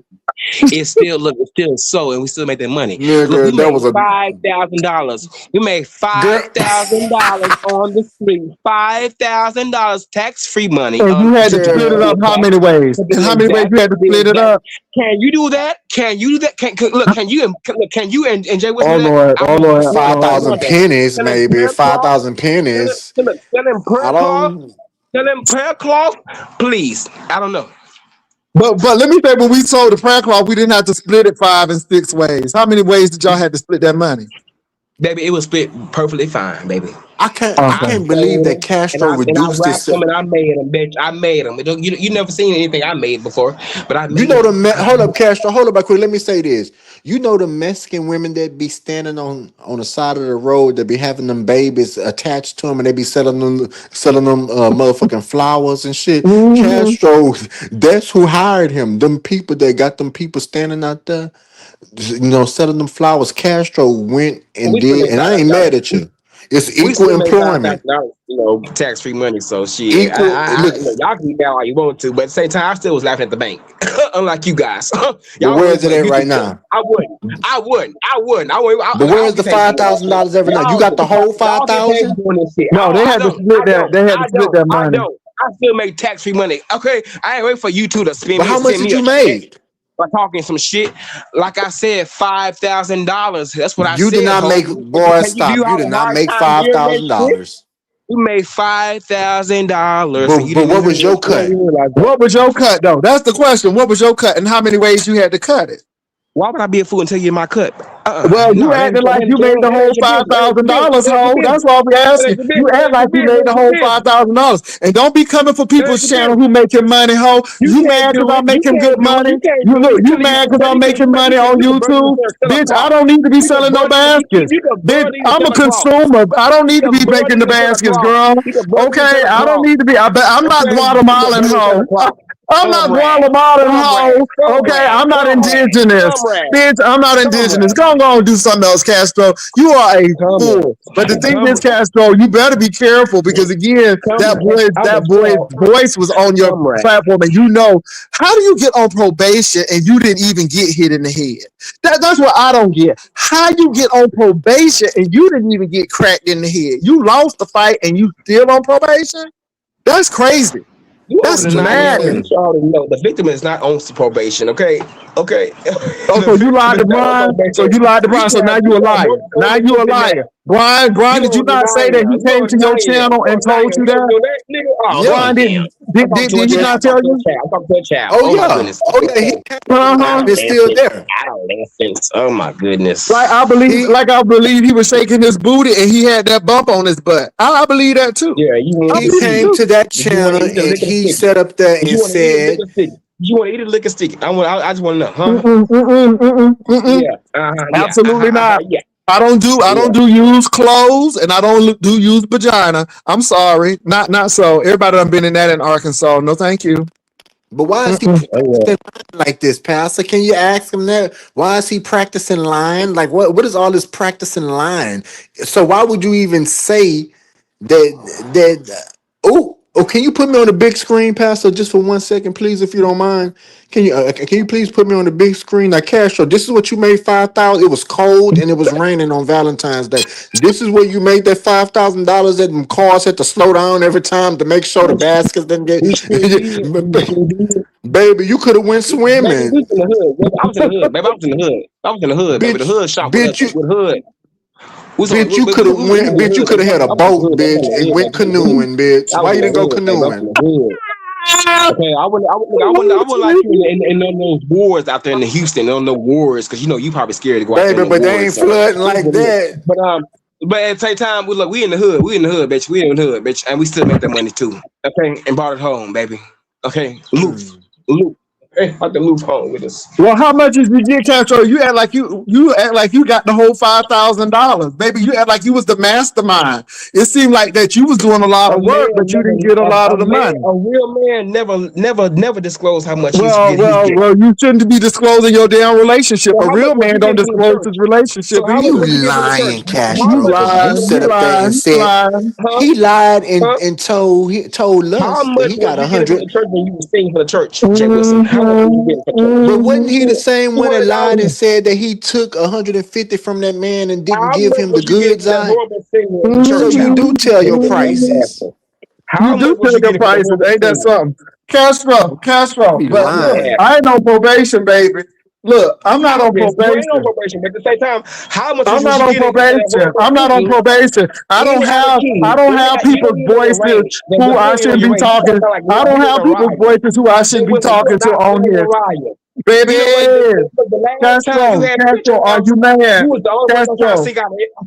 It's still so, and we still make that money. Look, we nigga. That made was a $5,000. We made girl. $5,000 on the street. $5,000 tax free money. And you had to split Girl. it To be up how exact, many ways? to And be how many ways exact, you had to to be split it exact. up? Can you do that? Can you do that? Look? Can you and Jay Wilson Oh do that? Lord, I oh want Lord, oh I 5,000 Lord. want that. pennies, Selling maybe prayer cloth, 5,000 pennies. selling I prayer cloth, don't. selling prayer cloth. Please, I don't know. But let me say, when we sold the prayer cloth, we didn't have to split it 5 and 6 ways. How many ways did y'all have to split that money? Baby, it was split perfectly fine, baby. I I Okay. can't believe that sold them Castro and I reduced wrapped this. them and I made them, bitch. I made them. You never seen anything I made before, but I You made know them. hold up, Castro. Hold up, quick. Let me say this. You know the Mexican women that be standing on the side of the road that be having them babies attached to them, and they be selling them motherfucking flowers and shit. Hmm. Castro, that's who hired him. Them people that got them people standing out there, selling them flowers. Castro went and We still did, made and I five ain't mad thousand. at you. It's We equal still made five employment. thousand dollars, tax free money. So shit, Equal. Look, y'all can be mad all you want to, but at the same time, I still was laughing at the bank. Unlike you guys, but y'all where waiting is for it the at right YouTube clip. now? I wouldn't. I wouldn't. I wouldn't. I wouldn't. But I where's don't the get paid to five do that thousand shit. dollars every night? You Y'all got the whole y'all get paid for 5,000. doing this shit. No, they I had to don't. split I that. don't. They had to I split don't. that I money. don't. I still make tax free money. Okay, I ain't waiting for you two to But how much send did me a you check make? by talking some shit. Like I said, $5,000. That's what I You did said, not ho. make, boy. Do you Stop. You have did a not hard make time five hearing that thousand shit? dollars. You made $5,000 and But you but didn't what even was your you don't cut? even realize that. What was your cut though? That's the question. What was your cut, and how many ways you had to cut it? Why would I be a fool and tell you my cut? Well, you No, that ain't, acting like you made the that whole ain't your five business. That ain't thousand your business. dollars, That ain't your ho. That's business. why we That ask you. ain't your You business. That act ain't like your you business. made That the ain't your whole business. $5,000, and don't be coming for That ain't people's your channel business. who making money, ho. You You can't mad do because it. I'm You making can't good do it. money? You can't You do it. look, you mad because I'm making money on You could burn YouTube, yourself, sell a bitch. I car. don't need to be You could selling no burn baskets, you could bitch. burn even I'm sell a a car. consumer. I don't You need to could be burn making the even sell a baskets, car. girl. You could burn even Okay, sell a I don't car. need to be. I'm not Okay, you could Guatemalan, burn even sell a ho. car. I'm Thumb not rag, Guatemalan, thumb rag, ho. thumb Okay, rag, I'm not thumb rag, indigenous. thumb rag, Bitch, I'm not thumb indigenous. rag, Go on and do something else, Castro. You are a thumb fool. But the rag, thing thumb is, rag, Castro, you better be careful because again, thumb that rag. boy, I that was boy's called voice was on your thumb rag. platform, and how do you get on probation and you didn't even get hit in the head? That's what I don't get. How you get on probation and you didn't even get cracked in the head? You lost the fight and you still on probation? That's crazy. You That's already know, man. You madness. Man, should already know. The victim is not on probation, okay? Okay. Oh, The so you victim lied is to not on Brian? So probation. you lied to Brian. So now You you a got more liar. Now on the you a book than that. liar. Brian, You did you are not say that he lying. You came are to your lying. channel You and are told lying. you that? You know that nigga? yeah. Oh, Brian damn. I'm talking to a did he child. not I'm talking tell to a you? child. I'm talking to a child. Oh Oh my yeah. goodness. Oh yeah. He Okay. came Uh-huh. and it's still Adolescence. there. Adolescence. Oh my Like goodness. I believe, He like I believe he was shaking his booty and he had that bump on his butt. I believe that too. Yeah, you want I to he believe it see. came too. to that Did you want channel to eat a and lick of the he stick? sat up there Did and you want to eat a lick said, of stick? Did you want to eat a lick of stick? I just want to know, huh? Mm-mm, mm-mm, mm-mm, mm-mm. Yeah. Yeah. Absolutely not. Yeah. I don't Yeah. do used clothes and I don't do used vagina. I'm sorry. Not so. Everybody done been in that in Arkansas. No, thank you. but why is he Mm-mm. Oh, practicing lying like this, Pastor? Can you ask him that? Why is he practicing lying? Like what is all this practicing lying? So why would you even say that? Oh, can you put me on the big screen, Pastor, just for 1 second, please, if you don't mind? Can you please put me on the big screen? Like Castro, this is what you made 5,000. It was cold and it was raining on Valentine's Day. This is where you made that $5,000 that them cars had to slow down every time to make sure the yeah. baskets didn't get. We sure did. We sure did. Baby, you could have went Baby, we swimming, was in the hood. Baby, I was in the hood. Baby, I was in the hood. I was in the hood, baby. The bitch. hood shop with us Bitch, you with hood. bitch, you could have We was went. in the Bitch, you hood, could baby. have had a I was in the boat, hood. I was in bitch, the and hood, went baby. canoeing, bitch. I was Why in you the didn't go hood, baby. I was in canoeing? the hood. Okay, I wouldn't like you in none of those wars out there in Houston. None of those wars, because you probably scared to go out there in Baby, the but they wars. ain't So flooding it is like what it is. that. But at the same time, we in the hood. We in the hood, bitch. We in the hood, bitch, and we still make that money too. Okay, and brought it home, baby. Okay, Loof, Mm. Loof. Okay, brought the Loof home with us. Well, how much is you get, Castro? You act like you got the whole $5,000, baby. You act like you was the mastermind. It seemed like that you was doing a lot A of work, man but you never, didn't get a lot of the money. a real man never disclose how much Well, he's well, getting. well. You shouldn't be disclosing your damn relationship. So A how much real was man you don't getting from the disclose his church? So relationship how much You either. was you getting from the church? lying, How You Castro. much was you You lying. getting from sat You the up there church? and lying. You said lying. Huh? he lied Huh? and told How us that much he was got a you getting from the hundred. church when you were singing for the church, Jay Wilson? How much were you Mm-hmm, getting for church? But wasn't he the mm-hmm. same one that lied and $200. said that he took 150 from that man and didn't How give much him the was you getting goods? from that I horrible singer in the so church you house? do tell your That prices. pastor. You How do much was take you your getting from the prices, horrible ain't that singer? something? Castro. Be But You look, lying. I ain't on probation, baby. Look, I'm not on Yes, you ain't on probation. probation, but at the same time, how much I'm was not you on getting from that probation. horrible I'm not on singing? probation. I don't have You don't people's even know your voices range. who You I don't even know shouldn't your be range. You talking. sound like I don't you and have people's Mariah. voices who I Jay shouldn't be Wilson, you are talking to not on playing here. Mariah. Baby, You know what? The last time you had me at Castro, your are house, you you mad? was the only person trying to Castro,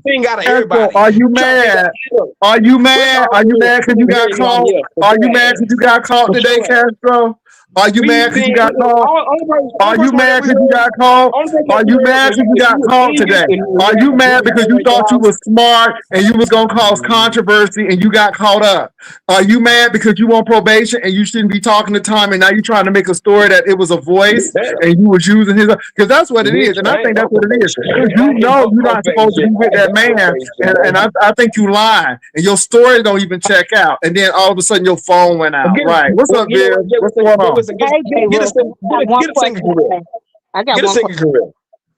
sing out of Castro, everybody. are you You trying to take mad? that. Are you We're mad? all Are you here. mad because We you even got hear you out caught? here with Are you your mad ass. because you got caught With today, your ass. Castro? Are you We mad because you been got caught? only Are you person right there mad we because you heard. got caught? Only person that Are we you heard mad when because you got you were caught singing today? and we Are had you the mad group because you at your thought you house. was smart and you was gonna cause controversy and you got caught up? Are you mad because you on probation and you shouldn't be talking to Tom and now you're trying to make a story that it was a voice and you was using his? Because that's what it is, Bitch, and I I ain't think on that's what it is. probation. Because I you ain't know on you're not supposed to probation. be with I ain't that on man, probation, and baby. I think you lying and your story don't even check out, and then all of a sudden your phone went Well, out. Right? What's well, up, you know Bill? what, Jay What's Wilson, going on? Hey, Jay Wilson, I got one get a singing question career. to ask. I got Get a one singing question. career.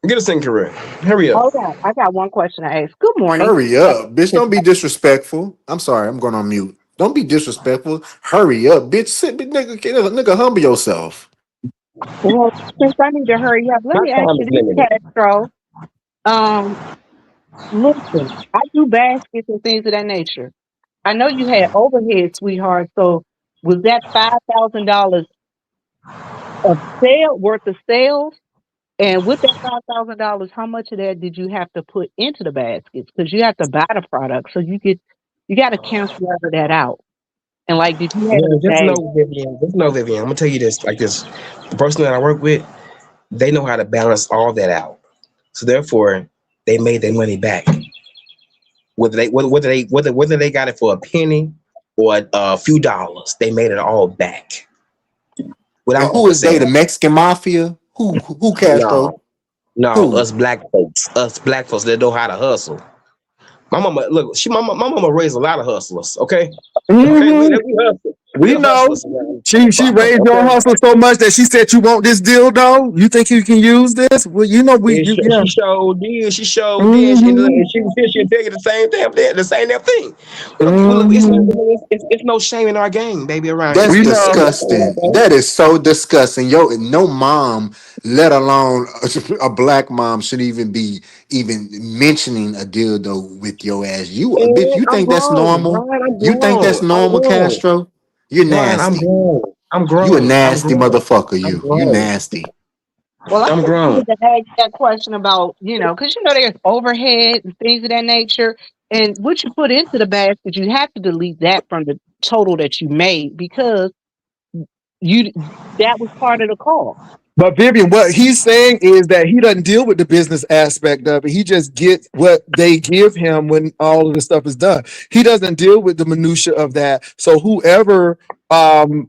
Get a singing career. Hurry up. Hold on. I got one question to ask. Good morning. Hurry up, bitch. Don't be disrespectful. I'm sorry, I'm going on mute. Don't be disrespectful. Hurry up, bitch. Sit, nigga, humble yourself. Well, since I need to hurry up, let My me ask time you is this, limited. Castro. Um, Listen, I do baskets and things of that nature. I know you had overhead, sweetheart. So was that $5,000 of sale worth of sales? And with that $5,000, how much of that did you have to put into the baskets? Because you have to buy the product, so you got to cancel all of that out. And like, did you have Yeah, a day? Just know, Vivian. I'm gonna tell you this like this. The person that I work with, they know how to balance all that out. So therefore, they made their money back. Whether they got it for a penny or a few dollars, they made it all back And without who is they? The saying Mexican mafia? Who Castro? no, no. Who? Us black folks that know how to hustle. My mama, look, my mama raised a lot of hustlers. Okay, okay, Mm-hmm. we hustle. We We're know. hustlers around this She motherfucker. raised your Okay. hustle so much that she said you want this dildo. You think you can use this? Well, you know yeah. She showed did. She showed did. Mm-hmm. She tell you the same damn thing. The same damn thing. Look, Mm-hmm. it's no shame in our game, baby. Around here, That's We it's know. disgusting. That is so disgusting. Yo, no mom, let alone a black mom, should even be even mentioning a dildo with your ass. You, bitch, And you I'm think that's grown, normal? Brian. I'm You think that's grown. I'm normal, grown, Castro? You're Brian. I'm nasty. grown. I'm You a grown. I'm nasty grown. motherfucker. I'm You grown. nasty. Well, I I'm just grown. wanted to ask that question about, because there's overhead and things of that nature. And what you put into the basket, you have to delete that from the total that you made because you that was part of the call. But Vivian, what he's saying is that he doesn't deal with the business aspect of it. He just gets what they give him when all of the stuff is done. He doesn't deal with the minutia of that. So whoever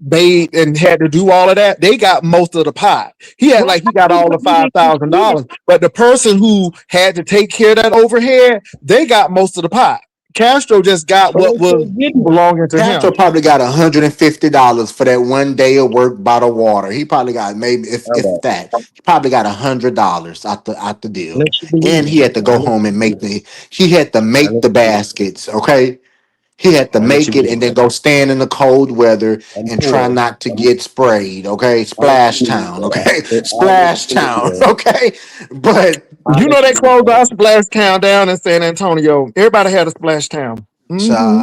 made and had to do all of that, they got most of the pot. He had Well, like he I got think all the what you did, $5,000, but the person who had to take care of that overhead, they got most of the pot. Castro just got But what they was still getting it. belonging to Castro him. probably got $150 for that one day of work by the water. He probably got maybe All if right. that. He probably got $100 out the deal. Let you believe And he me. had to go home and he had to I make let the you believe me. baskets, okay? He had to I let you make it believe and me. then go stand in the cold weather I'm and try poor. not to get sprayed, okay? I let Splash you town, believe okay? me. I let Splash you believe town, me. okay? But I You let know they you believe closed me. our splash town down in San Antonio. Everybody had a splash town. Mm-hmm.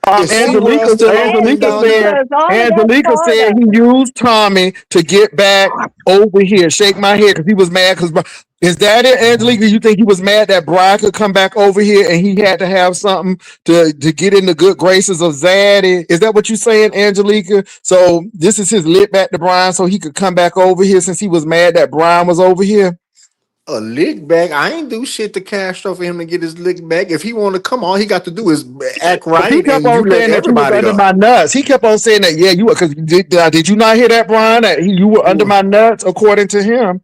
child, is well, SeaWorld Angelica, still hey, open Angelica down there? said, because all of that's Angelica part said of he it. used Tommy to get back over here. Shake my head because he was mad. Because is that it, Angelica? You think he was mad that Brian could come back over here and he had to have something to get in the good graces of Zaddy? Is that what you're saying, Angelica? So this is his lit back to Brian so he could come back over here since he was mad that Brian was over here. A lick back. I ain't do shit to Castro for him to get his lick back. If he want to come on, he got to do is act He right, kept and you on let saying that you was everybody under go. my nuts. He kept on saying that, yeah, you were, because did you not hear that, Brian? That you were under my nuts, according to him.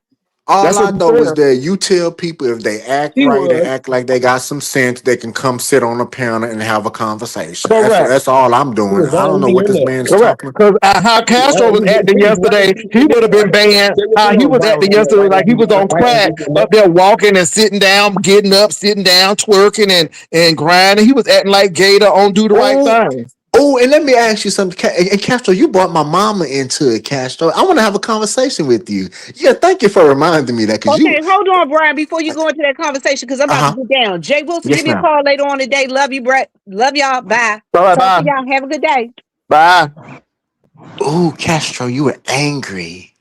All That's what I he know is said. that you tell people if they act He right and was. act like they got some sense, they can come sit on a panel and have a conversation. Correct. That's all I'm He doing. was I don't know already what in this there. man is Correct. talking about. Because how Castro was acting yesterday, he would have been banned. How he was acting yesterday like he was on crack up there walking and sitting down, getting up, sitting down, twerking and grinding. He was acting like Gator on Do the Right Oh, Thing. oh, and let me ask you something. And Castro, you brought my mama into it, Castro. I want to have a conversation with you. Yeah, thank you for reminding me that because you, Okay, hold on, Brian, before you go into that conversation, because I'm about to uh-huh. get down. Jay Wilson, give Yes, me a ma'am. call later on today. Love you, Brett. Love y'all. Bye. All right, Talk to bye. y'all. Have a good day. Bye. Oh, Castro, you were angry.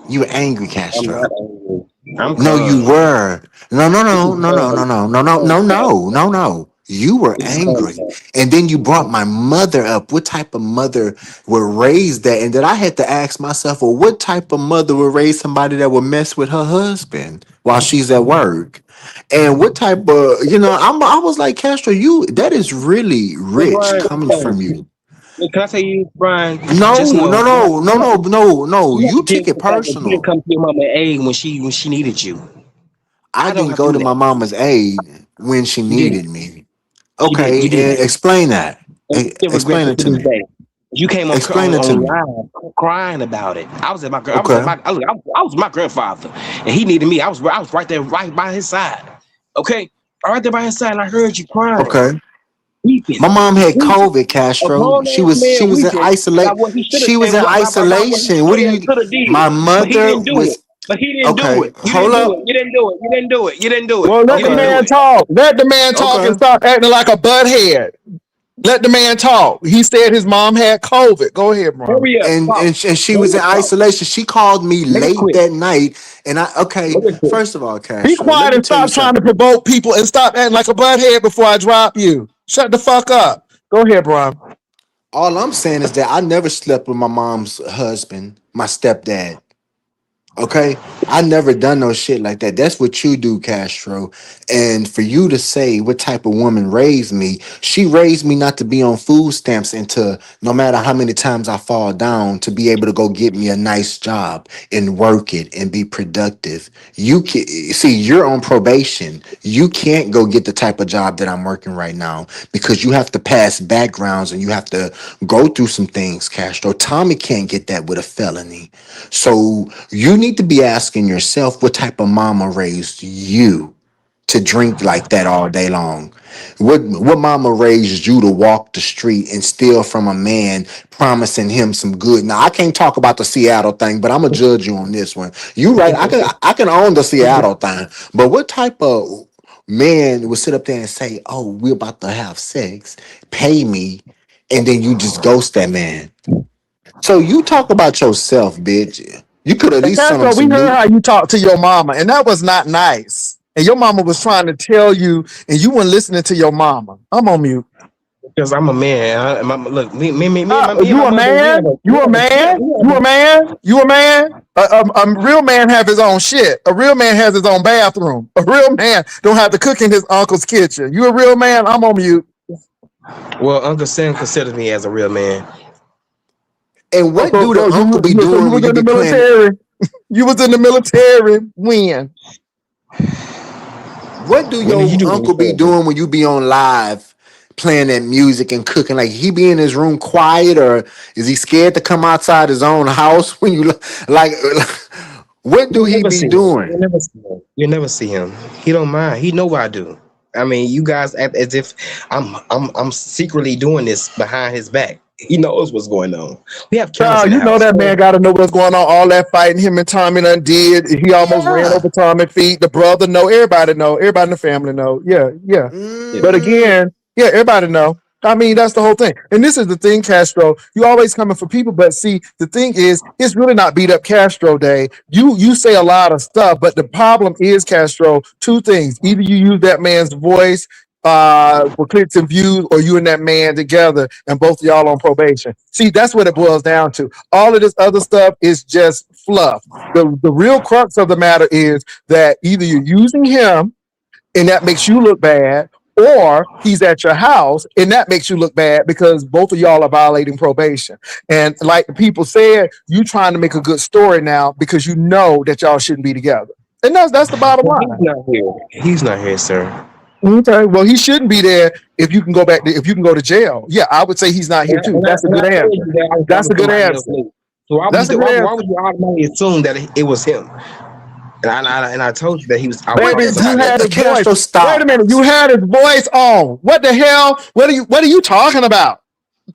You were angry, I'm not Castro. angry. I'm No, you calm. were. No, no, This no, is no, no, no, calm. no, no, no, Calm, no, calm. no, no, no. You were This is calm. angry. And then you brought my mother up. What type of mother would raise that? And then I had to ask myself, well, what type of mother would raise somebody that would mess with her husband while she's at work? And what type of, I was like, Castro, that is really Well, rich Brian, coming from you. can I tell you, Brian? Just No, know no, no, no, no, no, no. you have You to deal took with it the fact that you didn't personal. come to your mama aid when she needed you. I I don't didn't have to go do to that. my mama's aid when she You didn't. needed me. You didn't. Okay, You and didn't. explain that. And you still regret Explain it it to to this me. day. You came on Explain it to me. live crying about it. I was at my I was at Okay. my I was my grandfather, and he needed me. I was right there, right by his side. Okay, right there by his side, and I heard you crying, Okay. weeping, My mom had weeping. COVID, A Castro. grown ass She man was in weeping isolate. about what he should have She was and in about what he isolation. What should do and you could have did, my but he mother didn't do it. was But he didn't do okay. it. You Hold didn't do it. up. You didn't do it. You didn't do it. You didn't do it. Well, let You the Okay. didn't do man it. talk. Let the man talk and Okay. stop acting like a butthead. Let the man talk. He said his mom had COVID. Go ahead, Bron. Hurry up, And, talk. and she was Hurry in up, talk. isolation. She called me Make it late quick. that night. And okay, Make it quick. first of all, Be Castro, let quiet me and tell you stop trying to something. provoke people and stop acting like a butthead before I drop you. Shut the fuck up. Go ahead, Bron. All I'm saying is that I never slept with my mom's husband, my stepdad. Okay, I never done no shit like that. That's what you do, Castro. And for you to say what type of woman raised me, she raised me not to be on food stamps and to no matter how many times I fall down to be able to go get me a nice job and work it and be productive. You can see you're on probation. You can't go get the type of job that I'm working right now because you have to pass backgrounds and you have to go through some things, Castro. Tommy can't get that with a felony. So you need to be asking yourself what type of mama raised you to drink like that all day long. What mama raised you to walk the street and steal from a man, promising him some good. Now I can't talk about the Seattle thing, but I'm gonna judge you on this one. You right? I can own the Seattle thing, but what type of man would sit up there and say, "Oh, we're about to have sex, pay me," and then you just ghost that man? So you talk about yourself, bitch. You could at And least send him Castro, we some heard new. how you talked to your mama, and that was not nice. And your mama was trying to tell you, and you weren't listening to your mama. I'm on mute. Because I'm a man. Look, me and You my a mother, man? You a man? You a man? You a man? A real man have his own shit. A real man has his own bathroom. A real man don't have to cook in his uncle's kitchen. You a real man? I'm on mute. well, Uncle Sam considers me as a real man. And Oh, what do the uncle be so you doing when was you in the be playing? military. You was in the military when? What do When did you your do uncle be anything? doing when you be on live playing that music and cooking? Like he be in his room quiet, or is he scared to come outside his own house when you like? What do You'll he never be see him. doing? You'll never see him. You'll never see him. He don't mind. He know what I do. I mean, you guys act as if I'm secretly doing this behind his back. He knows what's going on. We have cameras Child, in the you know house. that man got to know what's going on. All that fighting him and Tommy done did. He almost ran Yeah. over Tommy feet. The brother know. Everybody know. Everybody in the family know. Yeah, yeah. Yeah. But Mm, again, yeah, everybody know. I mean, that's the whole thing. And this is the thing, Castro. You always coming for people, but see, the thing is, it's really not beat up Castro Day. You say a lot of stuff, but the problem is, Castro, two things. Either you use that man's voice for clicks and views, or you and that man together, and both of y'all on probation. See, that's what it boils down to. All of this other stuff is just fluff. The real crux of the matter is that either you're using him and that makes you look bad, or he's at your house and that makes you look bad because both of y'all are violating probation. And like the people said, you trying to make a good story now because you know that y'all shouldn't be together. And that's the bottom Well, he's line. not here. He's not here, sir. Okay. Well, he shouldn't be there if you can go back to, if you can go to jail. Yeah, I would say he's not here too. That's a And I good told you answer. that I was That's driving a good somebody else answer. late. So That's a good why answer. would you automatically assume that it was him? And I told you that I was Baby, talking to you somebody else. had his voice. Castro, Wait a stop. minute, you had his voice on. What the hell? What are you talking about?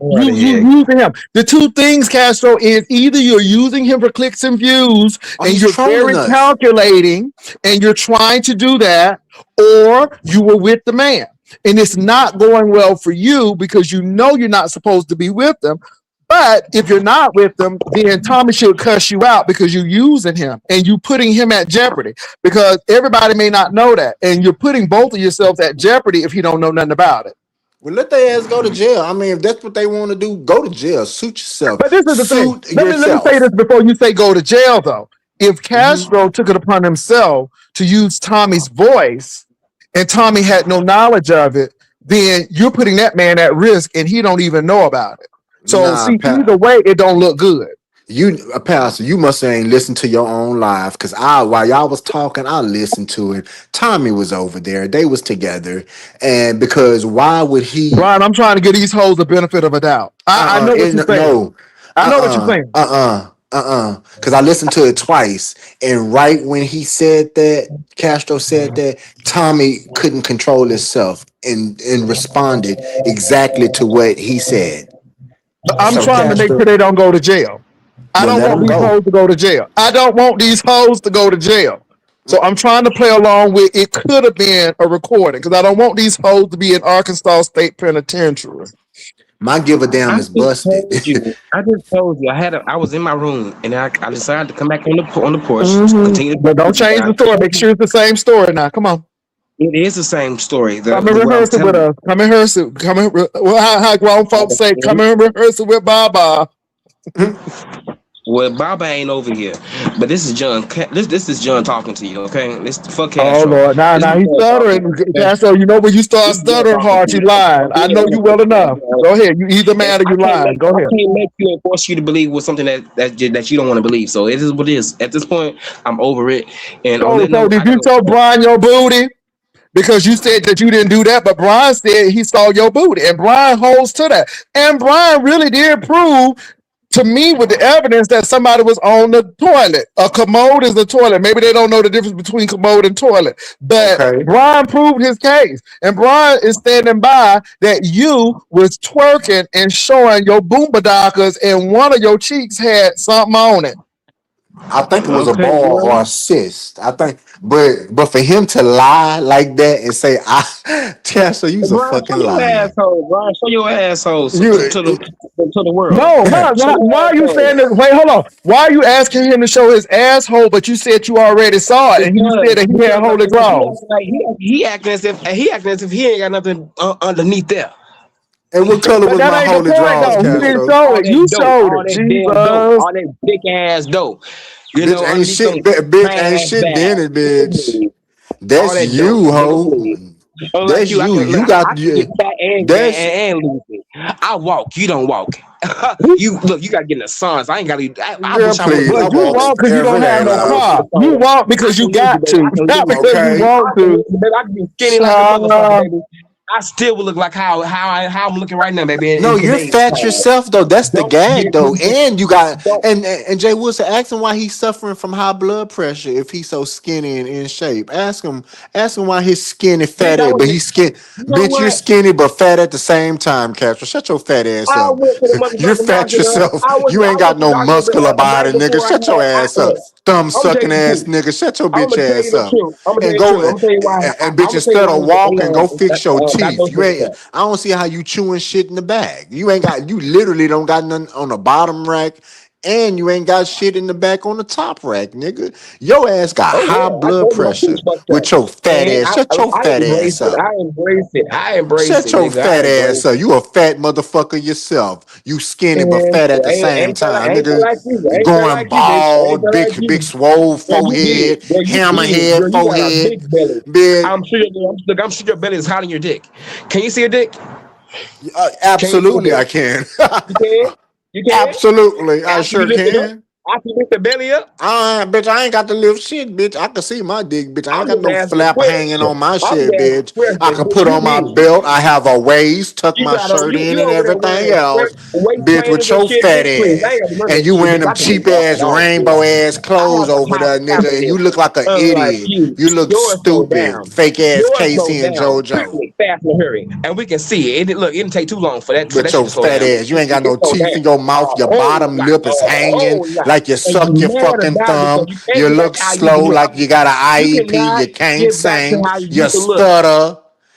Go right You ahead. using him. The two things, Castro, is either you're using him for clicks and views, Oh, and he's you're trolling very us. calculating, and you're trying to do that, or you were with the man. And it's not going well for you because you know you're not supposed to be with them. But if you're not with them, then Tommy should cuss you out because you're using him and you putting him at jeopardy. Because everybody may not know that, and you're putting both of yourselves at jeopardy if you don't know nothing about it. Well, let their ass go to jail. I mean, if that's what they want to do, go to jail. Suit But yourself. this is the thing. Suit Let me say this yourself. before you say go to jail, though. If Hmm. Castro took it upon himself to use Tommy's voice, and Tommy had no knowledge of it, then you're putting that man at risk, and he don't even know about it. So, Nah, see, either way, it don't look good. you Pastor, you must ain't listened to your own live because I while y'all was talking, I listened to it. Tommy was over there, they was together, and because why would he Brian, I'm trying to give these hoes the benefit of a doubt. I know what you're saying. no I know what you're saying. because I listened to it twice, and right when he said that, Castro said that Tommy couldn't control himself and responded exactly to what he said. I'm So trying to make sure Castro, they don't go to jail. I well, don't let want him these go. hoes to go to jail. I don't want these hoes to go to jail. So I'm trying to play along with it could have been a recording because I don't want these hoes to be in Arkansas State Penitentiary. My give a I damn is just busted. told you. I just told you. I was in my room and I decided to come back on the porch, continue to But talk to don't you. But change I the story. told Make you sure it's the same story now. Come on. it is the same story. Come and The what I was rehearse it telling with you. us. Come and rehearse it. Well, how grown folks say, come and rehearse it with Baba. Well, Baba ain't over here, but this is John. This is John talking to you. Okay, this fuck Oh Castro. Lord, now This is he's John talking. stuttering. Okay, Castro, you know when you start this is John stuttering talking to hard, you you. lying. I know you well enough. Go ahead. You either And mad or you lying. Go I ahead. can't make you and force you to believe with something that you don't want to believe. So it is what it is. At this point, I'm over it. And on So, that so note, I did you gotta. show Brian your booty? Because you said that you didn't do that, but Brian said he saw your booty, and Brian holds to that. And Brian really did prove to me with the evidence that somebody was on the toilet. A commode is a toilet. Maybe they don't know the difference between commode and toilet, but Okay. Brian proved his case, and Brian is standing by that you was twerking and showing your boombadakas, and one of your cheeks had something on it. I think it was a Okay, ball or well, a cyst. I think, but for him to lie like that and say, "I," Tessa, you's a Brian, fucking show your liar. asshole. Brian, show your asshole You to the world. no, no, Show no. your Why are you asshole saying this? Wait, hold on. Why are you asking him to show his asshole? But you said you already saw it, and he said that he had holy grows. he acting as if he ain't got nothing underneath there. And what color But was that my ain't the holy point, draws, though. He didn't Castro? show All it. that You dope, showed all it. that damn dope, Jesus. all that big ass dope. You Bitch know, ain't underneath them shit. Bitch fine ain't ass shit. Then bags. it, bitch. All That's that dope, you, nigga, ho. please. Unlike That's you, you. You I got can get you. fat That's and lose it. I walk, you don't walk. You look, you gotta get in the sun. I ain't gotta. I girl. wish I would have Please, I But been you walk born. walk because you don't every I have day, wish no I would have love. been car. the You sun. walk I because can you lose it, got baby. I to, can not lose it. because you Okay. want I can lose to. it, baby. I can be skinny like a motherfucker, baby. I still would look like how I'm looking right now, baby. No, In you're today's fat time, yourself though. That's the don't gag get though. And you got don't. and Jay Wilson, ask him why he's suffering from high blood pressure if he's so skinny and in shape. Ask him why his skinny Bitch, fat I but was. he's skin. You know Bitch, you're what? skinny but fat at the same time, Castro. Shut your fat ass I up. went to the You're motherfucking fat doctor. yourself. You I ain't got went to the no doctor muscular a body, night nigga. before I Shut your had. ass up. Thumb I'm gonna tell you sucking the ass truth. nigga. Shut your I'm bitch gonna tell you ass the up. truth. I'm gonna tell And you the go truth. I'm gonna tell you why. and I'm bitch gonna and tell you instead why of he's so walking, go fix your teeth. You diagnosis with ain't that. I don't see how you chewing shit in the bag. You ain't got you literally don't got nothing on the bottom rack. And you ain't got shit in the back on the top rack, nigga. Your ass got Oh high yeah, I blood told you my pressure teeth fucked up, with your fat and ass. Shut your I fat embrace ass it. up. I embrace it. I embrace Shut it, your nigga. I fat embrace ass up. it. You a fat motherfucker yourself. You skinny but And fat at the same time, ain't that nigga. like you? Ain't that Going like you, bitch? Ain't bald, that like big you? swole Girl, you big. forehead, Girl, you big. hammerhead Girl, you got a forehead, big belly. big. I'm sure your belly is hot in your dick. Can you see a dick? Can you see a Absolutely, I dick? can. You can. You can. Absolutely, I After you sure lift it up, can. after you lift the belly up, Bitch, I ain't got to lift shit, bitch. I can see my dick, bitch. I ain't I'm got just no asking a flap hanging question. on my I'm just shit, asking bitch. a I question, can bitch. put You on my big. belt. I have a waist, tuck You my got on shirt in you and over there everything wearing else, waist bitch, with trainers and your shit, fat bitch. Please, I ass. ain't got to none of And that you shit, wearing bitch. them I can cheap just walk it ass off, rainbow bitch. ass I clothes have a over high there, nigga, and you confidence, look like an unlike idiot. you. You look Yours go stupid. down. Fake ass Yours go Casey and down JoJo. quickly, fast and hurry, and we can see it. Look, it didn't take too long for With that shit your to slow fat down. ass. You ain't got no It slowed teeth down in your mouth. a Your whole bottom lot, lip a is hanging whole lot. like you And suck you your mad fucking about it because thumb. you can't You get back look to how you used to slow look. like you got an You IEP. cannot You can't get back to sing. how you You used to look. stutter.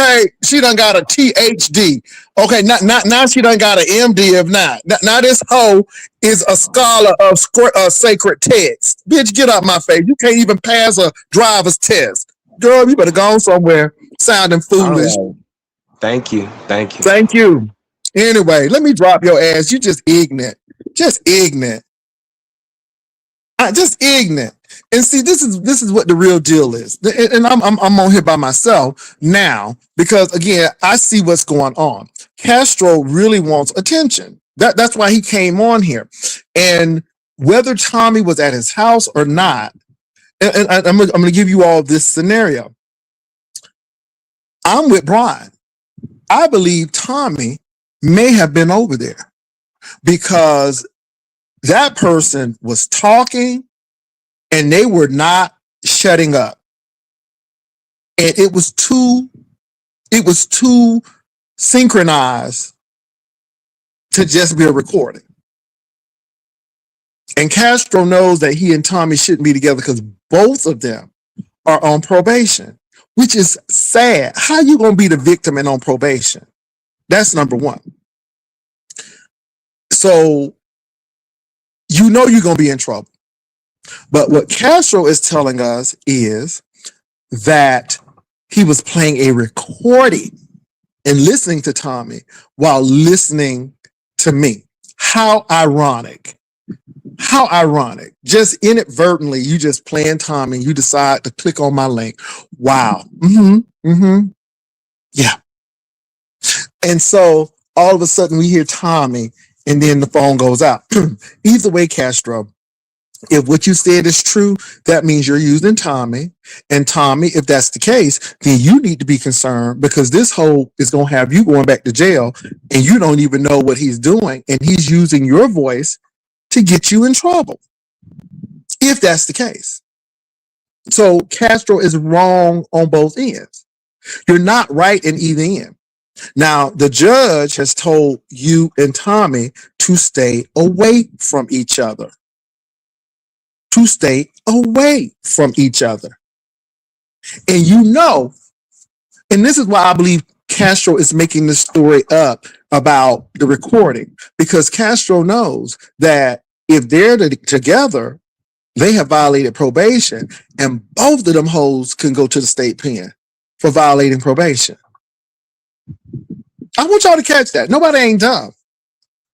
Okay, she done got a THD. Okay, now she done got an MD. If not, now this hoe is a scholar of sacred text. Bitch, get out my face. You can't even pass a driver's test. Girl, you better go somewhere sounding All foolish. right. Thank you. Thank you. Thank you. Anyway, let me drop your ass. You just ignorant. Just ignorant. Just ignorant. And see, this is what the real deal is. And I'm on here by myself now because again, I see what's going on. Castro really wants attention. That's why he came on here. And whether Tommy was at his house or not, and I'm going to give you all this scenario. I'm with Brian. I believe Tommy may have been over there because that person was talking and they were not shutting up. And it was too synchronized to just be a recording. And Castro knows that he and Tommy shouldn't be together because both of them are on probation, which is sad. How you gonna be the victim and on probation? That's number one. So you know you're gonna be in trouble. But what Castro is telling us is that he was playing a recording and listening to Tommy while listening to me. How ironic. How ironic. Just inadvertently, you just playing Tommy, you decide to click on my link. Wow. Yeah. And so all of a sudden we hear Tommy and then the phone goes out. Either way, Castro, if what you said is true, that means you're using Tommy. And Tommy, if that's the case, then you need to be concerned because this hoe is going to have you going back to jail and you don't even know what he's doing. And he's using your voice to get you in trouble. If that's the case. So Castro is wrong on both ends. You're not right in either end. Now, the judge has told you and Tommy to stay away from each other. To stay away from each other. And you know, and this is why I believe Castro is making this story up about the recording, because Castro knows that if they're together, they have violated probation, and both of them hoes can go to the state pen for violating probation. I want y'all to catch that. Nobody ain't dumb.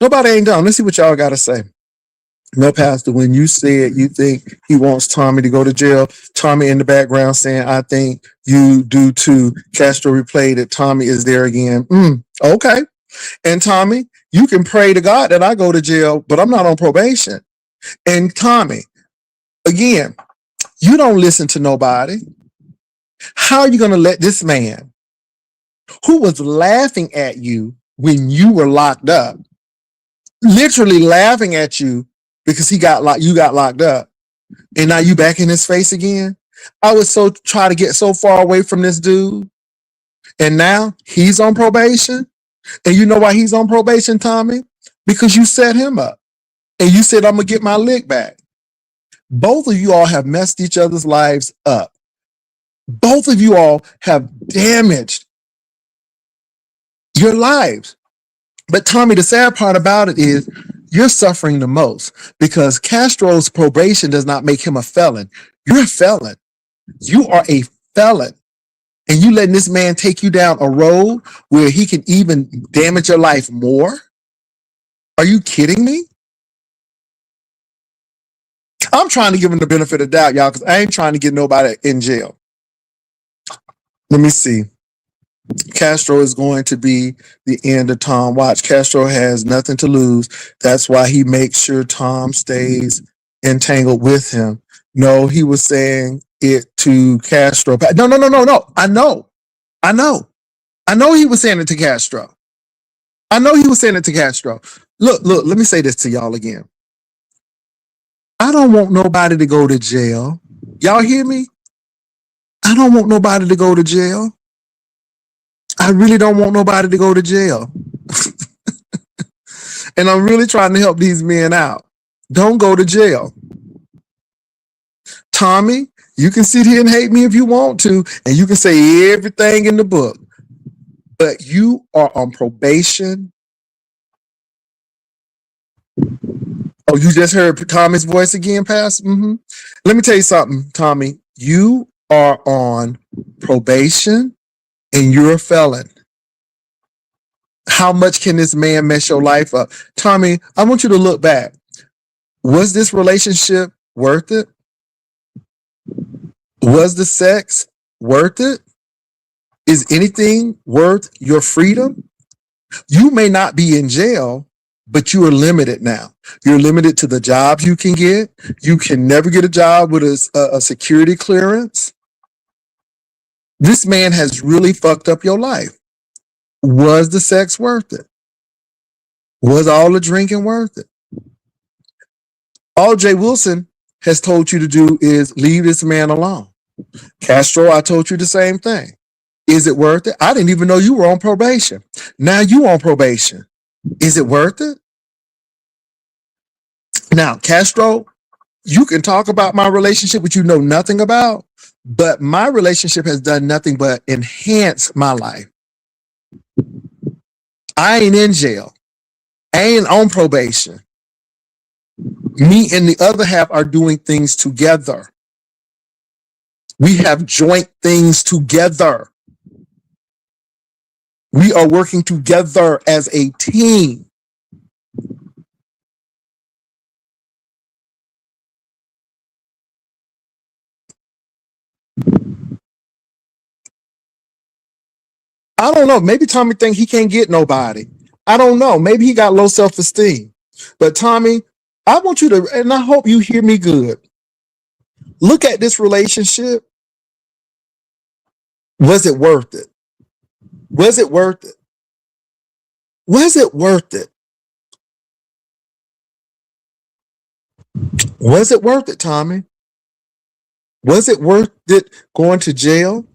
Nobody ain't dumb. Let's see what y'all got to say. No, Pastor, when you said you think he wants Tommy to go to jail, Tommy in the background saying, I think you do too. Castro replayed it. Tommy is there again. Okay. And Tommy, you can pray to God that I go to jail, but I'm not on probation. And Tommy, again, you don't listen to nobody. How are you going to let this man who was laughing at you when you were locked up, literally laughing at you because you got locked up, and now you back in his face again? I was so try to get so far away from this dude, and now he's on probation. And you know why he's on probation, Tommy? Because you set him up, and you said I'm gonna get my lick back. Both of you all have messed each other's lives up. Both of you all have damaged your lives. But Tommy, the sad part about it is you're suffering the most because Castro's probation does not make him a felon. You're a felon. You are a felon. And you letting this man take you down a road where he can even damage your life more? Are you kidding me? I'm trying to give him the benefit of the doubt, y'all, because I ain't trying to get nobody in jail. Let me see. Castro is going to be the end of Tom. Watch, Castro has nothing to lose. That's why he makes sure Tom stays entangled with him. No, he was saying it to Castro. No. I know he was saying it to Castro. Look, let me say this to y'all again. I don't want nobody to go to jail. Y'all hear me? I don't want nobody to go to jail. I really don't want nobody to go to jail. And I'm really trying to help these men out. Don't go to jail. Tommy, you can sit here and hate me if you want to, and you can say everything in the book, but you are on probation. Oh, you just heard Tommy's voice again, Pastor? Let me tell you something, Tommy. You are on probation and you're a felon. How much can this man mess your life up? Tommy, I want you to look back. Was this relationship worth it? Was the sex worth it? Is anything worth your freedom? You may not be in jail, but you are limited now. You're limited to the jobs you can get. You can never get a job with a security clearance. This man has really fucked up your life. Was the sex worth it? Was all the drinking worth it? All Jay Wilson has told you to do is leave this man alone. Castro, I told you the same thing. Is it worth it? I didn't even know you were on probation. Now you on probation. Is it worth it? Now, Castro, you can talk about my relationship, which you know nothing about, but my relationship has done nothing but enhance my life. I ain't in jail. I ain't on probation. Me and the other half are doing things together. We have joint things together. We are working together as a team. I don't know. Maybe Tommy think he can't get nobody. I don't know. Maybe he got low self-esteem. But Tommy, I want you to, and I hope you hear me good. Look at this relationship. Was it worth it? Was it worth it? Was it worth it? Was it worth it, Tommy? Was it worth it going to jail?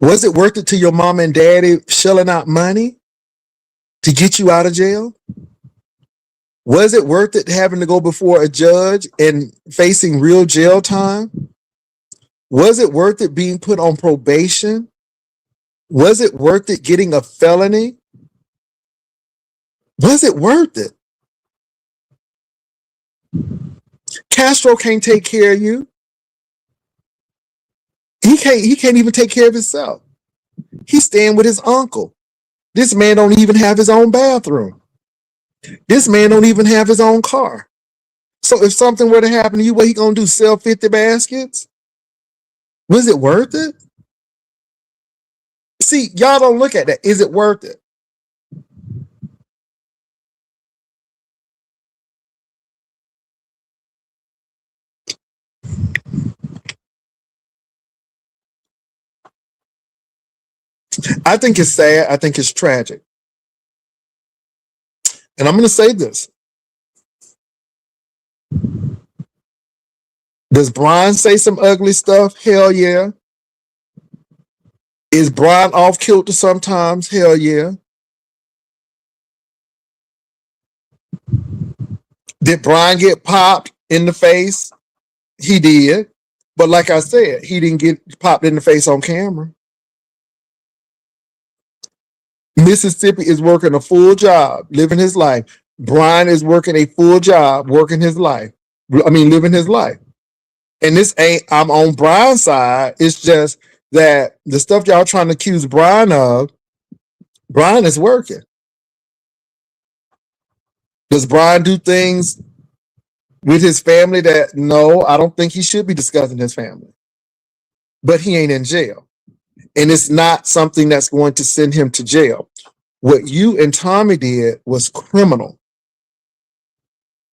Was it worth it to your mom and daddy shelling out money to get you out of jail? Was it worth it having to go before a judge and facing real jail time? Was it worth it being put on probation? Was it worth it getting a felony? Was it worth it? Castro can't take care of you. He can't even take care of himself. He's staying with his uncle. This man don't even have his own bathroom. This man don't even have his own car. So if something were to happen to you, what he gonna do? Sell 50 baskets? Was it worth it? See, y'all don't look at that. Is it worth it? I think it's sad. I think it's tragic. And I'm going to say this. Does Brian say some ugly stuff? Hell yeah. Is Brian off kilter sometimes? Hell yeah. Did Brian get popped in the face? He did. But like I said, he didn't get popped in the face on camera. Mississippi is working a full job, living his life. Brian is working a full job, working his life. Living his life. And this ain't, I'm on Brian's side. It's just that the stuff y'all trying to accuse Brian of, Brian is working. Does Brian do things with his family that, no, I don't think he should be discussing his family. But he ain't in jail. And it's not something that's going to send him to jail. What you and Tommy did was criminal,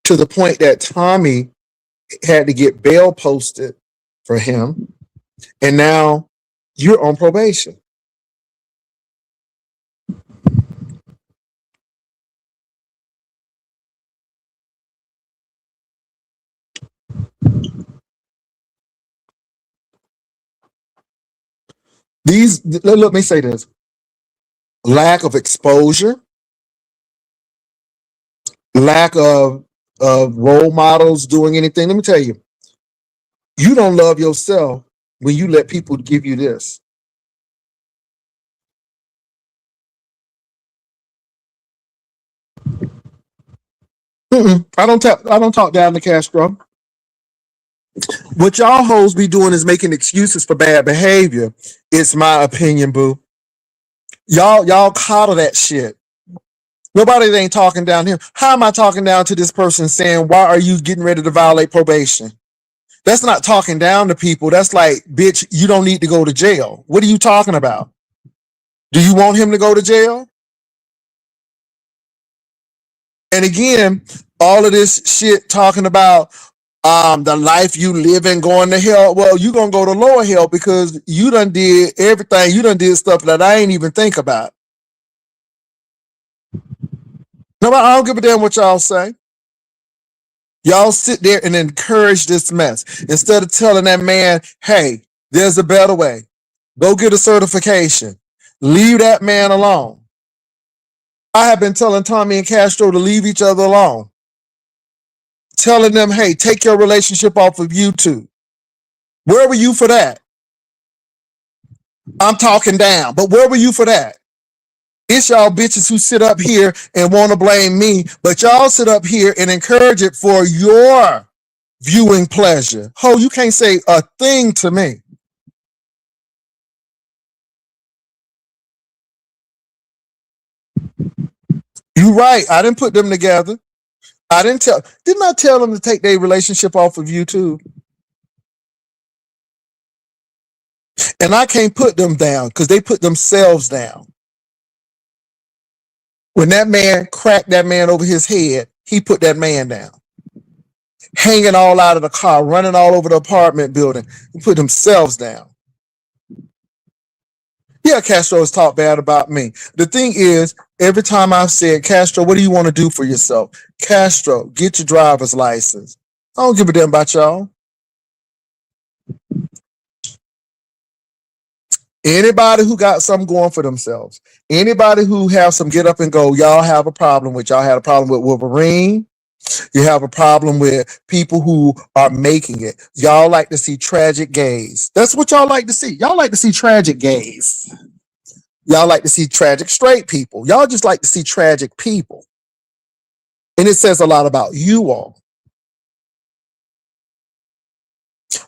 to the point that Tommy had to get bail posted for him. And now you're on probation. Let me say this. Lack of exposure, lack of role models doing anything. Let me tell you, you don't love yourself when you let people give you this. I don't talk down to Castro. What y'all hoes be doing is making excuses for bad behavior. It's my opinion, boo. Y'all coddle that shit. Nobody ain't talking down here. How am I talking down to this person saying, why are you getting ready to violate probation? That's not talking down to people. That's like, bitch, you don't need to go to jail. What are you talking about? Do you want him to go to jail? And again, all of this shit talking about the life you live in going to hell. Well, you gonna go to lower hell because you done did everything. You done did stuff that I ain't even think about. No, I don't give a damn what y'all say. Y'all sit there and encourage this mess instead of telling that man, hey, there's a better way. Go get a certification. Leave that man alone. I have been telling Tommy and Castro to leave each other alone. Telling them, hey, take your relationship off of YouTube. Where were you for that? I'm talking down, but where were you for that? It's y'all bitches who sit up here and want to blame me, but y'all sit up here and encourage it for your viewing pleasure. Ho, you can't say a thing to me. You right. I didn't put them together. Didn't I tell them to take their relationship off of YouTube? And I can't put them down because they put themselves down. When that man cracked that man over his head, he put that man down. Hanging all out of the car, running all over the apartment building, he put themselves down. Yeah, Castro has talked bad about me. The thing is, every time I've said, Castro, what do you want to do for yourself? Castro, get your driver's license. I don't give a damn about y'all. Anybody who got something going for themselves, anybody who have some get up and go, y'all have a problem with. Y'all had a problem with Wolverine. You have a problem with people who are making it. Y'all like to see tragic gays. That's what y'all like to see. Y'all like to see tragic gays. Y'all like to see tragic straight people. Y'all just like to see tragic people. And it says a lot about you all.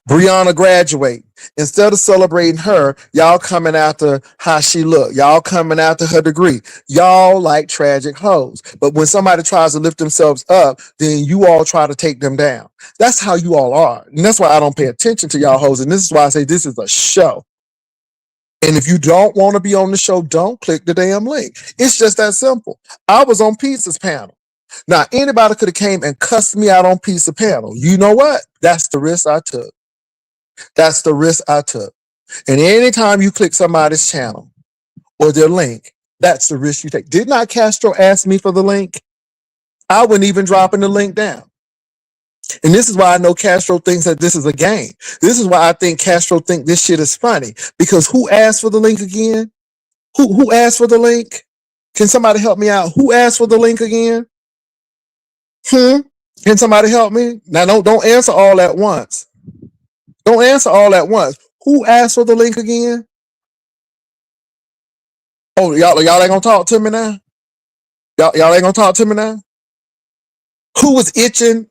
Brianna graduate. Instead of celebrating her, y'all coming after how she look. Y'all coming after her degree. Y'all like tragic hoes. But when somebody tries to lift themselves up, then you all try to take them down. That's how you all are. And that's why I don't pay attention to y'all hoes. And this is why I say this is a show. And if you don't want to be on the show, don't click the damn link. It's just that simple. I was on Pizza's panel. Now, anybody could have came and cussed me out on Pizza panel. You know what? That's the risk I took. That's the risk I took. And anytime you click somebody's channel or their link, that's the risk you take. Did not Castro ask me for the link? I wouldn't even dropping the link down. And this is why I know Castro thinks that this is a game. This is why I think Castro think this shit is funny. Because who asked for the link again? Who asked for the link? Can somebody help me out? Who asked for the link again? Can somebody help me? Now don't answer all at once. Don't answer all at once. Who asked for the link again? Oh, y'all ain't gonna talk to me now? Y'all ain't gonna talk to me now? Who was itching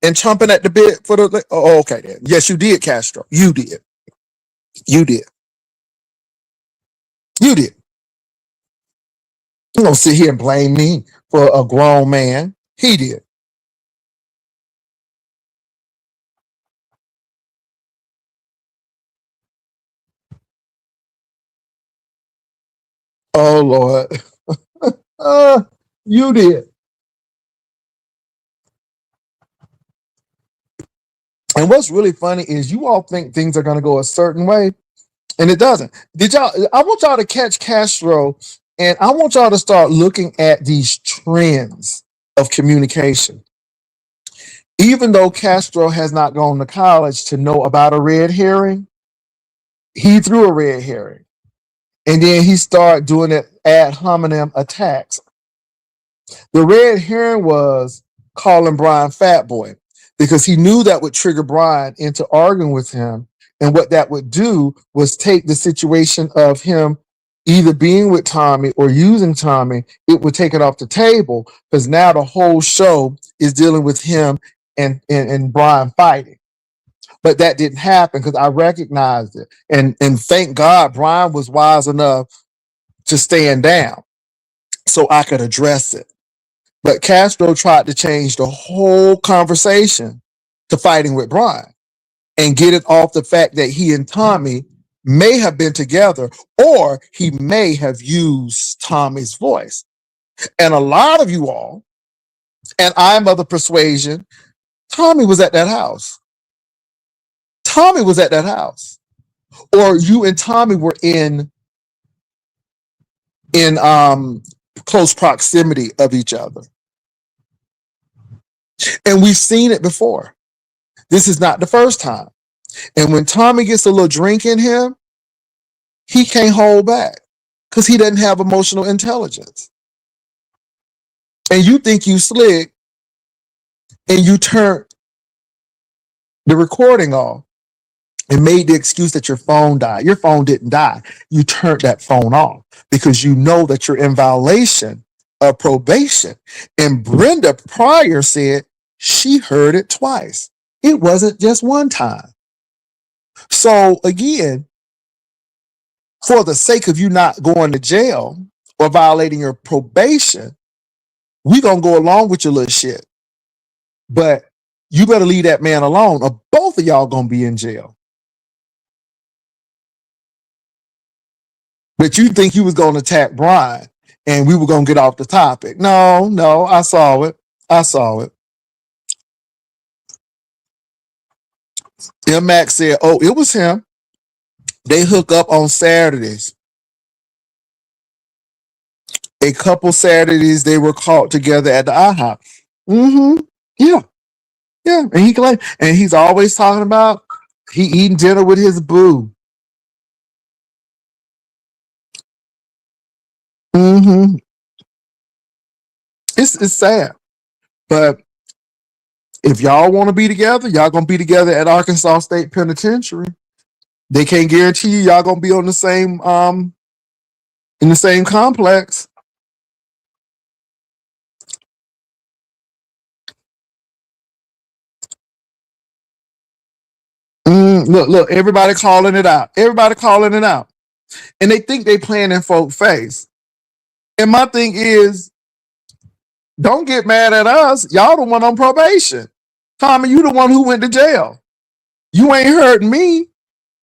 and chomping at the bit for the link? Oh, okay then. Yes, you did, Castro. You did. You did. You did. You don't sit here and blame me for a grown man. He did. Oh Lord. You did. And what's really funny is you all think things are gonna go a certain way, and it doesn't. Did y'all? I want y'all to catch Castro, and I want y'all to start looking at these trends of communication. Even though Castro has not gone to college to know about a red herring, he threw a red herring, and then he started doing it ad hominem attacks. The red herring was calling Brian fat boy because he knew that would trigger Brian into arguing with him. And what that would do was take the situation of him either being with Tommy or using Tommy, it would take it off the table because now the whole show is dealing with him and Brian fighting. But that didn't happen because I recognized it. And thank God Brian was wise enough to stand down so I could address it. But Castro tried to change the whole conversation to fighting with Brian and get it off the fact that he and Tommy may have been together or he may have used Tommy's voice. And a lot of you all, and I'm of the persuasion, Tommy was at that house. Tommy was at that house. Or you and Tommy were in close proximity of each other. And we've seen it before. This is not the first time. And when Tommy gets a little drink in him, he can't hold back because he doesn't have emotional intelligence. And you think you slick and you turn the recording off and made the excuse that your phone died. Your phone didn't die. You turned that phone off because you know that you're in violation of probation. And Brenda Pryor said she heard it twice. It wasn't just one time. So again, for the sake of you not going to jail or violating your probation, we gonna go along with your little shit. But you better leave that man alone or both of y'all gonna be in jail. But you think you was gonna attack Brian and we were gonna get off the topic. No, I saw it. M. Max said, oh, it was him. They hook up on Saturdays. A couple Saturdays they were caught together at the IHOP. Mm-hmm. Yeah. And he's always talking about he eating dinner with his boo. Mm-hmm. It's sad. But if y'all want to be together, y'all gonna be together at Arkansas State Penitentiary. They can't guarantee you y'all gonna be on the same in the same complex. Look, everybody calling it out. And they think they playing in folk face. And my thing is, don't get mad at us. Y'all the one on probation. Tommy, you the one who went to jail. You ain't hurting me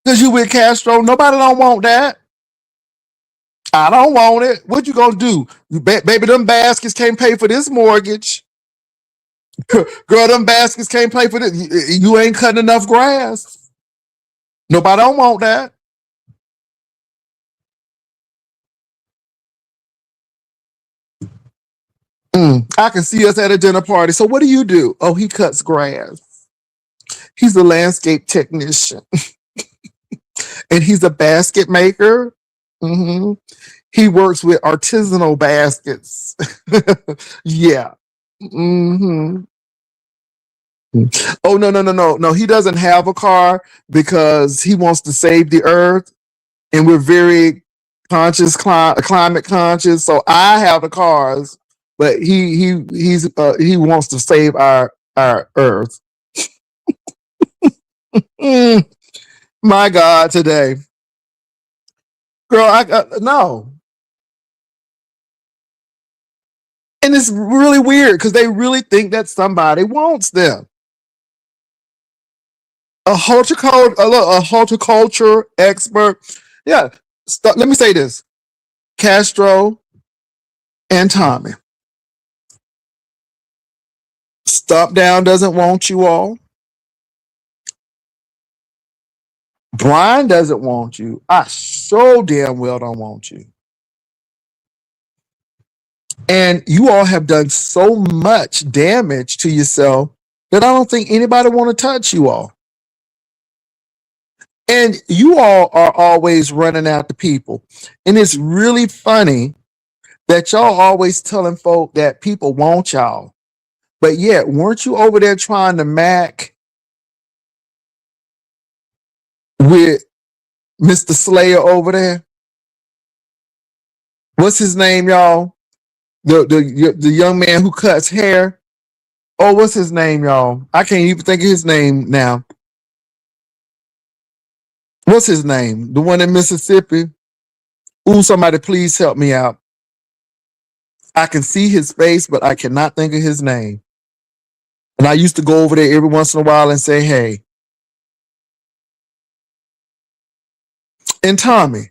because you with Castro. Nobody don't want that. I don't want it. What you gonna do? Baby, them baskets can't pay for this mortgage. Girl, them baskets can't pay for this. You ain't cutting enough grass. Nobody don't want that. I can see us at a dinner party. So what do? Oh, he cuts grass. He's a landscape technician. And he's a basket maker. Mm-hmm. He works with artisanal baskets. Yeah. Mm-hmm. Oh, no. He doesn't have a car because he wants to save the earth. And we're very conscious, climate conscious. So I have the cars, but he wants to save our earth. My God, today. Girl, no. And it's really weird because they really think that somebody wants them. A horticulture expert. Yeah. Let me say this. Castro and Tommy. Stomp Down doesn't want you all. Brian doesn't want you. I so damn well don't want you. And you all have done so much damage to yourself that I don't think anybody want to touch you all. And you all are always running after people. And it's really funny that y'all always telling folk that people want y'all. But yet, weren't you over there trying to mac with Mr. Slayer over there? What's his name, y'all? The young man who cuts hair. Oh, what's his name, y'all? I can't even think of his name now. What's his name? The one in Mississippi? Ooh, somebody please help me out. I can see his face, but I cannot think of his name. And I used to go over there every once in a while and say, hey. And Tommy,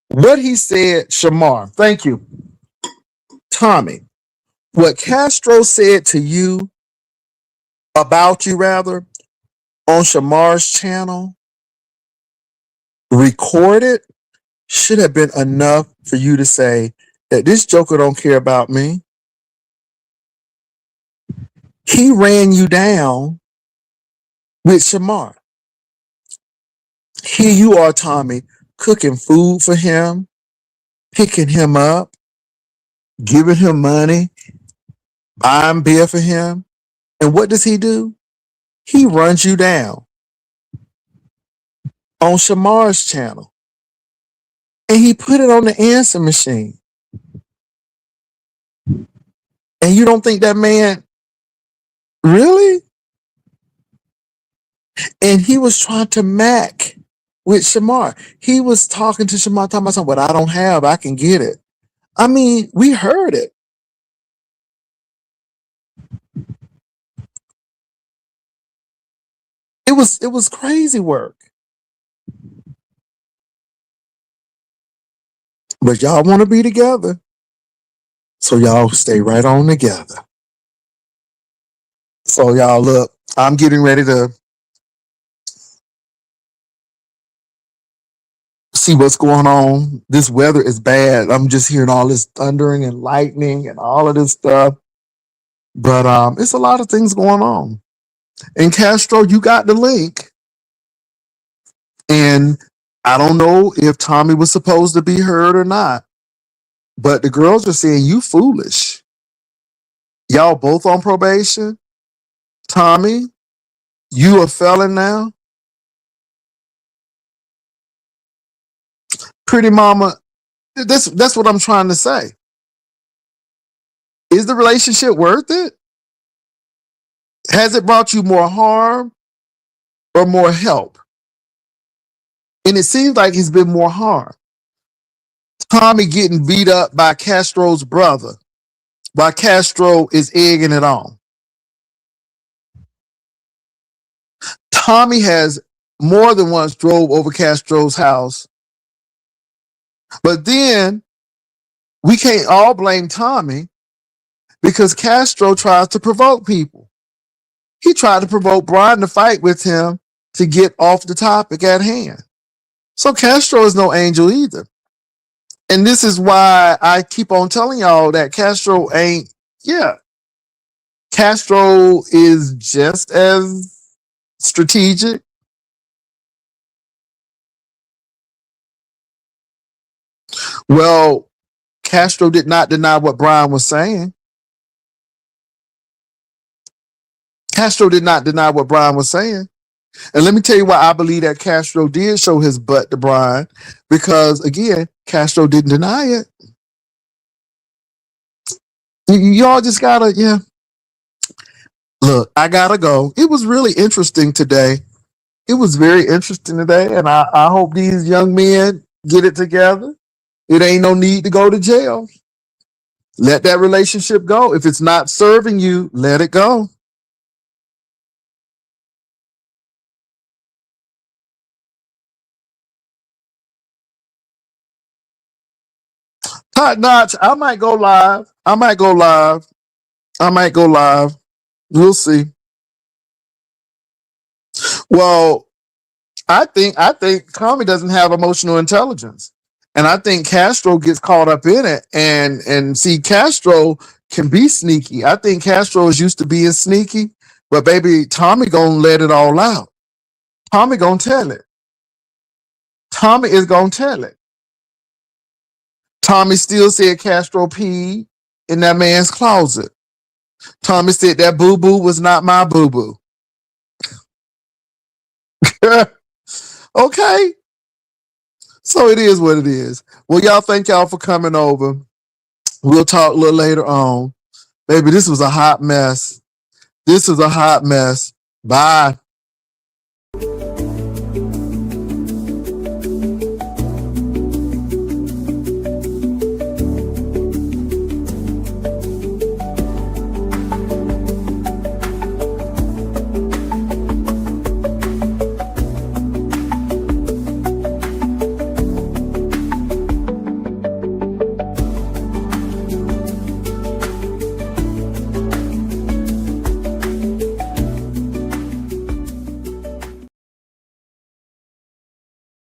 what he said, Shamar, thank you. Tommy, what Castro said to you, about you rather, on Shamar's channel, recorded, should have been enough for you to say that this joker don't care about me. He ran you down with Shamar. Here you are, Tommy, cooking food for him, picking him up, giving him money, buying beer for him. And what does he do? He runs you down on Shamar's channel. And he put it on the answer machine. And you don't think that man really? And he was trying to mac with Shamar. He was talking to Shamar, talking about something, what I don't have, I can get it. I mean, we heard it. It was crazy work. But y'all want to be together. So y'all stay right on together. So y'all look, I'm getting ready to see what's going on. This weather is bad. I'm just hearing all this thundering and lightning and all of this stuff. But it's a lot of things going on. And Castro, you got the link. And I don't know if Tommy was supposed to be heard or not. But the girls are saying you foolish. Y'all both on probation. Tommy, you a felon now. Pretty mama, that's what I'm trying to say. Is the relationship worth it? Has it brought you more harm or more help? And it seems like it's been more harm. Tommy getting beat up by Castro's brother while Castro is egging it on. Tommy has more than once drove over Castro's house. But then we can't all blame Tommy because Castro tries to provoke people. He tried to provoke Brian to fight with him to get off the topic at hand. So Castro is no angel either. And this is why I keep on telling y'all that Castro ain't, yeah. Castro is just as strategic. Well, Castro did not deny what Brian was saying. Castro did not deny what Brian was saying. And let me tell you why I believe that Castro did show his butt to Brian, because again, Castro didn't deny it. Y'all just gotta, yeah. Look, I gotta go. It was really interesting today. It was very interesting today, and I hope these young men get it together. It ain't no need to go to jail. Let that relationship go. If it's not serving you, let it go. Top notch. I might go live. I might go live. I might go live. We'll see. Well, I think Tommy doesn't have emotional intelligence. And I think Castro gets caught up in it, and see, Castro can be sneaky. I think Castro is used to being sneaky, but baby, Tommy gonna let it all out. Tommy gonna tell it. Tommy is gonna tell it. Tommy still said Castro peed in that man's closet. Tommy said that boo boo was not my boo boo. Okay. So it is what it is. Well, y'all, thank y'all for coming over. We'll talk a little later on. Baby, this was a hot mess. This is a hot mess. Bye.